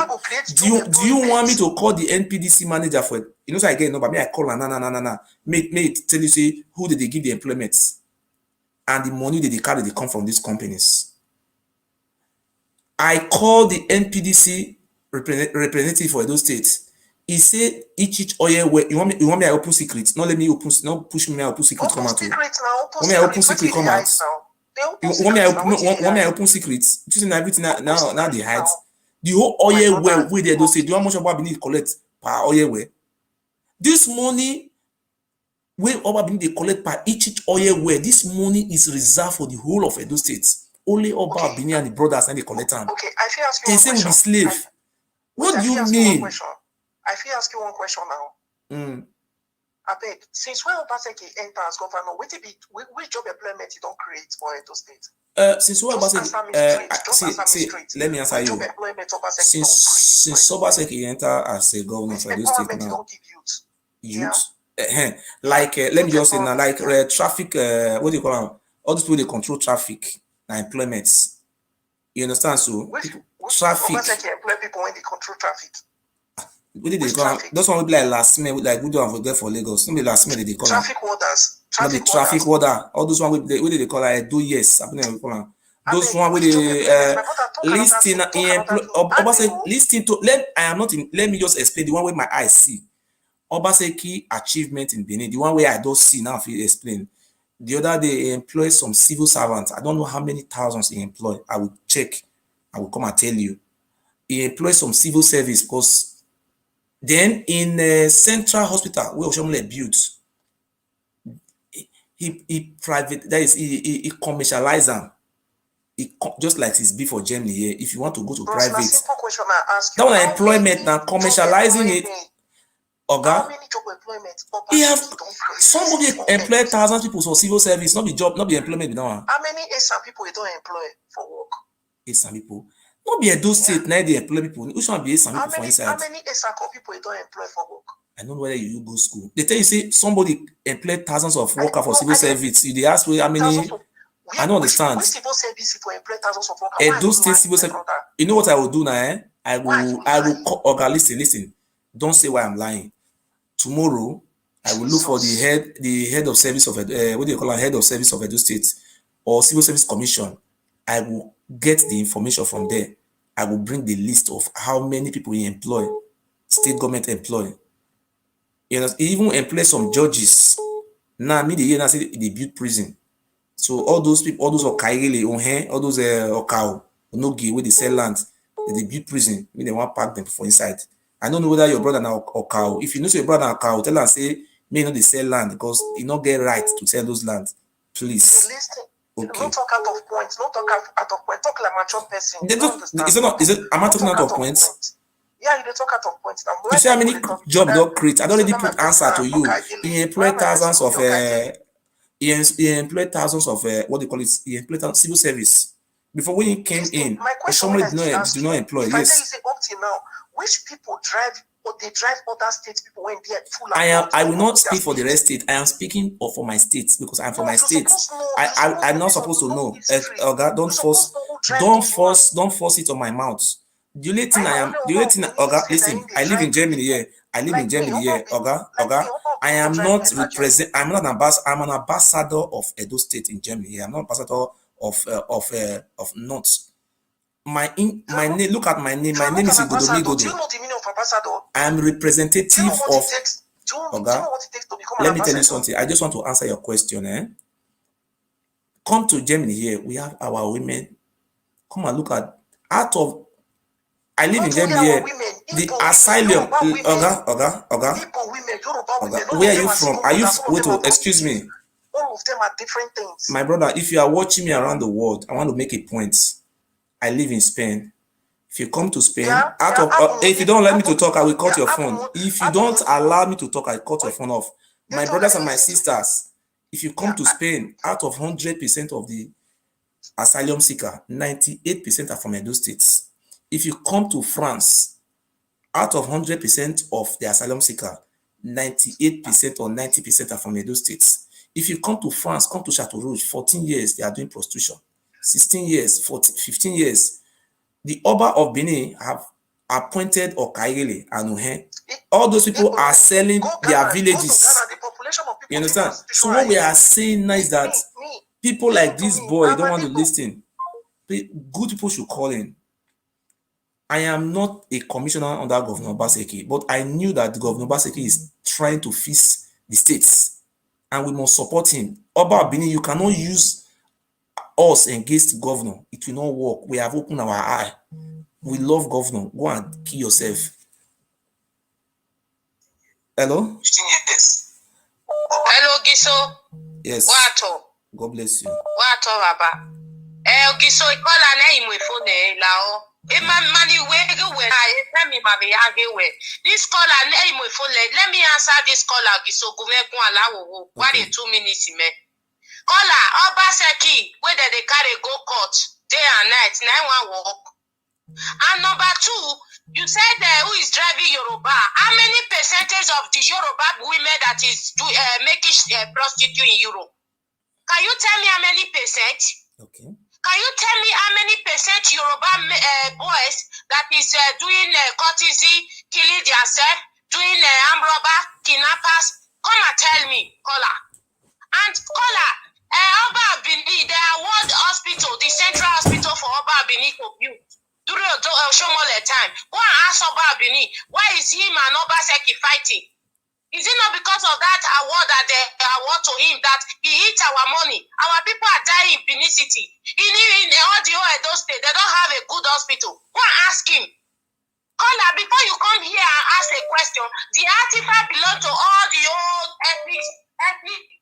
you want me to call the NPDC manager for it? So I get no, but me I call na. Make tell you say who did they give the employment and the money that they carry they come from these companies. I call the NPDC representative for those states. He said each oil well. You want me I open secrets? Not let me open. Not push me. I open secret come out. Want me I open secret come out? Want me I open secrets? Choosing everything now they hide. The whole oil well where they do say. Do you know how much about Benin collect per oil well? This money where Oba Benin they collect per each oil well. This money is reserved for the whole of Edo State. Only Oba Benin and the brothers and they collect them. Okay, I feel ask you they one say question. We be slave. What do you mean? I feel ask you one question now. I beg, since when Obaseki enter as governor, which job employment you don't create for Edo State? Since Obaseki, let me answer you. Since Obaseki enter as a governor for Edo State now, let me just say now, like traffic, what do you call them? All these people they control traffic and employment. You understand? So traffic. Employ people when they control traffic. What did they call them? Those one will be like last minute, like we do have there for Lagos. Not be last minute they call them. Traffic warders. Not the traffic warder. All those one what did they call like do yes. Those one with the listing listing to let me just explain the one with my eyes see. Obaseki achievement in Benin, the one where I don't see now if you explain. The other day he employed some civil servants. I don't know how many thousands he employed. I will check. I will come and tell you. He employed some civil service because then in Central Hospital where Oshomole built, he private that is he commercialized them. Just like it's before Germany here. If you want to go to private, that one employment now commercializing it. Oga, how many job employment? He have somebody employ thousands of people for civil service, not be job, not be employment. How many ASAM people you don't employ for work? ASAM people, not be Edo State. Now they employ people. Which one be ASAM people for inside? How many ASAM people you don't employ for work? I don't know whether you go school. They tell you say somebody employ thousands of workers for civil service. You they ask me how many. I don't understand. Civil service people employ thousands of workers. Edo State civil service. You know what I will do now? I will call. Oga, listen. Don't say why I'm lying. Tomorrow, I will look for the head of service of what do you call a head of service of Edo State or Civil Service Commission. I will get the information from there. I will bring the list of how many people he employ, state government employ. You know, he even employ some judges. Now, me the year now say they build prison. So all those people, all those Okaile, all those Okao, Onogi, where they sell land, they build prison. Me they want pack them for inside. I don't know whether your brother now Okao. If you know your brother Okao, tell her say me not they sell land because you not get right to sell those lands. Please. Okay. Don't talk out of points. Don't talk out of points. Talk like a mature person. Is it? Am I talking out of points? Yeah, you talk out of points. You see how many jobs don't create? I already put answer to you. He employed thousands of he employed thousands of what they call it. He employed civil service before when he came in. Somebody did not employ. If yes. I tell you say up till now, which people drive or they drive other states people when they are full. I will not speak for the rest state. I am speaking for my state because I'm from my state. I'm not supposed to know. Oga, don't force it on my mouth. The only thing Oga, listen, I live in Germany here. Oga, I am not I'm an ambassador of Edo State in Germany. I'm not ambassador of North. My name, look at my name. My name is Igodomi Godo. Do you know the meaning of ambassador? I am representative of. Do you know what it takes to become an ambassador? Let me tell you something. I just want to answer your question. Come to Germany here. We have our women. Come and look at I live in Germany here. The asylum. Oga. Where are you from? Are you excuse me? All of them are different things. My brother, if you are watching me around the world, I want to make a point. I live in Spain. If you come to Spain, if you don't let me to talk, I will cut your phone. If you don't allow me to talk, I cut your phone off. My brothers and my sisters, if you come to Spain, out of 100% of the asylum seeker, 98% are from Edo states. If you come to France, out of 100% of the asylum seeker, 98% or 90% are from Edo states. If you come to France, come to Chateau Rouge, 14 years, they are doing prostitution. 16 years, 15 years. The Oba of Benin have appointed Okaile and Uhe. All those people are selling their villages. You understand? So what we are saying now is that people like this boy don't want to listen. Good people should call in. I am not a commissioner under Governor Obaseki, but I knew that Governor Obaseki is trying to fix the states, and we must support him. Oba Benin, you cannot use us against governor. It will not work. We have opened our eye. We love governor. Go and kill yourself. Hello? Yes. Hello, Ogiso. Yes. Wato. God bless you. Wato, Baba. Ogiso, ikola na imwe phone lao. Mani this caller na imwe phone. Let me answer this caller, Ogiso. Gumekun alawo. What in 2 minutes, me? Caller, Obaseki, where they carry go court day and night, 9 work. And number 2, you said who is driving Yoruba? How many percentage of the Yoruba women that is making prostitute in Europe? Can you tell me how many percent? Okay. Can you tell me how many percent Yoruba boys that is doing courtesy, killing themselves, doing armed robber, kidnappers? Come and tell me, caller. And caller, Oba Bini, the award hospital, the central hospital for Oba Bini to build during Shomole time. Go and ask Oba Bini, why is him and Oba Seki fighting? Is it not because of that award that they award to him that he eats our money? Our people are dying in Benin City. In all the Edo state, they don't have a good hospital. Go and ask him. Caller, before you come here and ask a question, the artifact belongs to all the old ethnic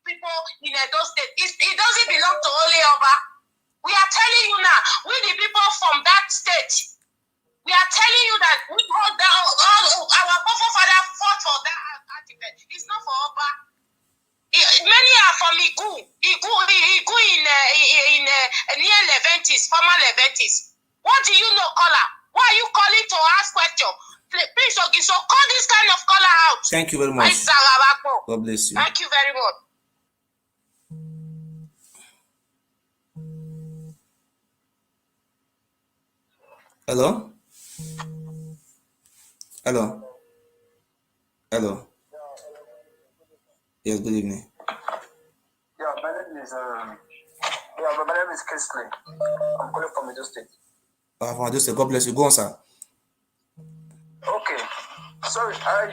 people in Edo state. It doesn't belong to only Oba. We are telling you now, we the people from that state, we are telling you that we hold down all our forefathers fought for that artifact. It's not for Oba. Many are from Igu in near Leventis, former Leventis. What do you know, caller? Why are you calling to ask question? Please, Ogiso, call this kind of caller out. Thank you very much. God bless you. Thank you very much. Hello? Hello? Hello? Yes, good evening. Yeah, my name is Kesley. I'm calling from Edo State. From Edo State. God bless you. Go on, sir. Okay. Sorry, I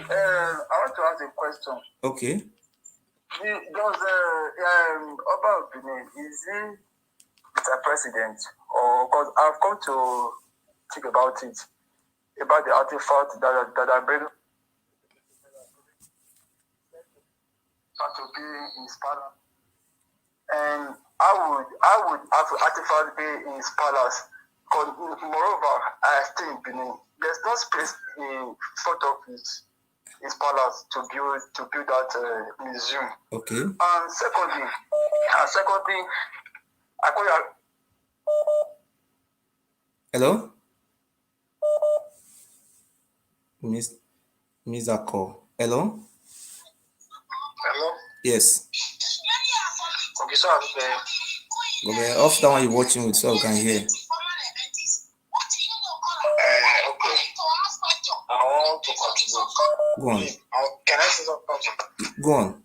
want to ask a question. Okay. Does Oba Ewure, is he Mr. President? Or because I've come to think about it, about the artifact that I bring to be in his palace. And I would have to artifact be in his palace. Because moreover, I think there's no space in front of his palace to build that museum. Okay. And secondly, I call you. Hello? Miss that call. Hello? Hello? Yes. Ogiso, Okay, off that one you're watching with so I can hear. okay. I want to contribute. Go on. Can I say something? Go on.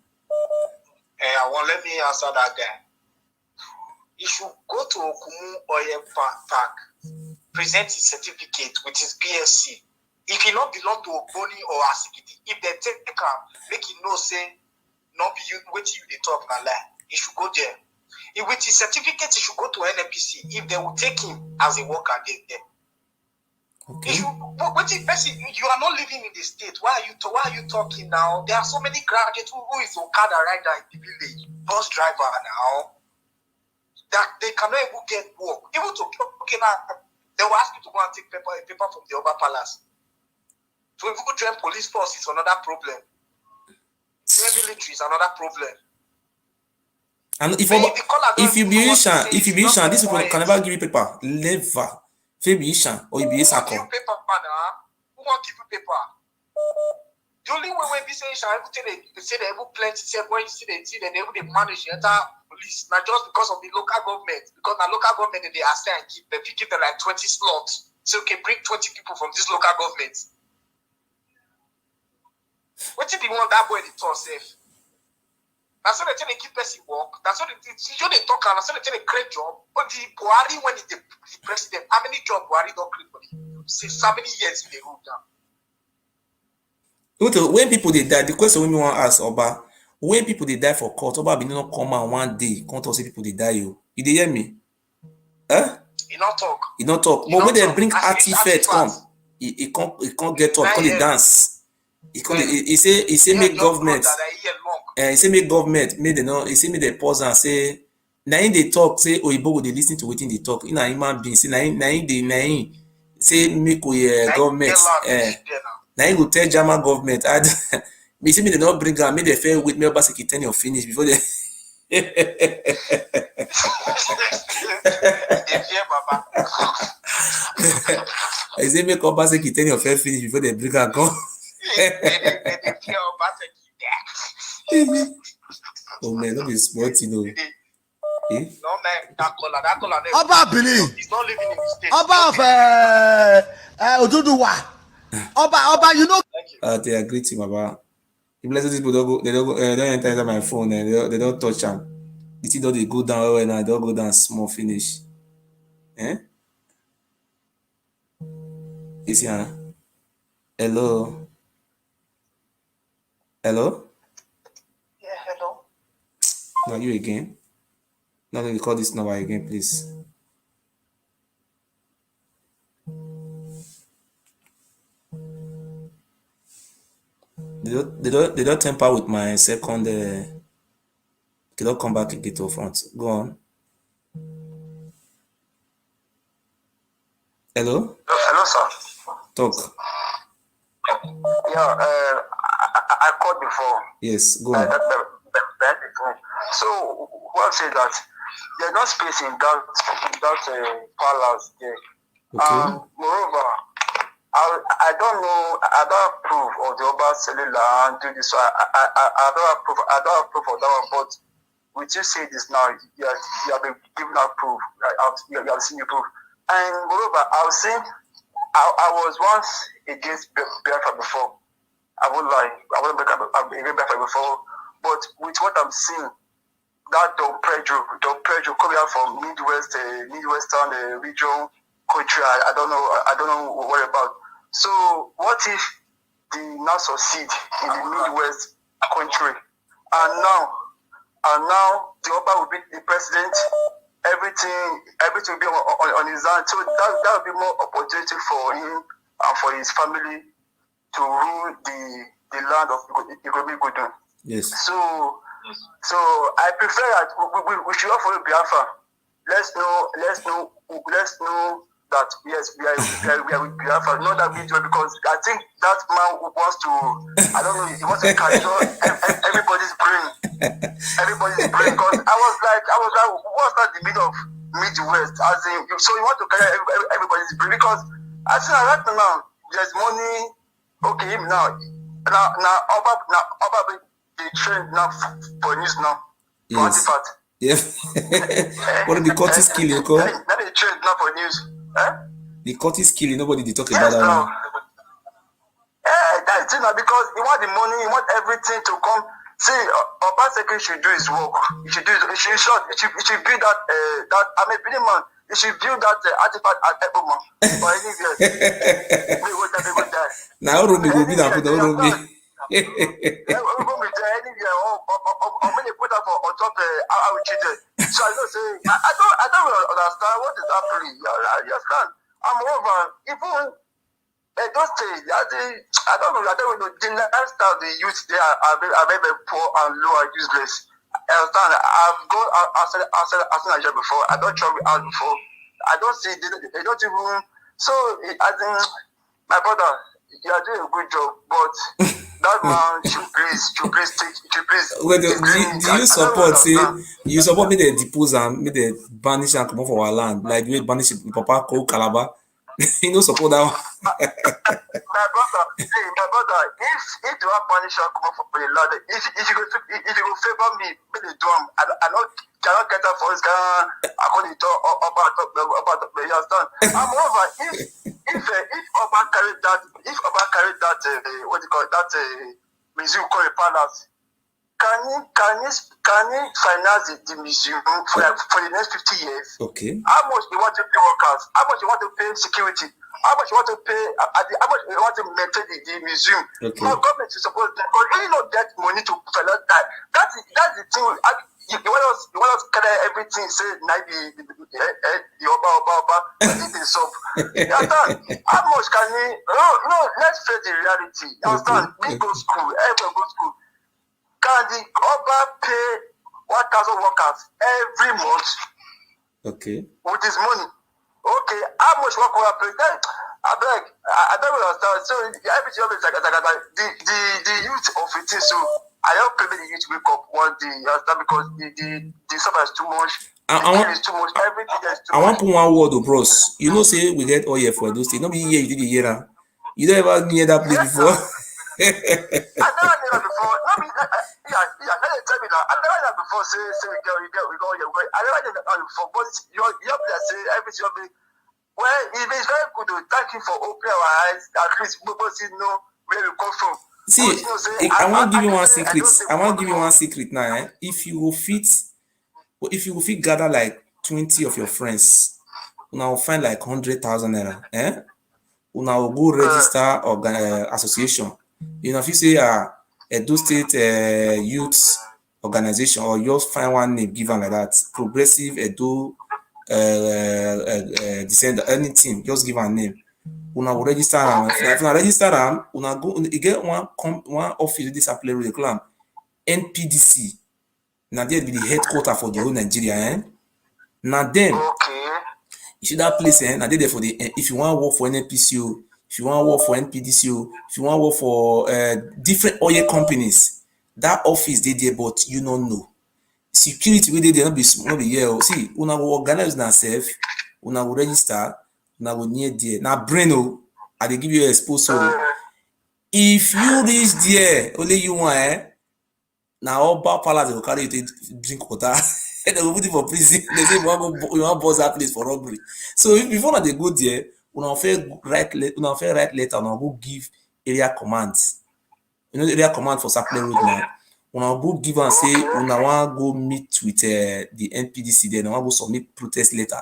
Let me answer that guy. He should go to Okumu Oil Park, present his certificate with his BSc. If he not belong to Ogboni or Asigidi, if they take him, make him know say, not be you, wait till they talk na lie. He should go there. If with his certificate, he should go to NNPC. If they will take him as a worker there. Okay. But you are not living in the state. Why are you talking now? There are so many graduates who is Okada rider in the village, bus driver now, that they cannot even get work. Even to okay now, they will ask you to go and take paper from the Oba Palace. So if you go join police force, it's another problem. Join military is another problem. And if you be Ishan, this people can never give you paper. Never. If you be Ishan or you be Isako. Who won't give you paper? The only way when this Ishan, they say they have plenty, say when you see they able to manage the entire police, not just because of the local government, because the local government they assign keep them like 20 slots. So okay, bring 20 people from this local government. What did you want that boy to talk safe? That's what they tell they keep person work. That's what they talk and that's what they tell a great job. But the Buhari, when he's the president, how many jobs Buhari don't create for him? Since how many years in the room now? When people they die, the question we want to ask Oba, when people they die for court, Oba be not come out one day, come to say people they die you. You hear me? Huh? He not talk. But when they bring artifact come, he can't get up, can't dance. He say make government. He say make government make they pause and say na him dey talk say oyibo go dey lis ten to wetin dey talk. He na human being say na him say make we government na him go tell German government me say make they not bring am make they fair wait make Obaseki ten ure finish before they. I say make Obaseki ten ure fair finish before they bring am come. Oh man, don't be smart, you know. No man, that color. Oba Benin. He's not living in the state. Oba of Oduduwa. Oba, you know. They agree to Baba. The blessed people don't enter inside my phone and they don't touch them. The thing don't they go down and I don't go down small finish. Eh? Is here? Hello. Hello? Yeah, hello. Now you again. Now let me call this number again, please. They don't tamper with my second. They don't come back again to front. Go on. Hello? Hello, sir. Talk. Yeah, I called before. Yes, go on. So, what say that there's no space in that palace there. Okay. Moreover, I don't know. I don't approve of the Oba selling land do this. So I don't approve of that one. But we just say this now. You have been given a proof. You have seen the proof. And moreover, I was once against Biafra before. I won't lie. I wasn't against Biafra before. But with what I'm seeing, that Don Pedro coming out from Midwestern region country, I don't know what about. So what if they now succeed in the Midwest country. And now the Oba will be the president. Everything will be on his hand. So that will be more opportunity for him and for his family to rule the land of Igbo. Yes. So I prefer that we should all follow Biafra. Let's know that yes, we are with Biafra. Not that we do, because I think that man wants to, I don't know, he wants to control everybody's brain. Because I was like, what's that the middle of Midwest? As in, so you want to carry everybody's brain, because I think right now there's money. Okay, him now Oba the trend now for news now. Yes. Yeah. What are the Curtis killing? That is trend now for news. The Curtis killing, nobody they talk about that now. That's it now, because he want the money, he want everything to come. See, Oba Secretary should do his work. He should build that I'm a pretty man. He should build that artifact at Eboma. For any years. Now Rumi will be there for the Rumi. So I don't say I don't understand what is happening. You understand? I'm over. Even those days, I don't know. The lifestyle the youth there are very poor and low and useless. I understand. I've gone outside Nigeria before. I don't travel out before. I don't see. They don't even. So I think my brother, you are doing a good job, but that man should please take. Well, do you support? See, you support me the depose and me the banish and come off our land, like we banish Papa Ko Calabar. You know, support that one. my brother, if you have banish and come off for the land, if you go favor me, me the drum. I cannot get that for this guy. I call it about the understand. I'm over. If Oba carried that, what do you call it, that museum called a palace, can you finance the museum for the next 50 years? Okay. How much you want to pay workers? How much you want to pay security? How much you want to pay? How much you want to maintain the museum? Okay. Now government is supposed to, because you don't get money to finance that. That's the thing. You want us carry everything, say the Oba, but it is up. You understand? How much can we? No, let's face the reality. You understand? We go school, everyone go school. Can the Oba pay 1,000 workers every month? Okay. With his money. Okay, how much work will I pay? Then I don't understand. So everything is like the youth of it is so. I don't pay the youth wake up one day, you understand, because the summer is too much. Is too much. Everything is too much. I want to put one word, bros. You know, say we get all year for those things. Nobody here, you did the year. You don't ever near that place before. I never did that before. Let me tell me that. I never did that before. Say we go here. I never did that before. But you have to say everything will be. Well, it is very good to thank you for opening our eyes. At least we both know where we come from. See, I want to give you one secret. I want to give you one secret now. Eh? If you will fit gather like 20 of your friends, una will find like 100,000 naira. Una will go register association. You know, if you say Edo State Youth Organization, or you just find one name given like that, Progressive Edo Descend, anything, just give a name. Una will register them. If una register them, una go. You get one office this apply with the clan NPDC. Now there be the headquarter for the whole Nigeria. Now then, you see that place. Now there for the if you want to work for NPCO, if you want to work for NPDCO, if you want to work for different oil companies, that office they there, but you don't know. Security we they not be here. See, una will organize themselves, una will register. Now we near there. Now Breno, I dey give you a exposure. If you reach there, only you want now Oba Palace will carry you to drink water. They will put you for prison. They say you want buzz that place for robbery. So if before they go there, una fair write letter, una go give area commands. You know the area command for Sapele Road now. Una go give and say una want go meet with the NPDC there. Una want go submit protest letter.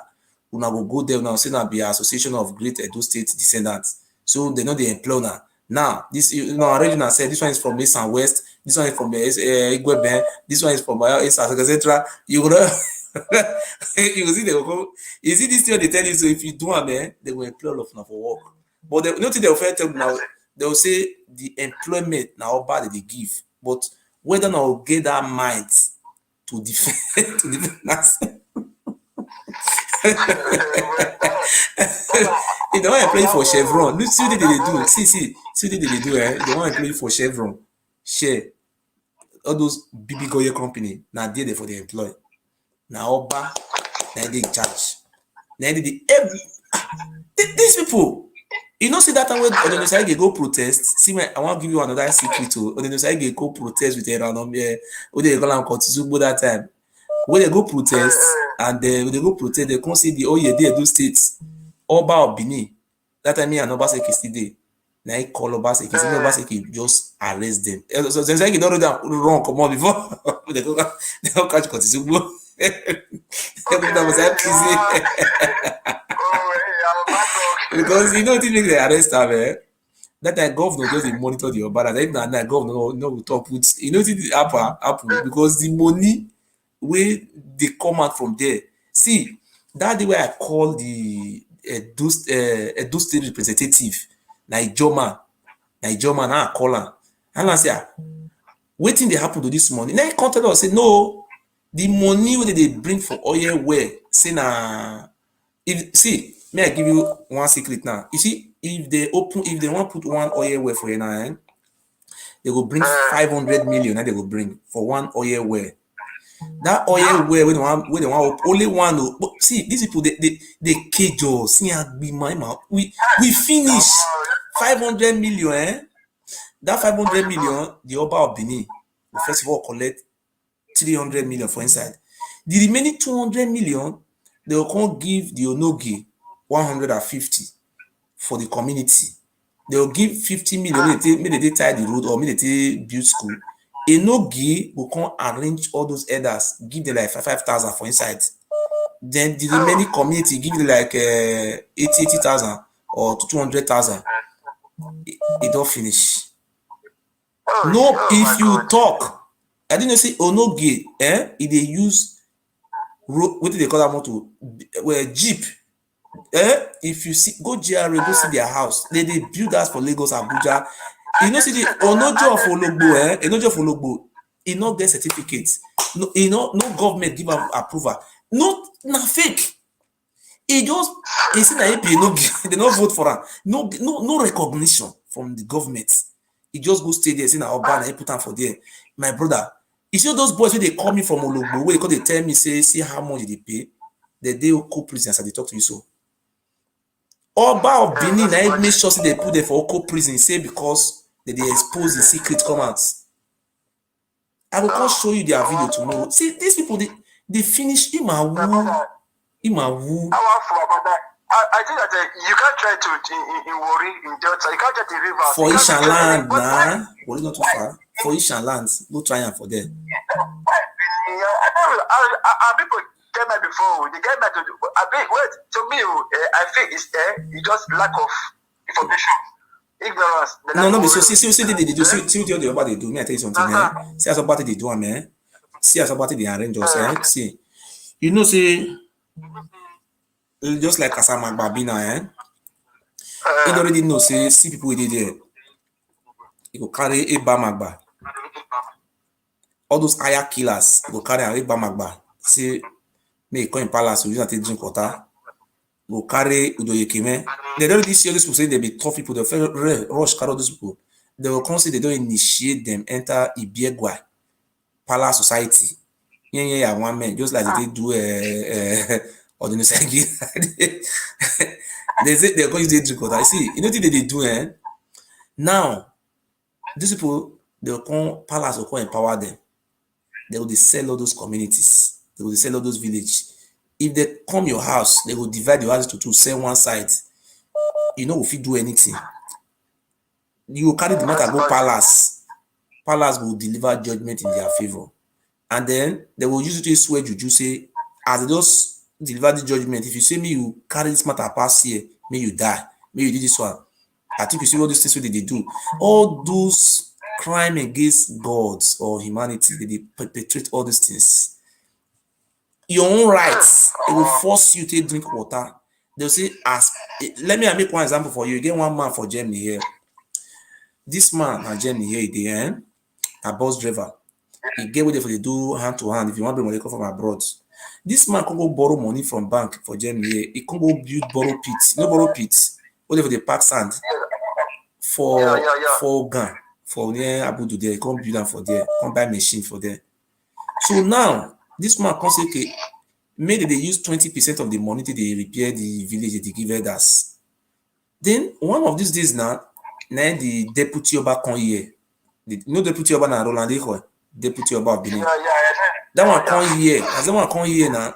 Una will go there now, say now be Association of Great Edo State Descendants. So they know the employer Now, this, you know, original said this one is from East and West, this one is from Igweben, this one is from East, etc. You know, you see, they will go, you see this thing they tell you, so if you do a man, they will employ all of them for work. But they, nothing they will tell you now, they will say the employment now bad they give, but whether or not get that mind to defend to defend you don't want to play for Chevron. Look, see what they do. See what they do. Eh? They want to play for Chevron. Share all those BB Goye company. Now they for the employee. Now Oba, now they in charge. Now these people. You know, see that time when Odenosai they go protest. See, I want to give you another secret too. Odenosai they go protest with a random what they call them Kotizubo that time. When they go protest and they go protest, they come see the they do states. Oba of Bini. That time me and Obaseki still there. Now he call Obaseki. See Obaseki just arrest them. So since I don't wrong come on before they go catch Kotizubo. Because you know what make they arrest her, eh? That time governor just dey monitor the Obara. That time that governor no will talk with. You know what it happen because the money wey dey come out from there. See, that day wey I call the Edo State representative, Naijoma, now I call am. And I say, wetin dey happen to this money? Now he contact us say no, the money wey they bring for oil well, say na if see. May I give you one secret now? You see, if they want to put one oil well for you now, they will bring 500 million. And they will bring for one oil well. That oil well, when they want only one. But see, these people they cage us. We finish 500 million. Eh? That 500 million, the Oba of Benin will first of all collect 300 million for inside. The remaining 200 million, they will come give the Onogi 150 for the community. They will give 50 million. Maybe they tie the road or maybe they build school. Enogi will come arrange all those elders, give them like 5,000 for inside. Then the remaining community give them like 80,000 or 200,000. It don't finish. No, if you talk, I didn't say Onogi, if they use road, what do they call that motor? Well, Jeep. If you see go GRA, go see their house. They build us for Lagos, Abuja. You know, see the Onojo of Ologbo, Onojo of Ologbo, he not get certificates. No, no government give him approval. No fake. He see that they not vote for him. No recognition from the government. He just go stay there, see now Oba, he put him for there. My brother, you see those boys when they call me from Ologbo, where they tell me, say, see how much they pay. The day Oko prisoners and they talk to you so. Oba of Benin, I make sure they put them for Oko prison, say because they expose the secret comments. I will come show you their video tomorrow. See, these people, they finish Imawu. I think that you can't try to in worry in Delta. You can't get the river. For Ishan land, nah. Worry not too far. For Ishan land, no try for them. People get me before. They get me to do. Wait, to me, I think it's just lack of information, ignorance. No, so see what they do. See what the Oba they do. Me, I tell you something, man. See as Oba they do, man. See as Oba they arrange us, See, you know, say just like Kasama Babina, you already know, say see people with there. You go carry a Bamagba. All those Aya killers go carry a Bamagba. Say, may come in palace, we use to drink water. Go carry Udoyekime. They don't really see all these people say they be tough people. They rush carry all these people. They will come say they don't initiate them enter Ibiegwa Palace Society. Yeah, one man, just like they do or the they say they're going to drink water. I see, you know what they do, Now, these people, they'll come, palace will come empower them. They will sell all those communities. They will sell all those villages. If they come your house, they will divide your house to two, sell one side. You know, if you do anything, you will carry the matter, go palace. Palace will deliver judgment in their favor. And then they will use it to swear juju, say, as they just deliver the judgment, if you say me, you carry this matter past here, may you die, may you do this one. I think you see all these things they do. All those crime against gods or humanity, they perpetrate all these things. Your own rights, it will force you to drink water. They'll say, let me make one example for you. You get one man for Germany here. This man at Germany here, the end, a bus driver. He get with it for they do hand to hand. If you want to bring money come from abroad, this man can go borrow money from bank for Germany here. He can go borrow pits. No borrow pits. Only for the pack sand for Ghana, for near Abudu there. He come build them for there. Come buy machine for there. So now this man can say, okay, maybe they use 20% of the money to they repair the village they give elders. Then one of these days now the deputy Oba come here. No deputy Oba na Roland Eho, deputy Oba of Benin. That one come here. As that one come here now,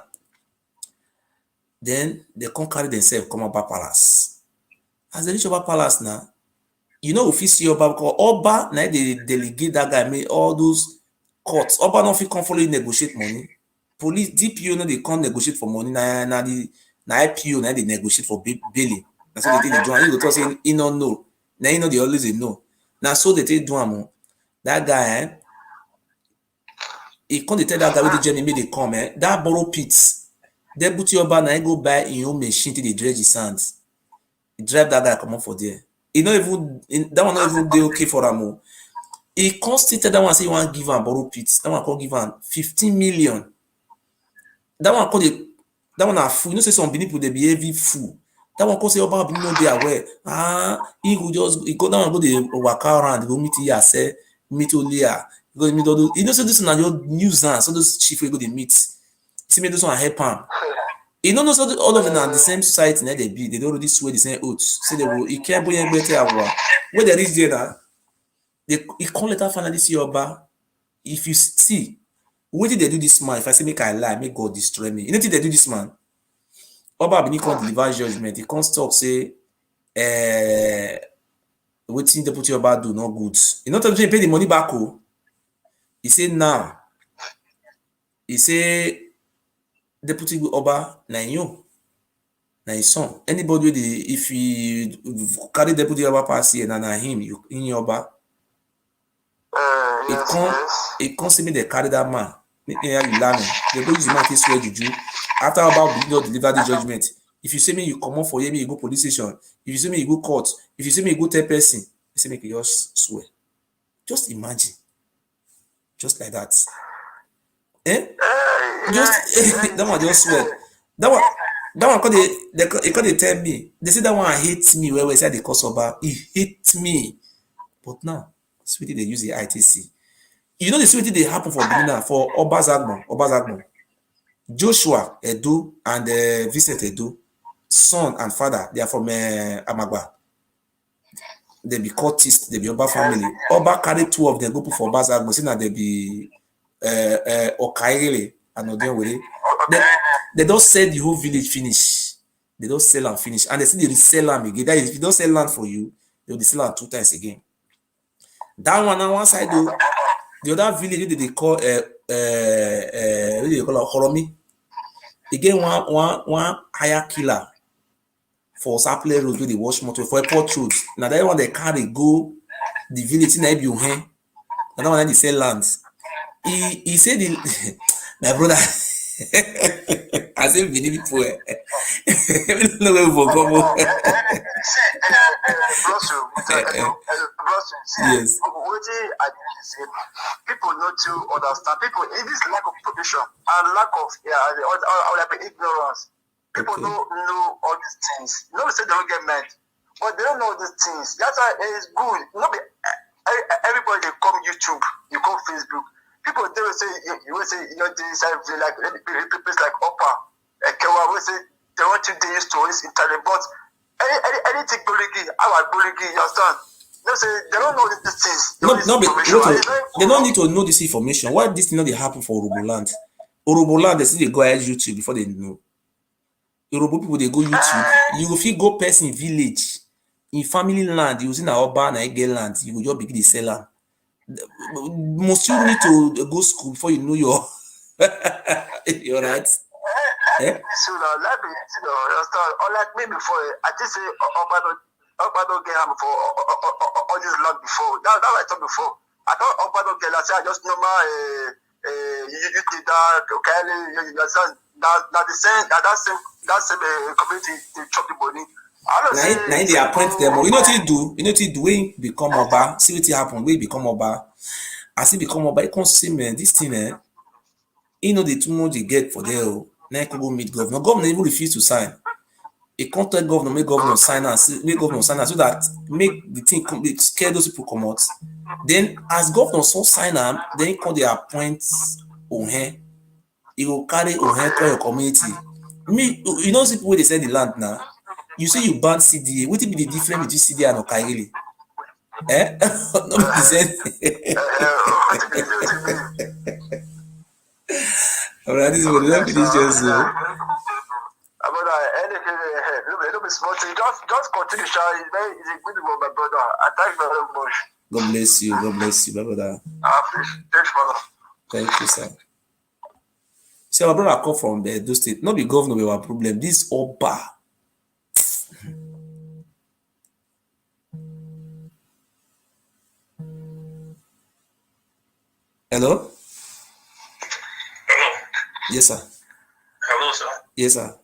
then they come carry themselves come Oba Palace. As they reach Oba Palace now, you know if you see Oba, because Oba now they delegate that guy make all those courts. Oba no fit come follow you negotiate money. Police DPO no they come negotiate for money. Na IPO now they negotiate for bail. That's what they do. You go talk say he no know. Now you know they always know. Now so they take do am. That guy, he can't tell that guy with the journey make they come. That borrow pits. Deputy Oba now go buy his own machine to the dredge his sands. He drive that guy come up for there. He not even that one not even dey okay for am. He constituted that one say he want give him borrow pits. That one can't give him 15 million. That one called that one are fool. You know say some people they be heavy fool. That one call say Oba Benin no dey aware. He go just he go down and go the waka around go meet here say meet Olia. Go meet all those. You know so this na your news now. So those chief will go they meet. See me this one help him. You know so all of them are the same society na they be. They don't already swear the same oaths. Say they will. He can't boy and better avoir. When they reach there now, he call later finally see Oba. If you see, what did they do this man? If I say make I lie, make God destroy me. You know what they do this man? Oba Benin can't deliver judgment. He can't stop say, wetin deputy Oba do no good. You know what he pay the money back? Oh, he say now. He say deputy Oba na you, na his son. Anybody if he carry deputy Oba pass here, na him. You in Oba. It can't see me they carry that man. You learn. They go use the man to swear juju. After Oba Benin deliver the judgment. If you say me you come on for here, me you go police station. If you say me you go court. If you say me you go tell person, you say me you just swear. Just imagine. Just like that. Just that one just swear. That one cause they tell me. They say that one hates me where we say the cause Oba. He hates me. But now, sweetie, they use the ITC. You know the sweetie they happen for Benin for Oba Zagbon. Joshua Edo and Vincent Edo, son and father, they are from Amagba. They be courtists, they be Oba family. Oba carry two of them, go put for Oba Zagbon, saying that they be Okaile and Odinwere. They don't sell the whole village finish. They don't sell and finish. And they say they resell land again. That is, if you don't sell land for you, they will sell land 2 times again. That one on one side though, the other village they call what do they call Horomi. Again, one higher killer for Saple Road where they wash motor for airport road. Now that one they carry go the village in Ebiuhen. Now that one they sell lands. He said my brother I say Benin people. We don't know where we for come. Yes. People not to understand. People, it is lack of provision and lack of ignorance. People don't know all these things. You know, we say they don't get mad, but they don't know these things. That's why it's good. You know, everybody they come YouTube, you come Facebook. People they will say you will say you know this like people like Opa, Kewa will say they want to do stories in Thailand, but anything bullying, our bullying, you understand? They say they don't know these things. They don't need to know this information. Why this thing not they happen for Oroboland? Oroboland they say they go ahead YouTube before they know. Yoruba people they go YouTube. You will feel go person village in family land using our urban and land. You will just begin the seller. Most you need to go school before you know your you're right. So let me understand. Or like me before, I just say Oba don't get him for all this land before. That's what I thought before. I thought Oba don't get. I say I just normal. You did that. Okay, that the same. That same community they chop the money. Now they appoint them. You know what you do? You know what you do? When you become Oba, see what happen. When you become Oba, as he become Oba, you can see man this thing. You know the too much they get for there. Now you can go meet governor. Governor even refuse to sign. A contact governor, make governor sign and so that make the thing complete, scare those people come out. Then as governor so sign them, then you can they appoint Ohen. You will carry Ohen to your community. Me, you know people where they sell the land now. You say you ban CDA. What will be the difference between CDA and Okaili? Eh? No be the same. Alright, this is what we finish just so. Just continue, Sean. It's a good one, my brother. I thank you very much. God bless you. God bless you, my brother. Thanks, brother. Thank you, sir. See, our brother come from the Edo State. Not be governor we have a problem. This Oba. Hello? Hello. Yes, sir. Hello, sir. Yes, sir.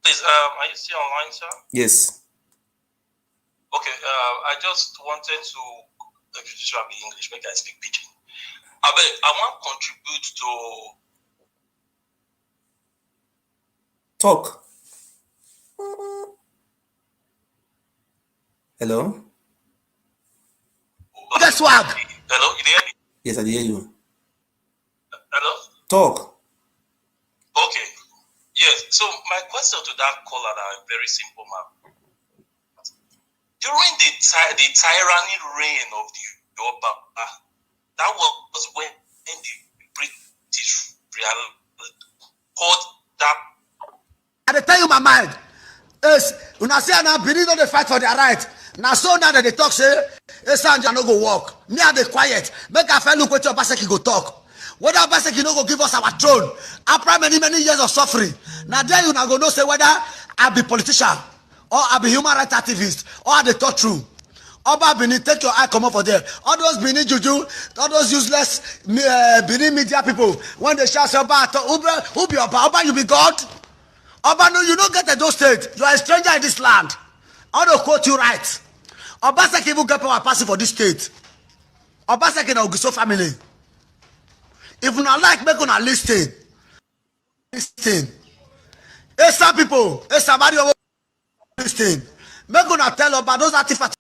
Please, are you still online, sir? Yes. Okay, I just wanted to, if you just be English, make I speak pidgin. I want to contribute to... Talk. Hello? Guess what? Hello, you hear me? Yes, I hear you. Hello? Talk. Okay. Yes, so my question to that caller are very simple, ma'am. During the tyranny reign of the Oba, that was when the British called that. I tell you my mind. Is when I say now Benin don't they fight for their right. Now so now that they talk say, Sanja no go walk. Me are they quiet. Make a fellow look what your Obaseki go talk. Whether Obaseki no go give us our throne after many years of suffering. Now there you now go know say whether I be politician or I be human rights activist or I the talk true. Oba Benin, take your eye come up for there. All those Benin juju, all those useless Benin media people, when they shout Oba, who be Oba? Oba, you be God? Oba, no, you don't get to those state. You are a stranger in this land. I want to quote you right. Obaseki even get power passing for this state. Obaseki and Ogiso family. If you not like, make una listen. Listen. Esa people, Esa Mario, listen. Make una tell about those artifacts.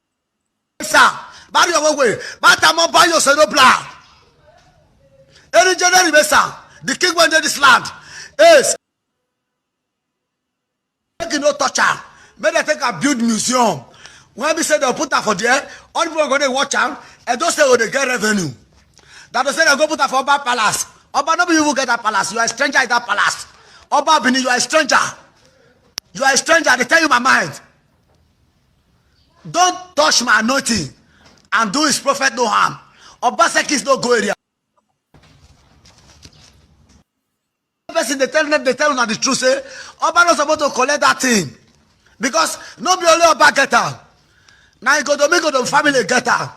Esa Mario way. Batamo Bayo Senobla. Any general Mesa, the king went to this land. Yes. Make no toucher. Make they take a build museum. When we say they'll put that for there, all people are going to watch them and don't say oh they get revenue. That they say they'll go put that for Oba Palace. Oba nobody will get that palace. You are a stranger in that palace. Oba Bini, you are a stranger. You are a stranger. They tell you my mind. Don't touch my anointing and do his prophet no harm. Obaseki is no go area. Person they tell them the truth say Oba not supposed to collect that thing because no be only Oba get her. Now you go to make the family get her.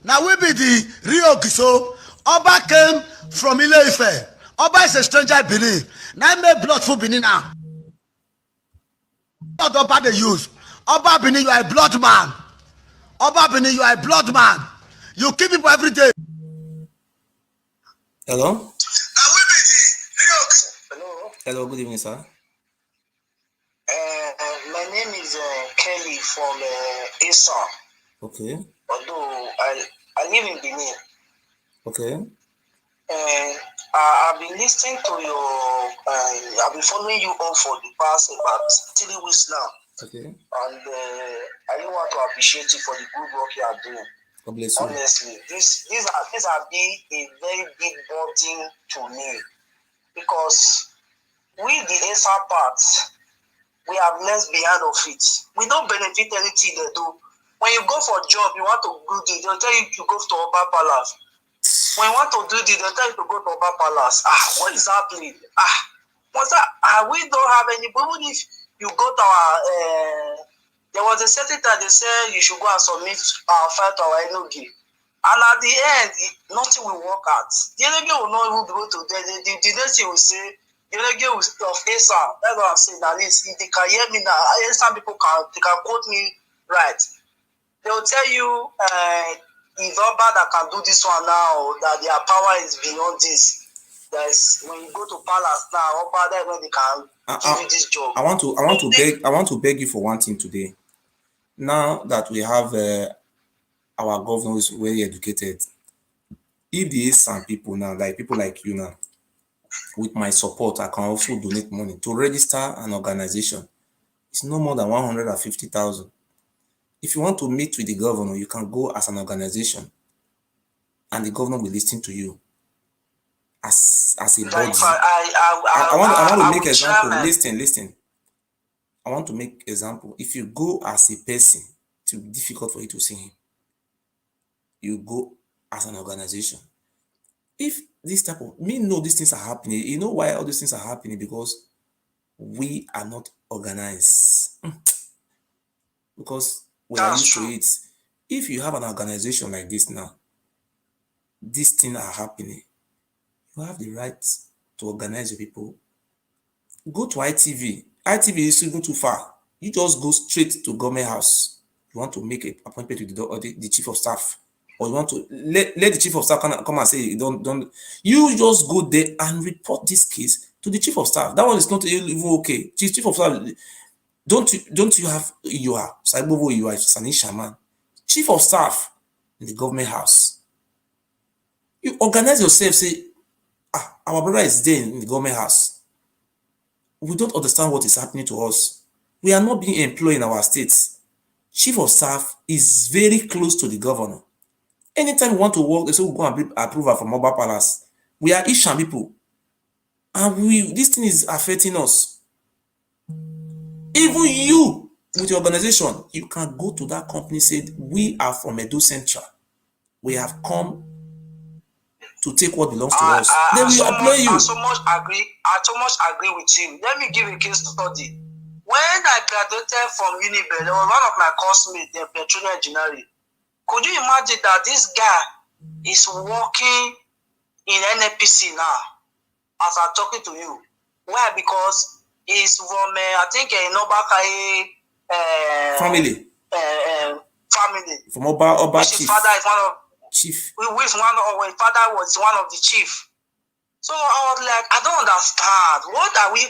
Now we be the real Ogiso. Oba came from Ile-Ife. Oba is a stranger in Benin. Now he made blood for Benin now. Not Oba they use. Oba Benin, you are a blood man. Oba Benin, you are a blood man. You kill people every day. Hello? Hello. Hello, good evening, sir. My name is Kelly from Asa. Okay. Although I live in Benin. Okay. I've been listening to your. I've been following you all for the past about 3 weeks now. Okay. And I really want to appreciate you for the good work you are doing. God bless you. Honestly, these have been a very big burden to me because we the Asa parts. We have less behind of it. We don't benefit anything they do. When you go for a job, you want to do this, they'll tell you to go to Oba Palace. When you want to do this, they'll tell you to go to Oba Palace. What is happening? What's that? We don't have any. Even if you go to our There was a certain time they said you should go and submit our file to our NOG. And at the end, nothing will work out. The NOG will not even be able to, the next thing will say, the NOG will say of ASAM. That's what I'm saying. At least if they can hear me now, ASAM people they can quote me right. They will tell you, if Oba that can do this one now, that their power is beyond this. There's when you go to palace now, Oba there when they can give you this job. I want to beg you for one thing today. Now that we have our governor is very educated, if there is some people now, like people like you now, with my support, I can also donate money to register an organization. It's no more than 150,000. If you want to meet with the governor, you can go as an organization, and the governor will listen to you as a body. I want to make example. Listen. I want to make example. If you go as a person, it will be difficult for you to see him. You go as an organization. If this type of know these things are happening, you know why all these things are happening? Because we are not organized. Because we are used to it. If you have an organization like this now, these things are happening. You have the right to organize your people. Go to ITV. ITV is even too far. You just go straight to government house. You want to make an appointment with the chief of staff, or you want to let the chief of staff come and say don't. You just go there and report this case to the chief of staff. That one is not even okay. Chief of staff, don't you have you are Sani Shaman, chief of staff in the government house. You organize yourself. Say, our brother is there in the government house. We don't understand what is happening to us. We are not being employed in our states. Chief of staff is very close to the governor. Anytime we want to work, they say we go and bring approval from Oba Palace. We are Ishan people. And this thing is affecting us. Even you, with your organization, you can go to that company, say, we are from Edo Central. We have come to take what belongs to us. Then we employ you. I so much agree with you. Let me give a case study. When I graduated from Unibe, there was one of my classmates, the petroleum engineering. Could you imagine that this guy is working in NNPC now, as I'm talking to you? Why? Because he's from, I think, Nobakai family. Family. From Oba His chief. father is one of Chief. His father was one of the chief. So I was like, I don't understand. What are we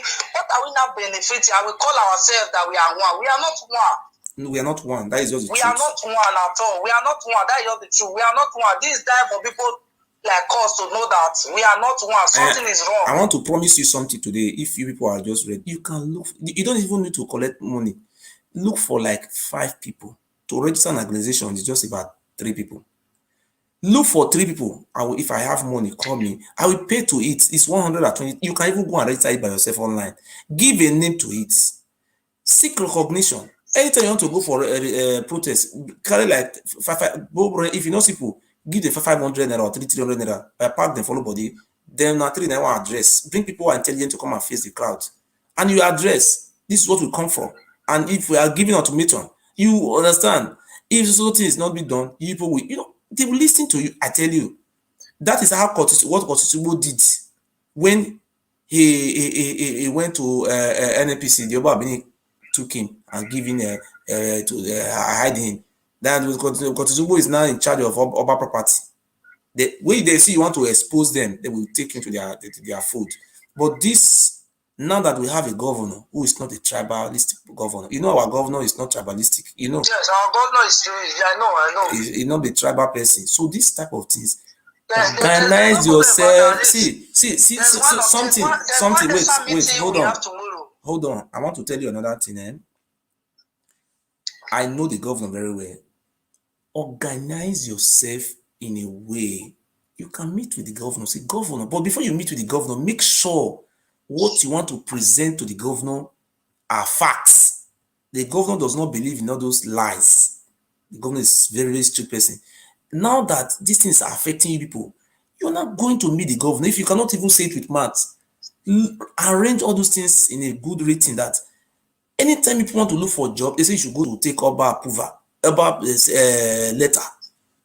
now benefiting? And we call ourselves that we are one. We are not one. No, we are not one. That is just the truth. We are not one at all. We are not one. That is just the truth. We are not one. This is time for people like us to know that we are not one. Something is wrong. I want to promise you something today. If you people are just ready, you can look. You don't even need to collect money. Look for like 5 people. To register an organization, it's just about 3 people. Look for 3 people. If I have money, call me. I will pay to it. It's 120. You can even go and register it by yourself online. Give a name to it. Seek recognition. Anytime you want to go for a protest, carry like 5. If you know people, give them 500 naira or 300 naira. Pack them, follow body. Then na 3 naira address. Bring people who are intelligent to come and face the crowd. And you address. This is what we come from. And if we are giving ultimatum, you understand. If something is not being done, people will, they will listen to you. I tell you, that is how what Kotutubo did when he went to NNPC. The Oba Bini took him and giving hiding him. That Kotutubo is now in charge of Oba property. When they see you want to expose them, they will take him to their food. But this, now that we have a governor who is not a tribalistic governor, our governor is not tribalistic. Yes, our governor is. I know. He's not the tribal person. So this type of things, organize yourself. See, something. Wait, hold on. I want to tell you another thing. I know the governor very well. Organize yourself in a way you can meet with the governor. Say, governor, but before you meet with the governor, make sure what you want to present to the governor are facts. The governor does not believe in all those lies. The governor is a very, very strict person. Now that these things are affecting you people, you're not going to meet the governor. If you cannot even say it with maths, arrange all those things in a good rating that Anytime people want to look for a job, they say you should go to take Oba approval, Oba letter.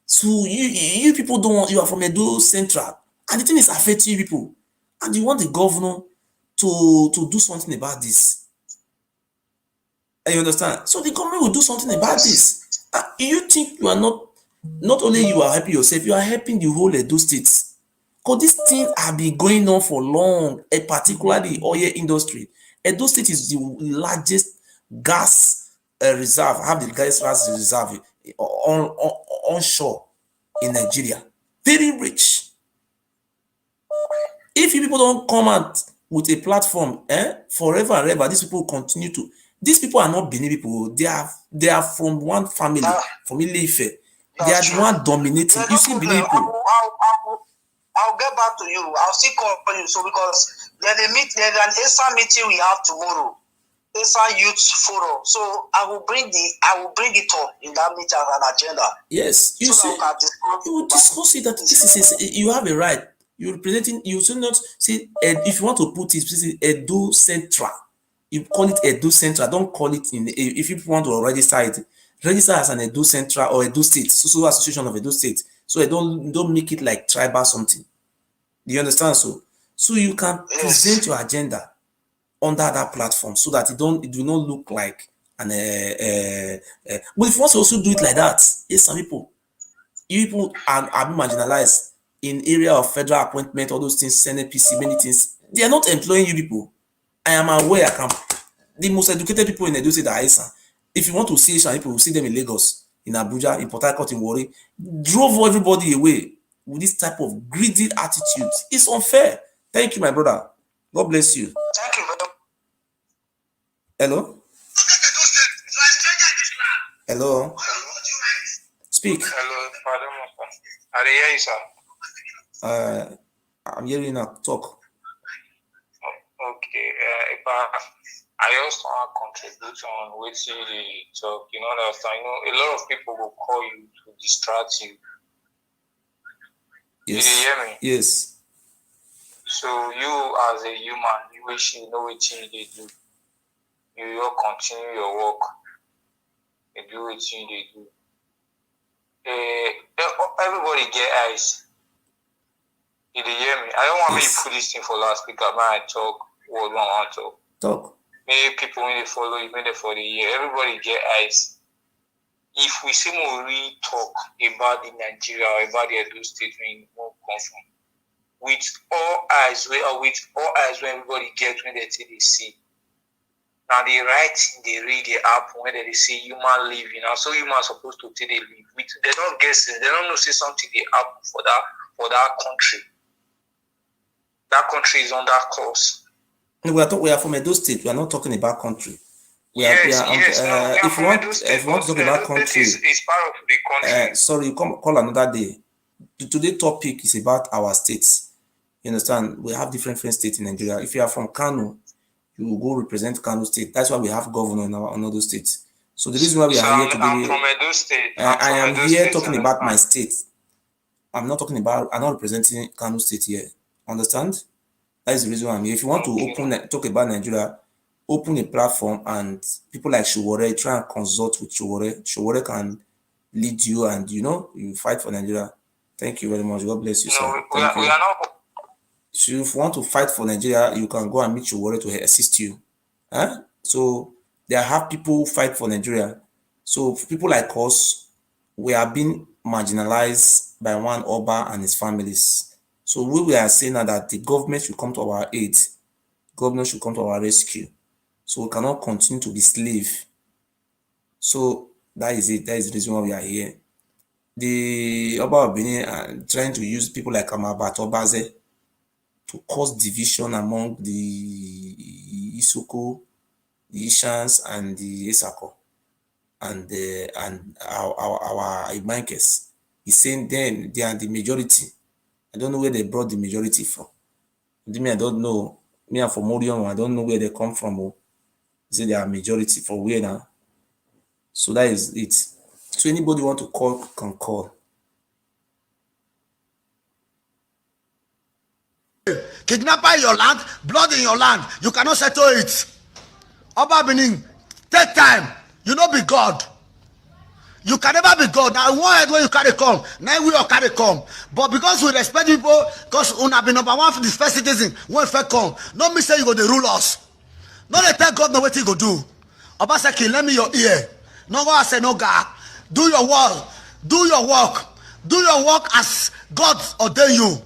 So you people don't want, you are from Edo Central, and the thing is affecting you people, and you want the governor to do something about this. And you understand? So the government will do something about this. You think you are not only you are helping yourself, you are helping the whole Edo state. Because these things have been going on for long, particularly oil industry. Edo state is the largest gas reserve, have the gas reserve onshore in Nigeria. Very rich. If you people don't come out with a platform, forever and ever, these people continue to. These people are not Benin people. They are from one family, from Ile-Ife. They are the one dominating. You see, Benin people. I'll get back to you. I'll still call you. So because there's an ESA meeting we have tomorrow. ESA Youth Forum. So I will bring it up in that meeting as an agenda. Yes, you see, you will discuss it that this is you have a right. You're representing. You should not say if you want to put it, Edo Central. You call it Edo Central. Don't call it in. If you want to register it, register as an Edo Central or Edo State, so Association of Edo State. So I don't make it like tribal something. Do you understand? So you can present your agenda under that platform so that it do not look like an but if you want to also do it like that, yes, some people, you people are being marginalized in area of federal appointment, all those things, Senate PC, many things. They are not employing you people. I am aware. The most educated people in Edo State are Isa. If you want to see Asian people, you see them in Lagos, in Abuja, in Port Harcourt, in Warri, drove everybody away with this type of greedy attitude. It's unfair. Thank you, my brother. God bless you. Thank you, brother. Hello? Hello? Speak. Hello, Father Musa. I hear you, sir. I'm hearing you talk. Okay. I also want to contribute on what you talk. You know, a lot of people will call you to distract you. Yes. Did you hear me? Yes. So you as a human, you wish you know what you do. You will continue your work. You do what you do. Everybody get eyes. Did you hear me? I don't want me to put this thing for last because when I talk, what one want to talk. Maybe people when they follow you, maybe for the year. Everybody get eyes. If we see more real talk about the Nigeria or about the Edo state when you come from, with all eyes when everybody get when they see. Now they write, they read the app when they say human live, so human supposed to take they live. They don't guess it, they don't know say something they happen for that country. That country is on that course. We are from Edo State. We are not talking about country. If you want to talk about country, is part of the country. Sorry, call another day. Today's topic is about our states. You understand? We have different states in Nigeria. If you are from KANU, you will go represent KANU state. That's why we have governor in other states. So the reason why we are here today, I'm from Edo State. I am here talking about my state. I'm not representing KANU state here. Understand? That is the reason why I'm here. If you want to talk about Nigeria, open a platform and people like Showore try and consult with Showore. Showore can lead you and you fight for Nigeria. Thank you very much. God bless you, sir. We are not. So if you want to fight for Nigeria, you can go and meet Showore to assist you. So there have people who fight for Nigeria. So people like us, we are being marginalized by one Oba and his families. So we are saying now that the government should come to our aid. Government should come to our rescue. So we cannot continue to be slave. So that is it. That is the reason why we are here. The Oba of Benin are trying to use people like Amabat Obaze to cause division among the Isoko, the Ishans, and the Esako, and our Imankes. He's saying then they are the majority. I don't know where they brought the majority from. I don't know. Me, I'm from Orion. I don't know where they come from. They say they are majority for where now. So that is it. So anybody want to call can call. Kidnapper in your land, blood in your land. You cannot settle it. Oba Benin, Take time. You no be God. You can never be God. Now one head where you carry come, now we all carry come. But because we respect people, because we have been number one for the first citizen, when first come, no me say you go to rule us. No they tell God no what you go do. Obaseki, lend me your ear. No go say no God. Do your work. Do your work. Do your work as God ordain you.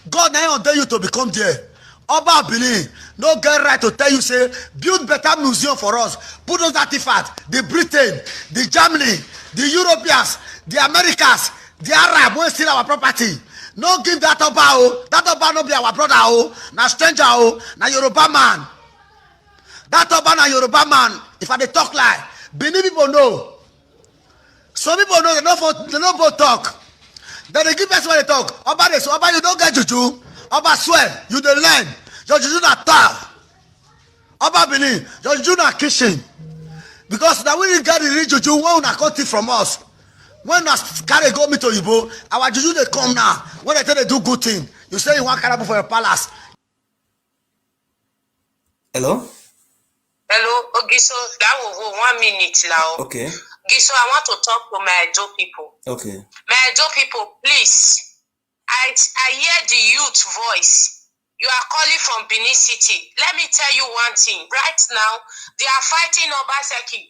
God now ordain you to become there. Oba Benin no get right to tell you say build better museum for us. Put those artifacts. The Britain, the Germany, the Europeans, the Americans, the Arab wey steal our property. No give that Oba o. That Oba no be our brother o. Na stranger o. Na Yoruba man. That Oba na Yoruba man. If I dey talk lie, Benin people know. Some people know they no both talk. Then they give us when they talk. Oba dey so Oba you don't get juju. Oba swear you dey learn. Your juju na tap. Oba Benin your juju na kitchen. Because now we get the real juju when una cut it from us. When us carry go meet Oyibo, our juju they come now. When they tell they do good thing, you say you want carry for your palace. Hello? Hello, Ogiso, that will go 1 minute now. Okay. Ogiso, I want to talk to my Edo people. Okay. My Edo people, please. I hear the youth voice. You are calling from Benin City. Let me tell you one thing. Right now, they are fighting Obaseki.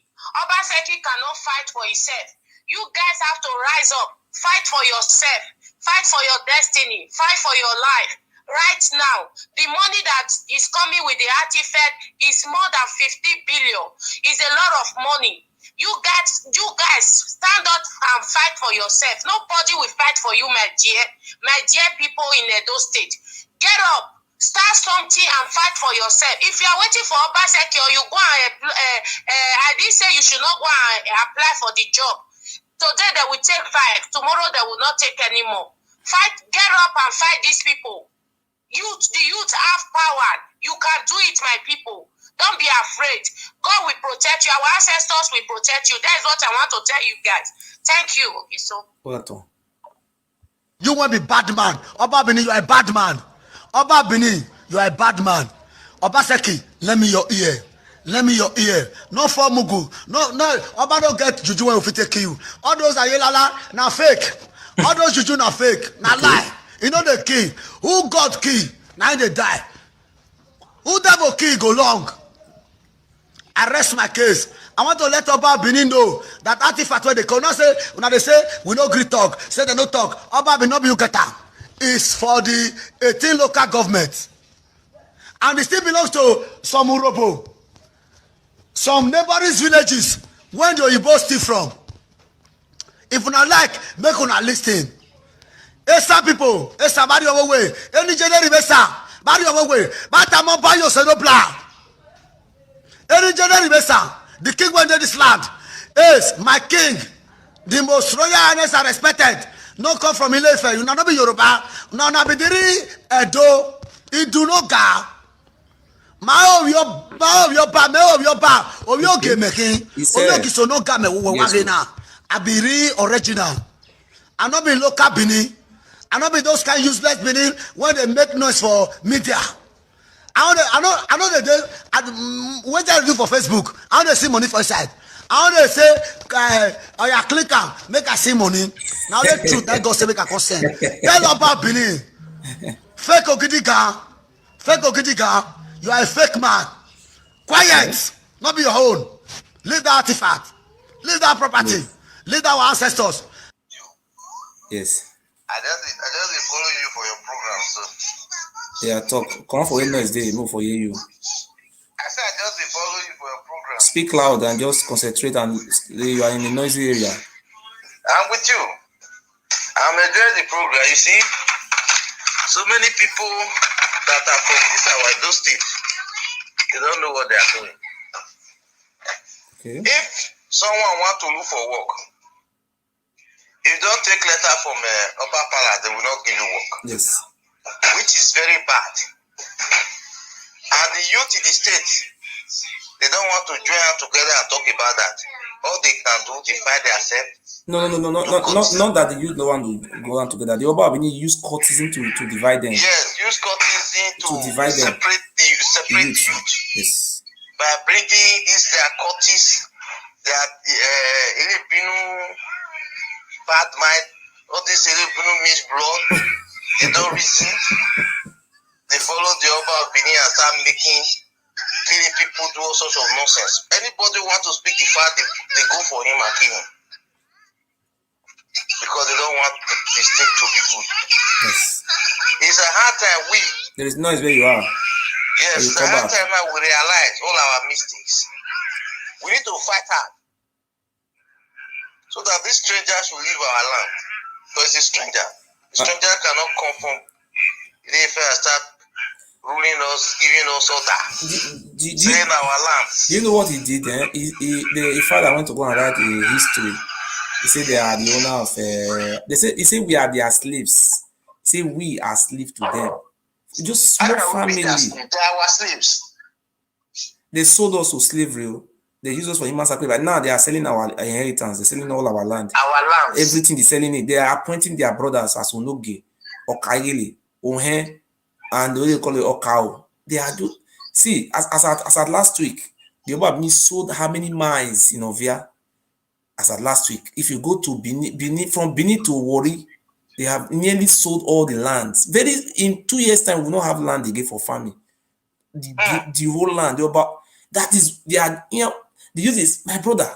Obaseki cannot fight for himself. You guys have to rise up. Fight for yourself. Fight for your destiny. Fight for your life. Right now, the money that is coming with the artifact is more than 50 billion. It's a lot of money. You guys stand up and fight for yourself. Nobody will fight for you, my dear people in Edo State. Get up, start something and fight for yourself. If you are waiting for Obaseki or you go and I didn't say you should not go and apply for the job. Today they will take 5. Tomorrow they will not take anymore. Fight, get up and fight these people. The youth have power. You can do it, my people. Don't be afraid. God will protect you. Our ancestors will protect you. That is what I want to tell you guys. Thank you. Ogiso. Welcome. You want to be bad man. Oba Benin, you are a bad man. Oba Benin, you are a bad man. Obaseki, lend me your ear. Lend me your ear. No for Mugu. No. Oba don't get juju when we take you. All those are yelala, na fake. All those juju na fake. Na lie. You know the key. Who God key? Now they die. Who devil key go long? I rest my case. I want to let Oba Benin know that artifact where they come. Not say when they say we no agree talk. Say they no talk. Oba Benin no be uketa. It's for the 18 local governments. And it still belongs to some Urobo. Some neighboring villages. When the Oyibo steal from. If una like, make una listen. Esa people, Esa bari owo way. Any generi besa, bari owo way. Bata mo bayo se no bla. Any generi besa, the king went to this land. Is my king, the most royal highness and respected. No come from Ilefe. You not be Yoruba. No na be diri Edo. Idu no ga. Ma of your ba. Of your game king. Of your Ogiso no ga me wo na. Abiri original. I not be local Benin. I not be those kind of useless Benin when they make noise for media. I know they do. What they do for Facebook? I don't see money for side. I don't say, oh yeah, click on, make I see money. Now the truth that God say make a consent. Tell about Benin. Fake Ogidiga. You are a fake man. Quiet. Not be your own. Leave the artifact. Leave that property. Leave our ancestors. Yes. I just follow you for your program, so. Yeah, talk. Come for Wednesday, move for you. I said I just follow you for your program. Speak loud and just concentrate, and you are in a noisy area. I'm with you. I'm enjoying the program. You see, so many people that are from this our Edo state, they don't know what they are doing. Okay. If someone want to look for work, if you don't take letter from Upper Palace, they will not give you work. Yes. Which is very bad. And the youth in the state, they don't want to join out together and talk about that. All they can do, divide themselves. No, not that the youth don't want to go on together. The Oba Benin use courtesan to divide them. Yes, use courtesan to divide them. separate the youth. Yes. by bringing this their cultists, their bad mind, all this mixed blood, they don't reason. They follow the Oba of Benin and start killing people, do all sorts of nonsense. Anybody want to speak the fact, they go for him and kill him. Because they don't want the state to be good. Yes. It's a hard time there is noise where you are. Yes, it's a hard time now we realize all our mistakes. We need to fight hard so that these strangers will leave our land. Because it's a stranger. A stranger cannot come from the first start ruling us, giving us order. Saying our land. Do you know what he did? The father went to go and write a history. He said they are the owner of. He said we are their slaves. He said we are slaves to them. Just small family. They are our slaves. They sold us to slavery. They use us for human sacrifice. Now they are selling our inheritance. They're selling all our land. Our land. Everything they're selling it. They are appointing their brothers as Onoge, Okayele, Ohen, and what they call it Okao. They are do. See, as at last week, the Oba Benin sold how many miles in Ovia? As at last week, if you go to Benin from Benin to Wari, they have nearly sold all the lands. In 2 years' time, we will not have land again for farming. The whole land, that is they use this, my brother.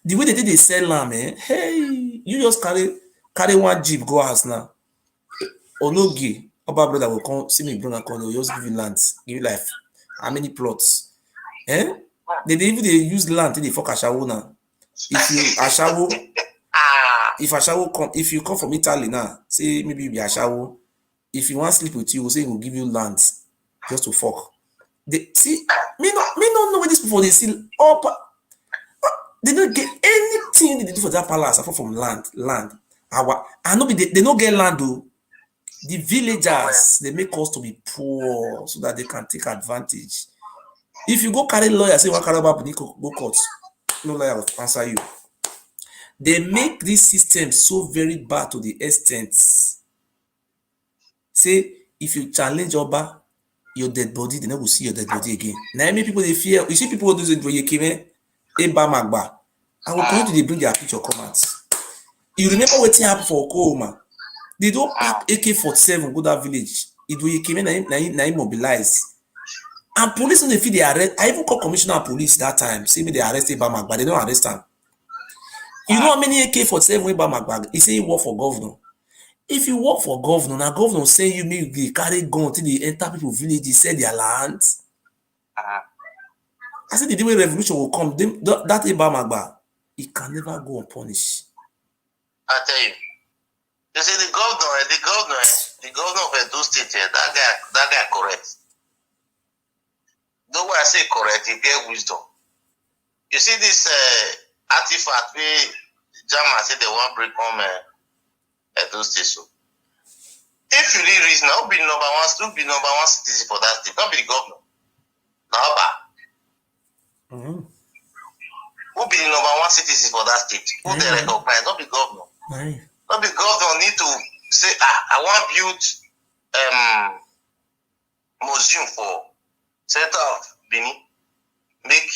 The way they sell land, man. Hey, you just carry one jeep go house now. Onogi, Oba brother will come see me, bring a call. They'll just give you lands, give you like how many plots. They use land till they fuck Ashawo now. If you come from Italy now, say maybe you be Ashawo. If you want to sleep with you, we'll say we'll give you land just to fuck. Me not know where these people they see up. They don't get anything they do for that palace apart from land. They don't get land though. The villagers they make us to be poor so that they can take advantage. If you go carry lawyer, say one carry about go court, no lawyer will answer you. They make this system so very bad to the extent. Say if you challenge Oba, your dead body, they never will see your dead body again. Now many people they fear. You see people do it when you came in, Eba Magba. I will continue to bring their picture comments. You remember what happened for Okoma? They don't pack AK-47 go that village. It will came in and mobilize. And police on the field they arrest. I even call commissioner of police that time. Say me they arrest Eba Magba, they don't arrest him. You know how many AK-47 Eba Magba? He say he work for governor. If you work for governor, now governor say you may carry gun till they enter people village, sell their land. I said the day when revolution will come, that Eba Magba, he can never go unpunished. I tell you, you see the governor of Edo State, that guy correct. Though I say correct, he get wisdom. You see this artifact where German say they want to bring home Edo State. So if you really reason, who be number one citizen for that state? Not be the governor. Who be the number one citizen for that state? Who they recognize? Not the governor. Not the governor need to say, I want to build museum for center of Benin. Make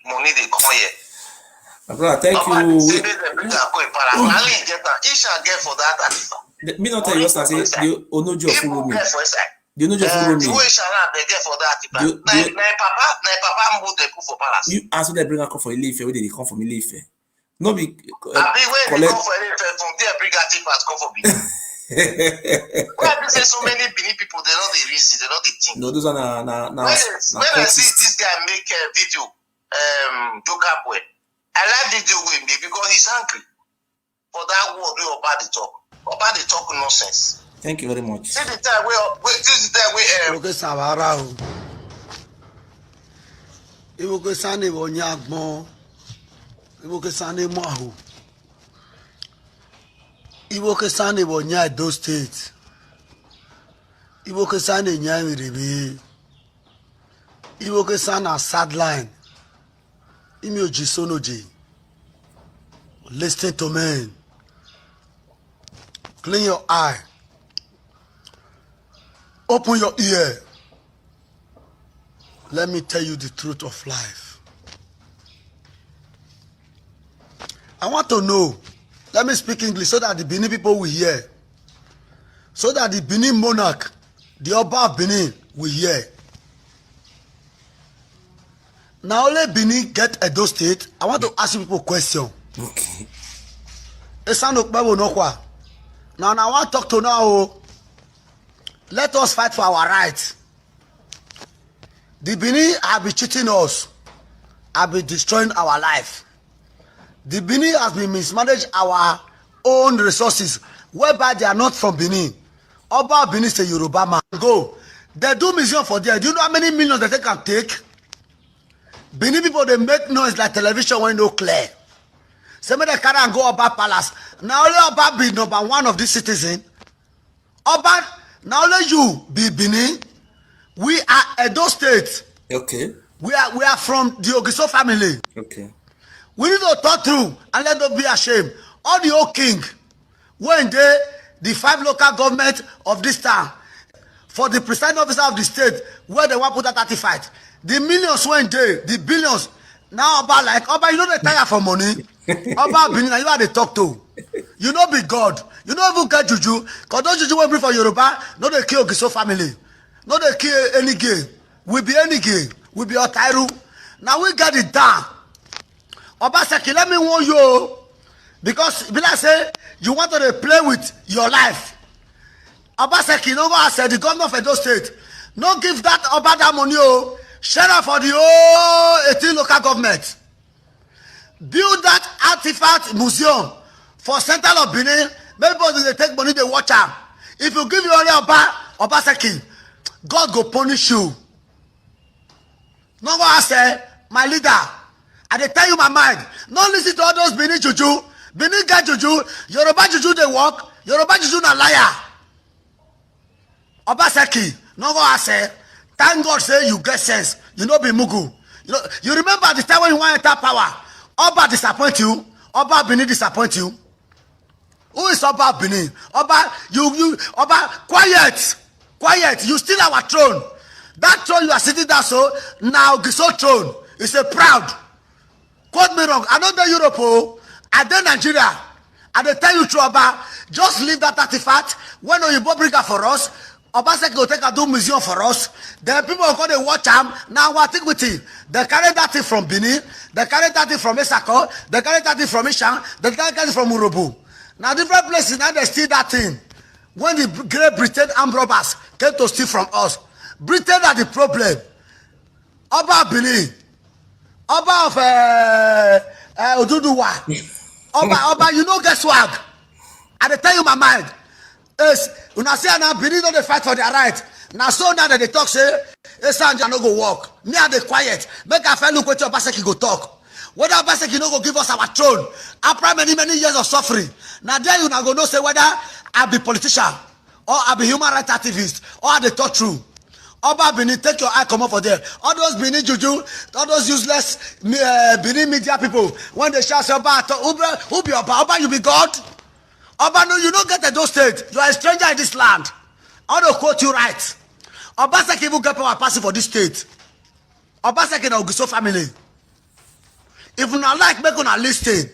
money they come here. Brother, thank you. He shall get for that artifact. Me not tell you what I say. The Onojo follow me. The Onojo follow me. The way shall they get for that artifact. Papa move the put for palace. You ask they bring a come for Ile-Ife, where they come from Ile-Ife. No be. When they come for Ile-Ife, from there bring artifacts come for Benin. Why do say so many Benin people? They know the reason, they know the thing. No, those are when I see this guy make a video, Joker boy. I like video with me because he's angry for that word we about the talk. About the talk nonsense. Thank you very much. See the time this is the time we Okay, Savara. Iwoke Sane Wonyagbon. Iwoke Sane Mahu. Iwoke Sane Wonya Edo State. Iwoke Sane Nyami Rebe. Iwoke Sane Sideline. Imi Ogiso noje. Listen to me. Clean your eye. Open your ear. Let me tell you the truth of life. I want to know. Let me speak English so that the Benin people will hear. So that the Benin monarch, the Oba of Benin, will hear. Now only Benin get Edo State. I want to ask you people a question. Okay. Now I want to talk to now. Let us fight for our rights. The Benin have been cheating us, have been destroying our life. The Benin has been mismanaged our own resources, whereby they are not from Benin. Oba Benin is a Yoruba man. Go. They do museum for there. Do you know how many millions that they can take? Benin people, they make noise like television when no clear. Somebody carry and go Oba Palace. Now only Oba be number one of this citizen. Oba, now only you be Benin. We are Edo State. Okay. We are from the Ogiso family. Okay. We need to talk through and let them be ashamed. All the old king, when the 5 local government of this town, for the presiding officer of the state, where they want to put that 35, the millions went there, the billions. Now Oba you know they tire for money. Oba Benin, you are the talk to. You know be God. You know even get juju. Because those juju will bring for Yoruba, no they kill Ogiso family. No they kill any gay. We be any gay. We be Otairu. Now we got it down. Oba Seki, let me warn you. Because Bila say, you want to play with your life. Oba Seki, no go said the governor of Edo State. No give that Oba that money. Share out for the whole 18 local government. Build that artifact museum for Central of Benin. Maybe they take money, they watch out. If you give you only Oba Seki, God go punish you. No go say, my leader, I dey tell you my mind. No listen to all those Benin juju. Benin get juju. Yoruba juju they work. Yoruba juju na liar. Oba Seki, no go say, thank God say you get sense. You know be mugu. You remember the time when you want to enter power. Oba disappoint you. Oba Benin disappoint you. Who is Oba Benin? Oba, Oba, quiet. Quiet. You steal our throne. That throne you are sitting down so, now Ogiso throne. It's a proud. Quote me wrong. I don't know Europe. I don't Nigeria. I dey tell you true, Oba. Just leave that artifact. When Oyibo bring it for us, Oba Seki go take a do museum for us. Then people are going to watch them. Now what think with it? They carry that thing from Benin. They carry that thing from Esako. They carry that thing from Ishan. They carry that thing from Urobu. Now different places now they steal that thing. When the Great Britain armed robbers came to steal from us, Britain are the problem. Oba Benin, Oba of Oduduwa, Oba, you know get swag. I tell you my mind. Yes, when I say now Benin don't they fight for their right. Now so now that they talk say, Sanja no go walk. Me and they quiet. Make a friend look what Oba Seki go talk. Whether Oba Seki no go give us our throne after many years of suffering. Now there you now go know say whether I be politician or I be human rights activist or I dey talk true. Oba Benin, take your eye come up for there. All those Benin juju, all those useless Benin media people, when they shout say Oba, who be Oba? Oba, you be God? Oba, no, you don't get Edo State. You are a stranger in this land. I want to quote you right. Oba Seki even get power passing for this state. Oba Seki na Ogiso family. If you not like, make una listen.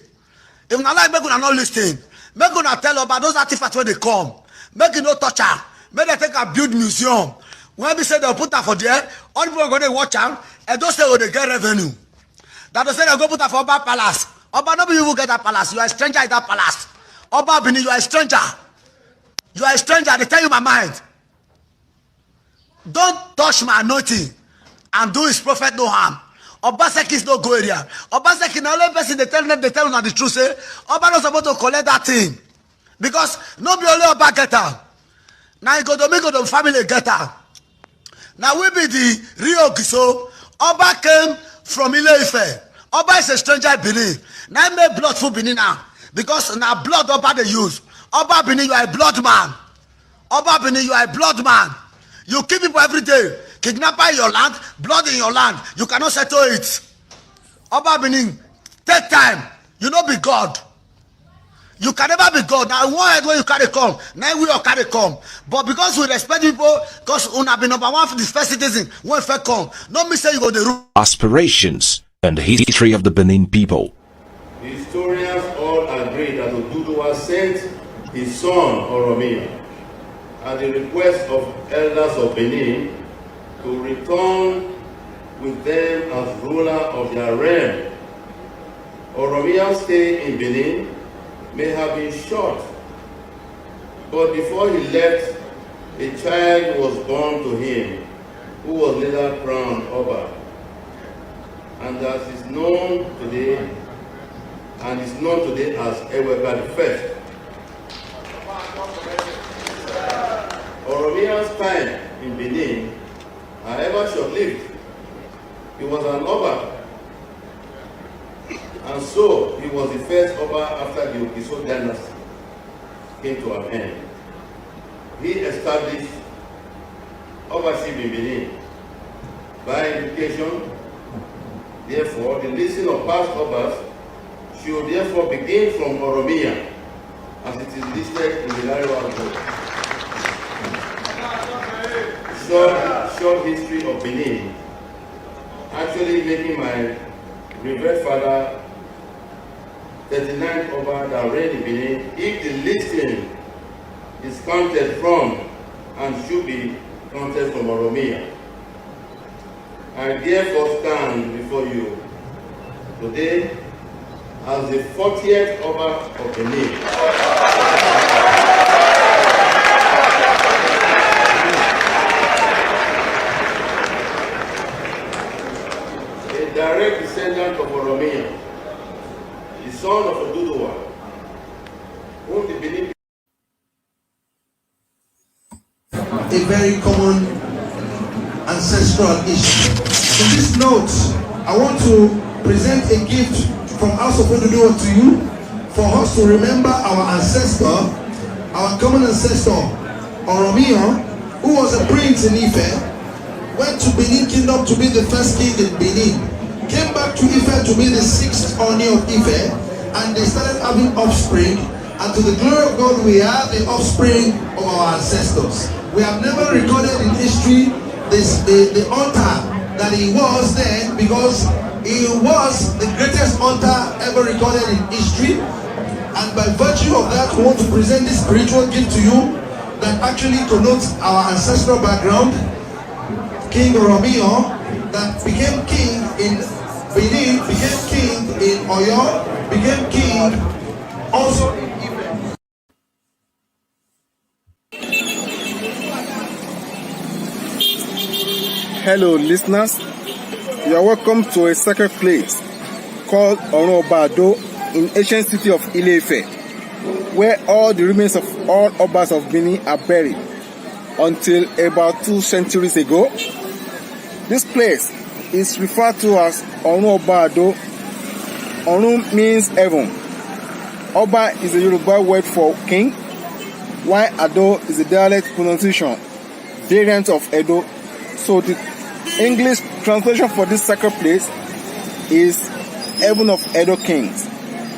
If you not like, make una not listen. Make una tell Oba those artifacts when they come. Make you no touch her. Make they take a build museum. When we say they'll put her for there, all people are going to watch her and don't say oh they get revenue. That they say they'll go put her for Oba Palace. Oba, nobody will get that palace. You are a stranger in that palace. Oba Benin, you are a stranger. You are a stranger. They tell you my mind. Don't touch my anointing and do his prophet no harm. Oba Seki is no go area. Oba Seki now only person they tell them the truth. Say Oba not supposed to collect that thing because nobody only Oba get her. Now you go to family get her. Now we be the real Ogiso. Oba came from Ile-Ife. Oba is a stranger in Benin. Now make blood for Benin now. Because now blood Oba they use. Oba Benin, you are a blood man. Oba Benin, you are a blood man. You kill people every day. Kidnapper in your land, blood in your land. You cannot settle it. Oba Benin, take time. You know be God. You can never be God. Now, one head where you carry come, now we all carry come. But because we respect people, because we have been number one for the first citizen, when fair come, not me say you go the rule. Aspirations and history of the Benin people. The historians all agree that Oduduwa sent his son Oromia at the request of elders of Benin to return with them as ruler of their realm. Oromia's stay in Benin may have been short, but before he left, a child was born to him who was later crowned Oba, and as is known today, as Ewure I. Oromia's time in Benin, however short-lived, he was an Oba, and so he was the first Oba after the Ogiso dynasty came to an end. He established Obaship in Benin by implication. Therefore, the listing of past Obas should therefore begin from Oromia, as it is listed in the Diaspora book. Short history of Benin, actually making my revered father 39th Oba that reigned in Benin, if the listing is counted from and should be counted from Oromia. I therefore stand before you today as the 40th Oba of Benin. A direct descendant of Oromia, the son of Oduduwa, whom the Benin. A very common ancestral issue. In this note, I want to present a gift from House of Oduduwa to you for us to remember our ancestor, our common ancestor, Oromia, who was a prince in Ife, went to Benin Kingdom to be the first king in Benin, came back to Ife to be the 6th Oni of Ife, and they started having offspring, and to the glory of God, we have the offspring of our ancestors. We have never recorded in history the hunter that he was then, because he was the greatest hunter ever recorded in history. And by virtue of that, we want to present this spiritual gift to you that actually connotes our ancestral background. King Oromio, that became king in Benin, became king in Oyo, became king also in Ife. Hello listeners, you are welcome to a sacred place called Oba Ewure in ancient city of Ile-Ife, where all the remains of all Obas of Benin are buried until about 2 centuries ago. This place is referred to as Oba Ewure. Orun means heaven. Oba is a Yoruba word for king, while Ado is a dialect pronunciation variant of Edo. So the English translation for this sacred place is Heaven of Edo Kings,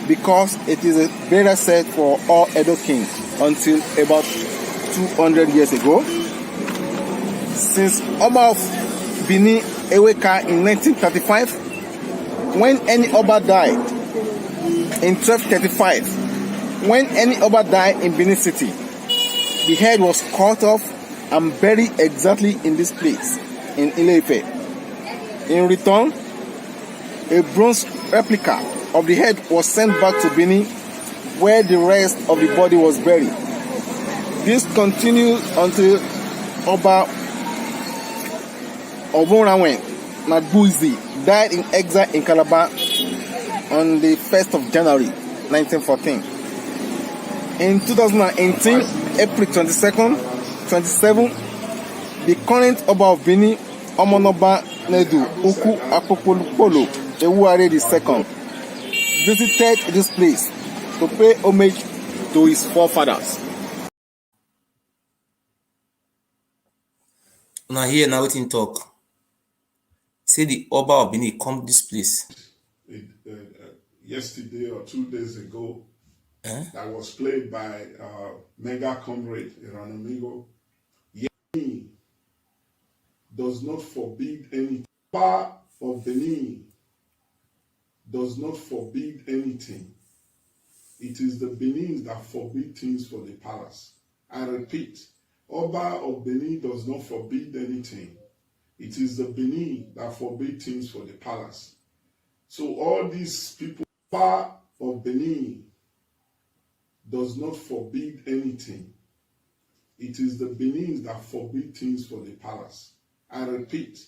because it is a burial site for all Edo kings until about 200 years ago. Since Oba of Benin Eweka in 1935, when any Oba died in 1235, when any Oba died in Benin City, the head was cut off and buried exactly in this place in Ile-Ife. In return, a bronze replica of the head was sent back to Benin, where the rest of the body was buried. This continued until Oba Oborawen Nadbuizi died in exile in Calabar on the 1st of January 1914. In 2018, April 22nd, 27, the current Oba of Benin, Omonoba Nedu Uku Apopolo Ewure II, visited this place to pay homage to his forefathers. Now here now waiting talk. Say the Oba of Benin come this place. Yesterday or 2 days ago, that was played by Mega Comrade Iranamigo. Benin does not forbid anything. Power of Benin does not forbid anything. It is the Benin that forbid things for the palace. I repeat, Oba of Benin does not forbid anything. It is the Benin that forbid things for the palace. So all these people, Oba of Benin does not forbid anything. It is the Benin that forbid things for the palace. I repeat,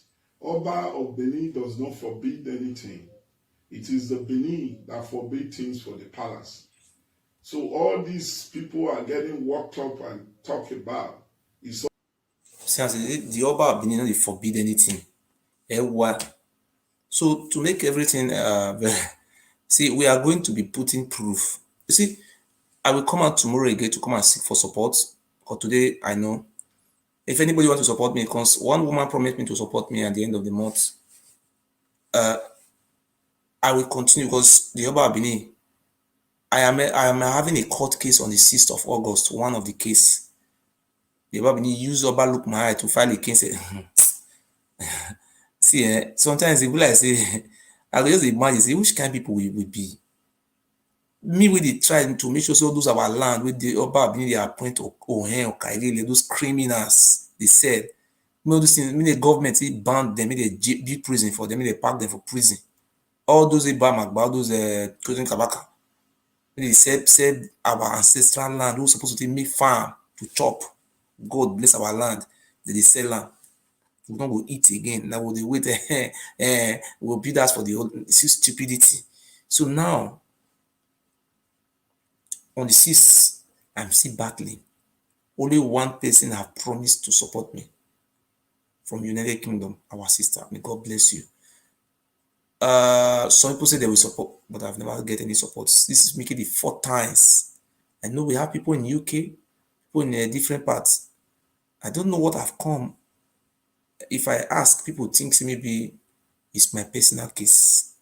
Oba of Benin does not forbid anything. It is the Benin that forbid things for the palace. So all these people are getting worked up and talk about. The Oba of Benin they forbid anything. So to make everything see, we are going to be putting proof. You see, I will come out tomorrow again to come and seek for support. Because today I know if anybody wants to support me, because one woman promised me to support me at the end of the month. I will continue because the Oba of Benin, I am having a court case on the 6th of August, one of the case. The Oba of Benin used Oba look my eye to file a case. See, sometimes it be like say, I just imagine, say, which kind of people we be? Me with the try to make sure so those our land with the Oba of Benin, they appoint Ohen or Kairele, those criminals, they said. Me those things, me the government, they banned them, me they build prison for them, me they park them for prison. All those all those Kozen Kabaka. They said our ancestral land who supposed to make farm to chop. God bless our land. They sell land. We don't go eat again. Now we'll wait. We'll build us for the old stupidity. So now on the 6th, I'm still battling. Only one person have promised to support me from United Kingdom, our sister. May God bless you. Some people say they will support, but I've never get any support. This is making the 4 times. I know we have people in UK, people in different parts. I don't know what I've come. If I ask, people think maybe it's my personal case.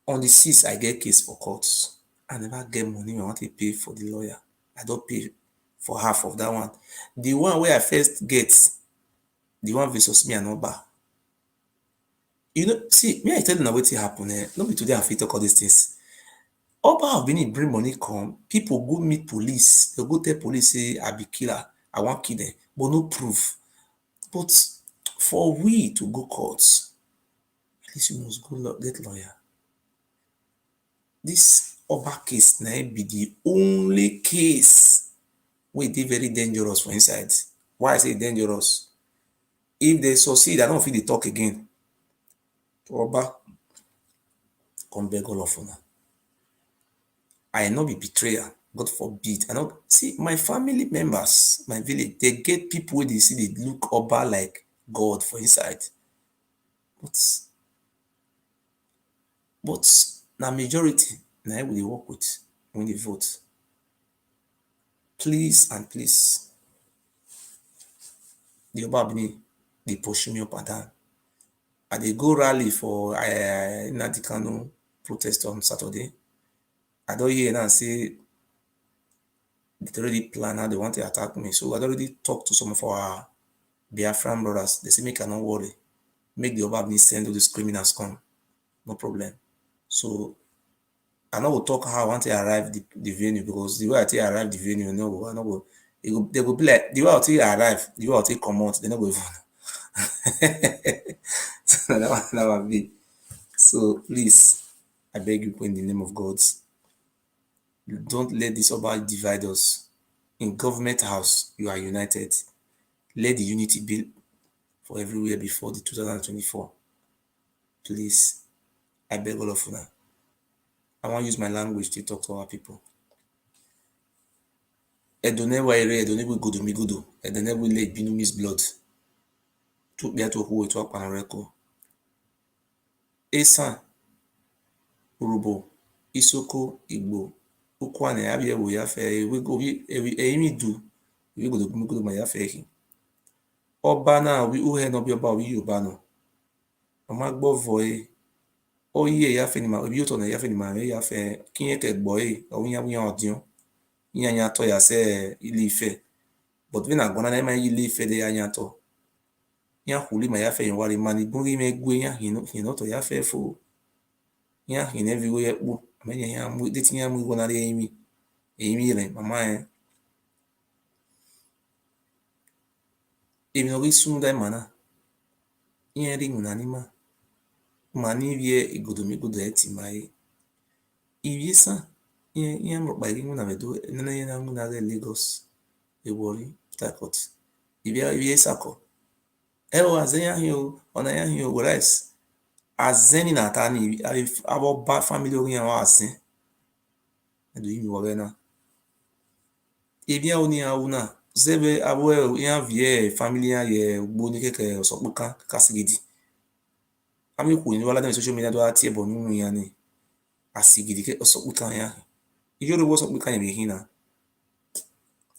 On the 6th, I get case for courts. I never get money. I want to pay for the lawyer. I don't pay for half of that one. The one where I first get, the one versus me and Oba. You know, see, me I tell you now what happen. Not be today I fit talk all these things. Oba of Benin bring money come, people go meet police. They go tell police say I be killer, I want kill them, but no proof. But for we to go courts, at least you must go get lawyer. This Oba case now be the only case where they very dangerous for inside. Why I say dangerous? If they succeed, I don't feel they talk again. Oba, come beg all of una. I not be betrayer. God forbid. I not see my family members, my village, they get people where they see they look Oba like God for inside. But now majority, now we work with when they vote. Please and please, the Oba Benin, they push me up and down. And they go rally for NNANDI KANU protest on Saturday. I don't hear now say they already plan how they want to attack me. So I already talked to some of our Biafra brothers. They say, make I not worry. Make the Oba Benin send all these criminals come. No problem. So I know we'll talk how I want to arrive the venue, because the way I take arrive the venue, no, I know they will be like the way I take arrive, the way I take come out, they not go even. So that will be. So please, I beg you in the name of God, don't let this Oba divide us. In government house, you are united. Let the unity be for everywhere before the 2024. Please, I beg all of you now. I want to use my language to talk to our people. Edone waire, edone we godo mi godo. Edone we let binu miss blood. To be to who to panareko. Esa, Urubo, Isoko, Igbo, Ukwane, Abia, we have we go, we do, we go to Mugo, my affair. Obana, we uhe no be about we ubano. Amagbo voy, Oye ya fe ni ma obi oto na ya fe ni ma ya fe kinye ke gbo e o nya odion nya to ya se Ile Ife but we na gona na ma Ile Ife de ya nya to nya huli ma ya fe yin wari mani bungi me gwe nya hino to ya fe fo nya hine vi wo ye kpu me nya mu de tinya mu gona re emi re mama emi no ri sun da mana nya ri nguna ni mani vie igodo eti mai Ibisa ihe mrụkpa gị na medo nene na mụ na Lagos Ewori Port ibia sako ewa zenya hiyo ona ya hiyo whereas azeni na tani abo ba family ori yan wa asin edo yimi wo na ibia oni awuna zebe abo yan vie family ya ye gbo ni keke osopuka kasigidi ami ku ni wala na social media do ati ebo nunu yan ni asigidi ke osopuka ya ijoro wo osopuka yan bi hina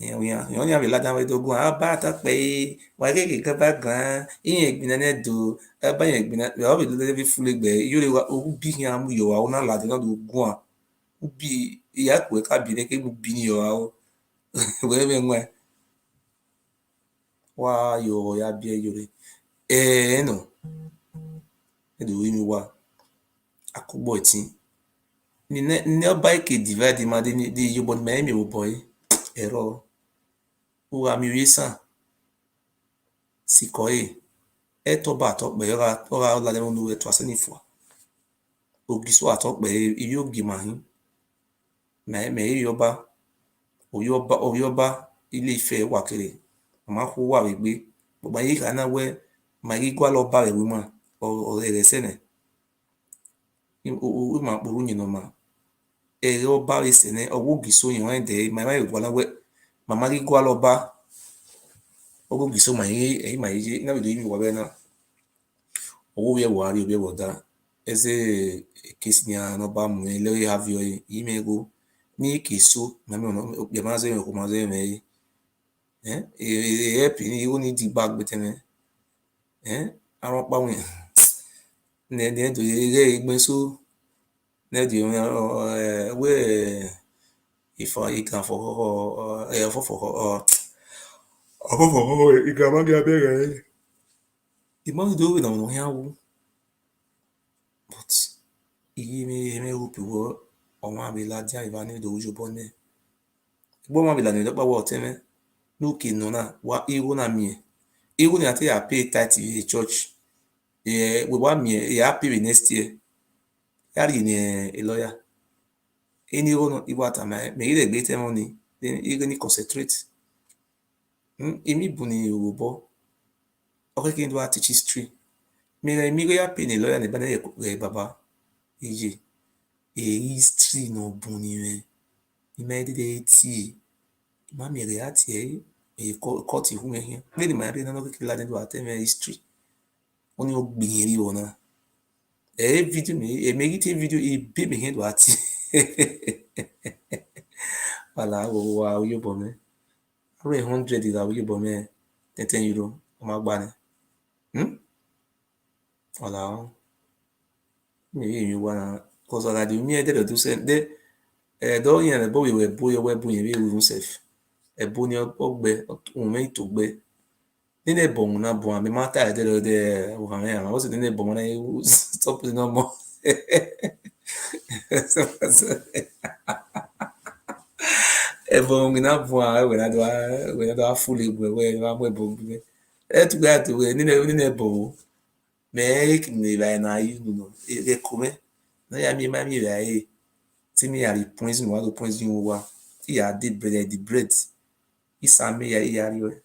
Yon ya vela dan we dogun aba ta pe wa ke ba gan yin egbina ne do ba yin egbina we o be le fi fule gbe yo le wa o bi yan mu yo wa o na la de na do gun o bi iya ku ka bi ne ke bu bi ni yo wa o we be nwe wa yo ya bi yo re no e do wi mi wa akugbo tin ni ne ba ke divide ma de yo bon me mi o boy ero Uwa mi wisan sikoe etoba atokpe ora la le nu eto aseni fo Ogiso atokpe ibi ogi mahin me oyoba Ile Ife wa kere ma ko wa we gbe gbogbo yi kana we ma ri gwa lo ba re wi ma o re se ne o ma puru ni no ma ere o ba re se ne owo Ogiso yin wa de ma gwa la we mama ri gwa lo ba Ogiso ma yi ma yi na we do yi wa be na owo we wa ri obi wo da eze case ni no ba mu le have yo yi me go ni kiso na me no be ma ze ko ma ze me help ni o ni di bag betene aron pa won ne do ye igbe so ne di we ifo ikan for igama ga bere Imam do we no ya wo but iyi me hope wo ọmọ abila dia iba ni do ujo bonne gbo ma bila ni do pa wo teme no ke no na wa iwo na mi iwo ni ati ya pay tithe in church we wa mi ya pay next year ya ri ni a lawyer any one iwo ata me ile gbe temo ni then you ni concentrate imi bu ni obo okay kin do teach history mi go ya pay ni lawyer ni ba na baba iye history no bu ni me ime de ti ma mi re ati ko ti hu me hin le ma re na no ke la de do ateme history oni o gbin ri ona video me me gite video be me hin do ati wala wo wa yo bo me 100 is a yo bo me 10 euro o ma gba ni wala mi wa na cause ala di mi e de do se de do yen bo we bo yo we bo yen we ru self ebo ni ogbe ohun to gbe nínú ẹ̀bọ̀n náà bọ̀ àmì máa tà ẹ̀dẹ́ lọ́dẹ ọ̀hún àwọn ó sì nínú ẹ̀bọ̀n náà stop ní ọmọ ẹ̀bọ̀n náà bọ̀ àwọn ẹ̀wẹ̀ náà wá fúlẹ̀ ìgbọ̀ ẹ̀wẹ̀ náà mú ẹ̀bọ̀n gbẹ ẹ̀ tún gbé àtòwẹ̀ nínú ẹ̀bọ̀n o mẹ́ẹ̀ẹ́kì ní ìlà ẹ̀nà ayé nù ẹ̀kọ́ mẹ́ náà yà mí má mi rà ẹ̀ tí mi àrí pọ́ńsì wà ló pọ́ńsì wà tí yà á dé bread ìsàmì yà ìyá rí rẹ̀.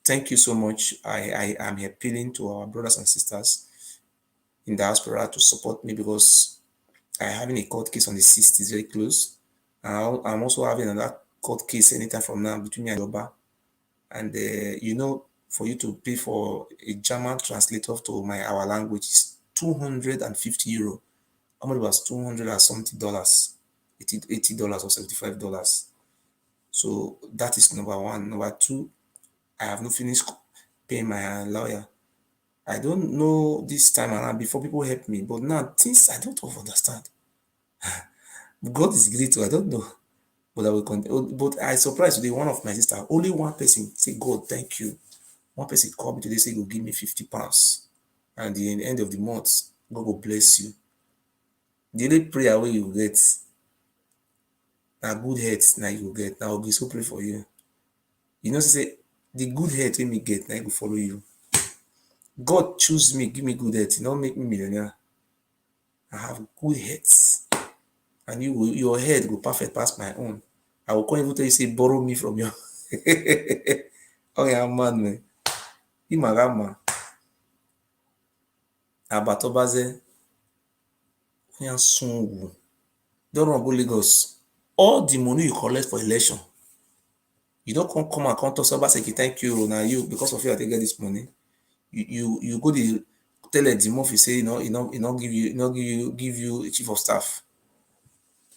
Thank you so much. I am appealing to our brothers and sisters in diaspora to support me because I having a court case on the 6th is very close. I'm also having another court case anytime from now between me and Oba. And for you to pay for a German translator to our language is 250 euro. How much was $200 and something dollars? $80 or $75. So that is number one. Number two, I have not finished paying my lawyer. I don't know this time around before people help me, but now things I don't understand. God is great too, I don't know. But I will continue. But I surprised today, one of my sister, only one person say, God, thank you. One person called me today, say, go give me £50. And in the end of the month, God will bless you. The only prayer where you get, now good heads, now you will get. Now Ogiso pray for you. You know, say, the good head when me get, now I will follow you. God choose me, give me good heads, not make me millionaire. I have good heads. And your head go perfect past my own. I will come even tell you, say, borrow me from you. Oh, yeah, man. Imagama. Abatobaze. Don't run go Lagos. All the money you collect for election, you don't come and come to somebody say, thank you, now you, because of you, I get this money. You go to tell the month, you say, you know, give you a chief of staff.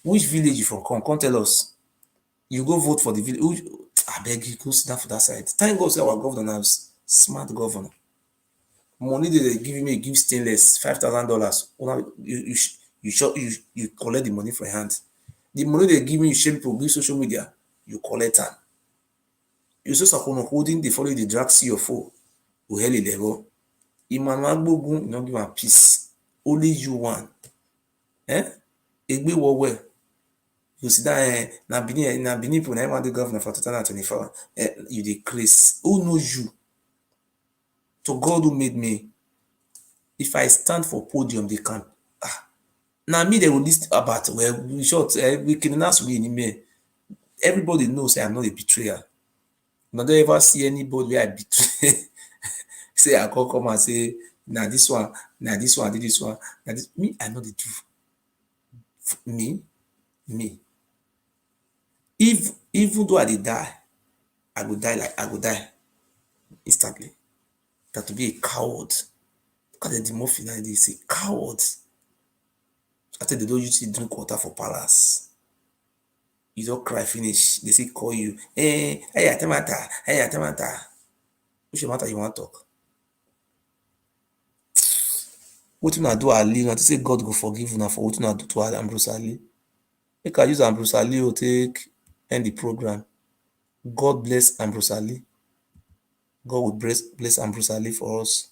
Which village you from? Come tell us. You go vote for the village. I beg you, go sit down for that side. Thank God, say our governor has smart governor. Money they give me, give stainless $5,000. You collect the money for your hand. The money they give me, you share people, give social media, you collect them. You so suppose holding the follow the drag CFO, who hell level. Emmanuel Bogun, you don't give a peace. Only you one. Egbe well. You see that na Benin for na the governor for 2024. You decrease. Who knows you? To God who made me. If I stand for podium, they can. Now me they will list about we short we can ask we anyway. Everybody knows I'm not a betrayer. But don't ever see anybody where I betray. Say I come and say, now this one, did this one. Now this me, I know the truth. Me. Even though I did die, I would die instantly. That to be a coward. Look at the demorphin, they say coward. After they don't usually drink water for palace. You don't cry finish. They say call you. Hey, Atamata. Which matter you want to talk? What you do Ali? Not to say God go forgive you now for what you do to Ambrose Ali. You can use Ambrose Ali or take end the program. God bless Ambrose Ali. God will bless Ambrose Ali for us.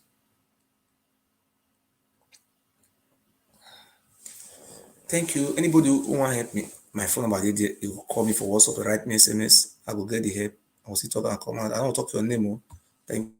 Thank you. Anybody who want to help me, my phone number there, you will call me for WhatsApp or write me SMS. I will get the help. I will still talk and come out. I don't talk your name. Thank you.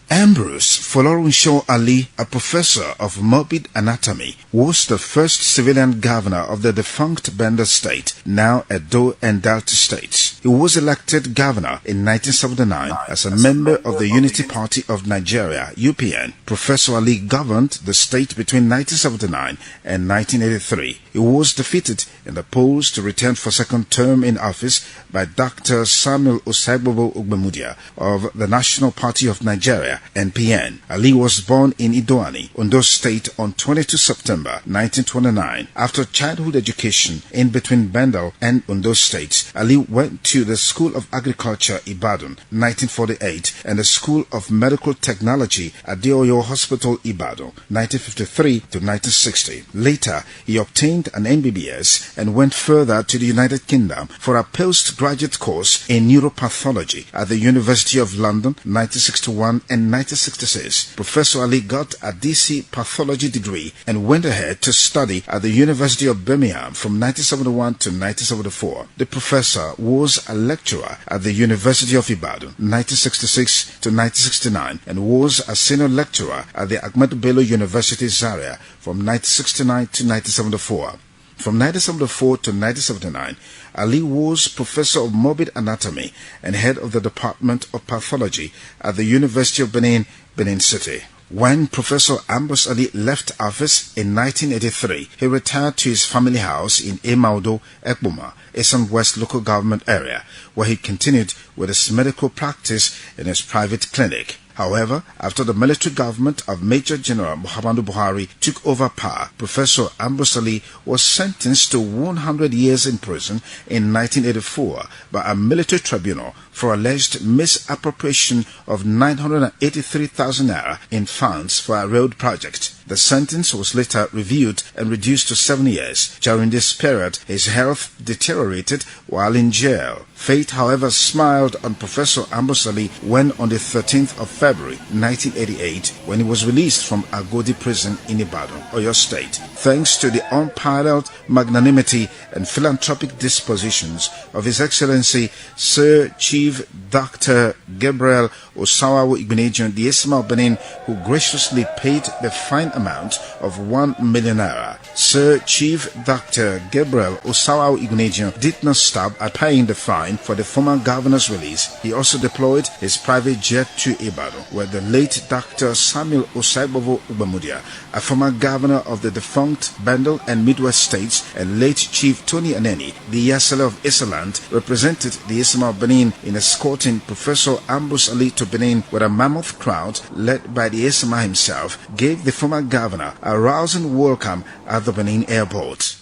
Ambrose Folorunsho Ali, a professor of morbid anatomy, was the first civilian governor of the defunct Bender state, now Edo and Delta states. He was elected governor in 1979 as a member of the Unity Party of Nigeria, UPN. Professor Ali governed the state between 1979 and 1983. He was defeated in the polls to return for second term in office by Dr. Samuel Osagbobo Ogbemudia of the National Party of Nigeria, NPN. Ali was born in Idoani, Ondo State on 22 September 1929. After childhood education in between Bendel and Ondo States, Ali went to the School of Agriculture, Ibadan, 1948, and the School of Medical Technology at Dioyo Hospital, Ibadan, 1953 to 1960. Later, he obtained an MBBS and went further to the United Kingdom for a postgraduate course in neuropathology at the University of London, 1961 and 1966. Professor Ali got a DC pathology degree and went ahead to study at the University of Birmingham from 1971 to 1974. The professor was a lecturer at the University of Ibadan, 1966 to 1969, and was a senior lecturer at the Ahmadu Bello University, Zaria, from 1969 to 1974. From 1974 to 1979, Ali was professor of morbid anatomy and head of the Department of Pathology at the University of Benin, Benin City. When Professor Ambrose Ali left office in 1983, he retired to his family house in Emaudo, Ekboma, Eastern West local government area, where he continued with his medical practice in his private clinic. However, after the military government of Major General Muhammadu Buhari took over power, Professor Ambrose Ali was sentenced to 100 years in prison in 1984 by a military tribunal for alleged misappropriation of 983,000 naira in funds for a road project. The sentence was later reviewed and reduced to 7 years. During this period, his health deteriorated while in jail. Fate, however, smiled on Professor Ambrose Ali when on the 13th of February 1988, when he was released from Agodi prison in Ibadan, Oyo State, thanks to the unparalleled magnanimity and philanthropic dispositions of His Excellency Sir Chief Dr. Gabriel Osawawu Igbeneghu, the Esma of Benin, who graciously paid the fine amount of 1 million naira. Sir Chief Dr. Gabriel Osawawu Igbeneghu did not stop at paying the fine for the former governor's release. He also deployed his private jet to Ibadan, where the late Dr. Samuel Osaibovo Ubamudia, a former governor of the defunct Bendel and Midwest states, and late Chief Tony Aneni, the Yasala of Isaland, represented the Isma of Benin in escorting Professor Ambrose Ali to Benin, where a mammoth crowd led by the Isma himself gave the former governor a rousing welcome at the Benin airport.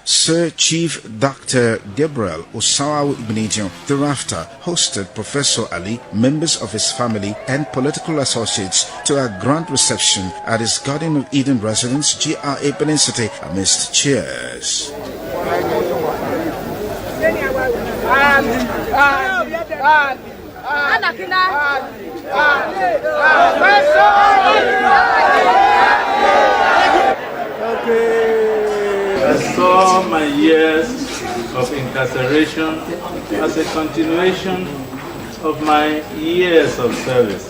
Sir Chief Dr. Gabriel Osawawu Igbeneghu thereafter hosted Professor Ali, members of his family, and political associates to a grand reception at his Garden of Eden residence, GRA Benin City, amidst cheers. I saw my years of incarceration as a continuation of my years of service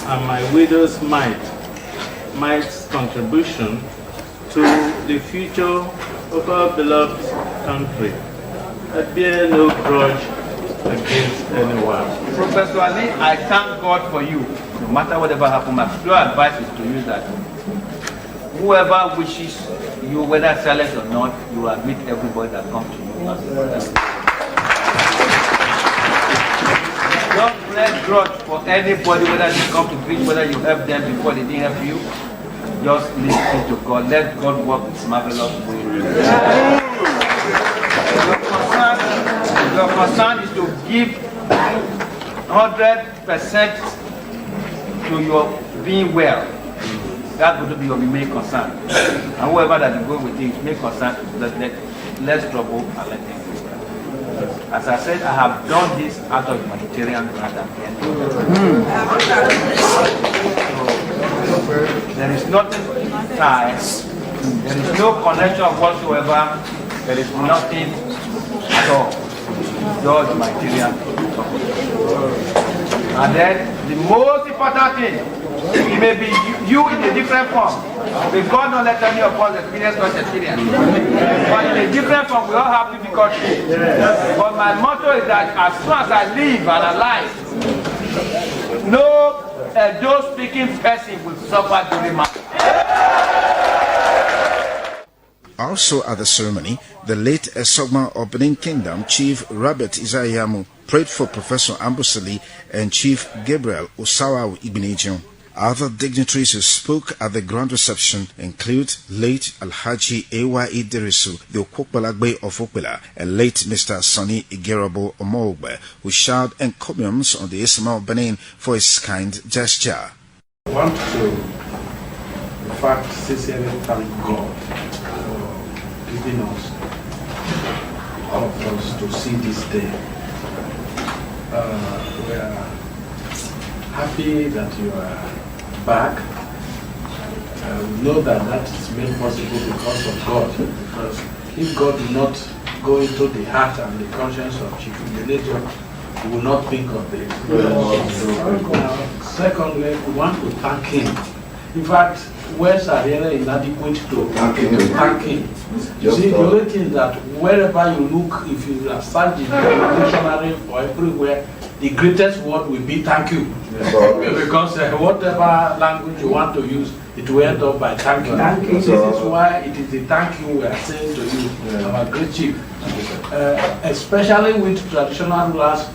and my widow's mite's contribution to the future of our beloved country. I bear no grudge against anyone. Professor Ali, I thank God for you. No matter whatever happens, my pure advice is to use that. Whoever wishes you, whether silent or not, you admit everybody that comes to you as a brother. Don't bear grudge for anybody, whether they come to preach, whether you help them before they didn't help you. Just listen to God. Let God work His marvelous way. Your concern is to give 100% to your being well. That's going to be your main concern. And whoever that you go with it, main concern, less trouble and let them go. As I said, I have done this out of humanitarian grant at the end. So, there is nothing tied. There is no connection whatsoever. There is nothing at all. Just humanitarian. And then the most important thing, it may be you in a different form. But God don't let any of us experience such experience. But in a different form, we all have difficulties. But my motto is that as soon as I live and alive, no Edo-speaking person will suffer during my Also at the ceremony, the late Esogma of Benin Kingdom Chief Robert Isayamu prayed for Professor Ambrose Ali and Chief Gabriel Osawawu Igbeneghu. Other dignitaries who spoke at the grand reception include late Alhaji Ewa Idrisu, the Okokbalagbe of Okpela, and late Mr. Sonny Igerabo Omogbe, who showered encomiums on the Isma of Benin for his kind gesture. I want to, in fact, sincerely thank God for giving us, all of us, to see this day. We are happy that you are back. We know that that is made possible because of God. Because if God did not go into the heart and the conscience of Chief Immediate, we will not think of this. Secondly, we want to thank him. In fact, words are really inadequate to thank him. You see, the only thing is that wherever you look, if you are searching in the dictionary or everywhere, the greatest word will be thank you. Because whatever language you want to use, it will end up by thank you. This is why it is the thank you we are saying to you, our great chief. Especially with traditional rulers.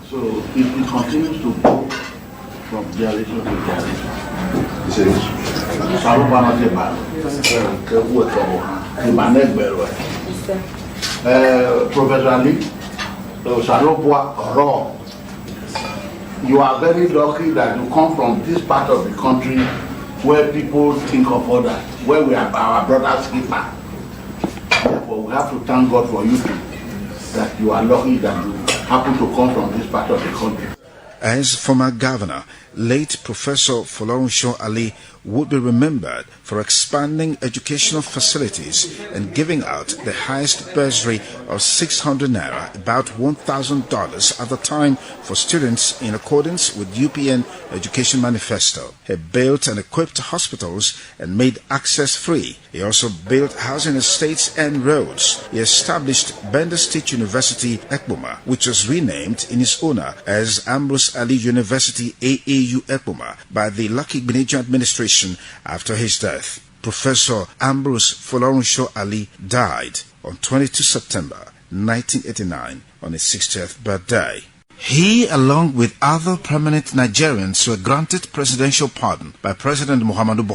So if it continues to go from generation to generation, Professor Ali, you are very lucky that you come from this part of the country where people think of others, where we are our brother's keeper. Therefore, we have to thank God for you too, that you are lucky that you happen to come from this part of the country. As former governor, late Professor Folorunsho Ali would be remembered for expanding educational facilities and giving out the highest bursary of 600 naira, about $1,000 at the time, for students in accordance with UPN Education Manifesto. He built and equipped hospitals and made access free. He also built housing estates and roads. He established Bender State University, Ekpoma, which was renamed in his honor as Ambrose Ali University, AAU Ekpoma, by the Lucky Benejo administration after his death. Professor Ambrose Folorunsho Ali died on 22 September 1989 on his 60th birthday. He, along with other prominent Nigerians, were granted presidential pardon by President Muhammadu Buhari.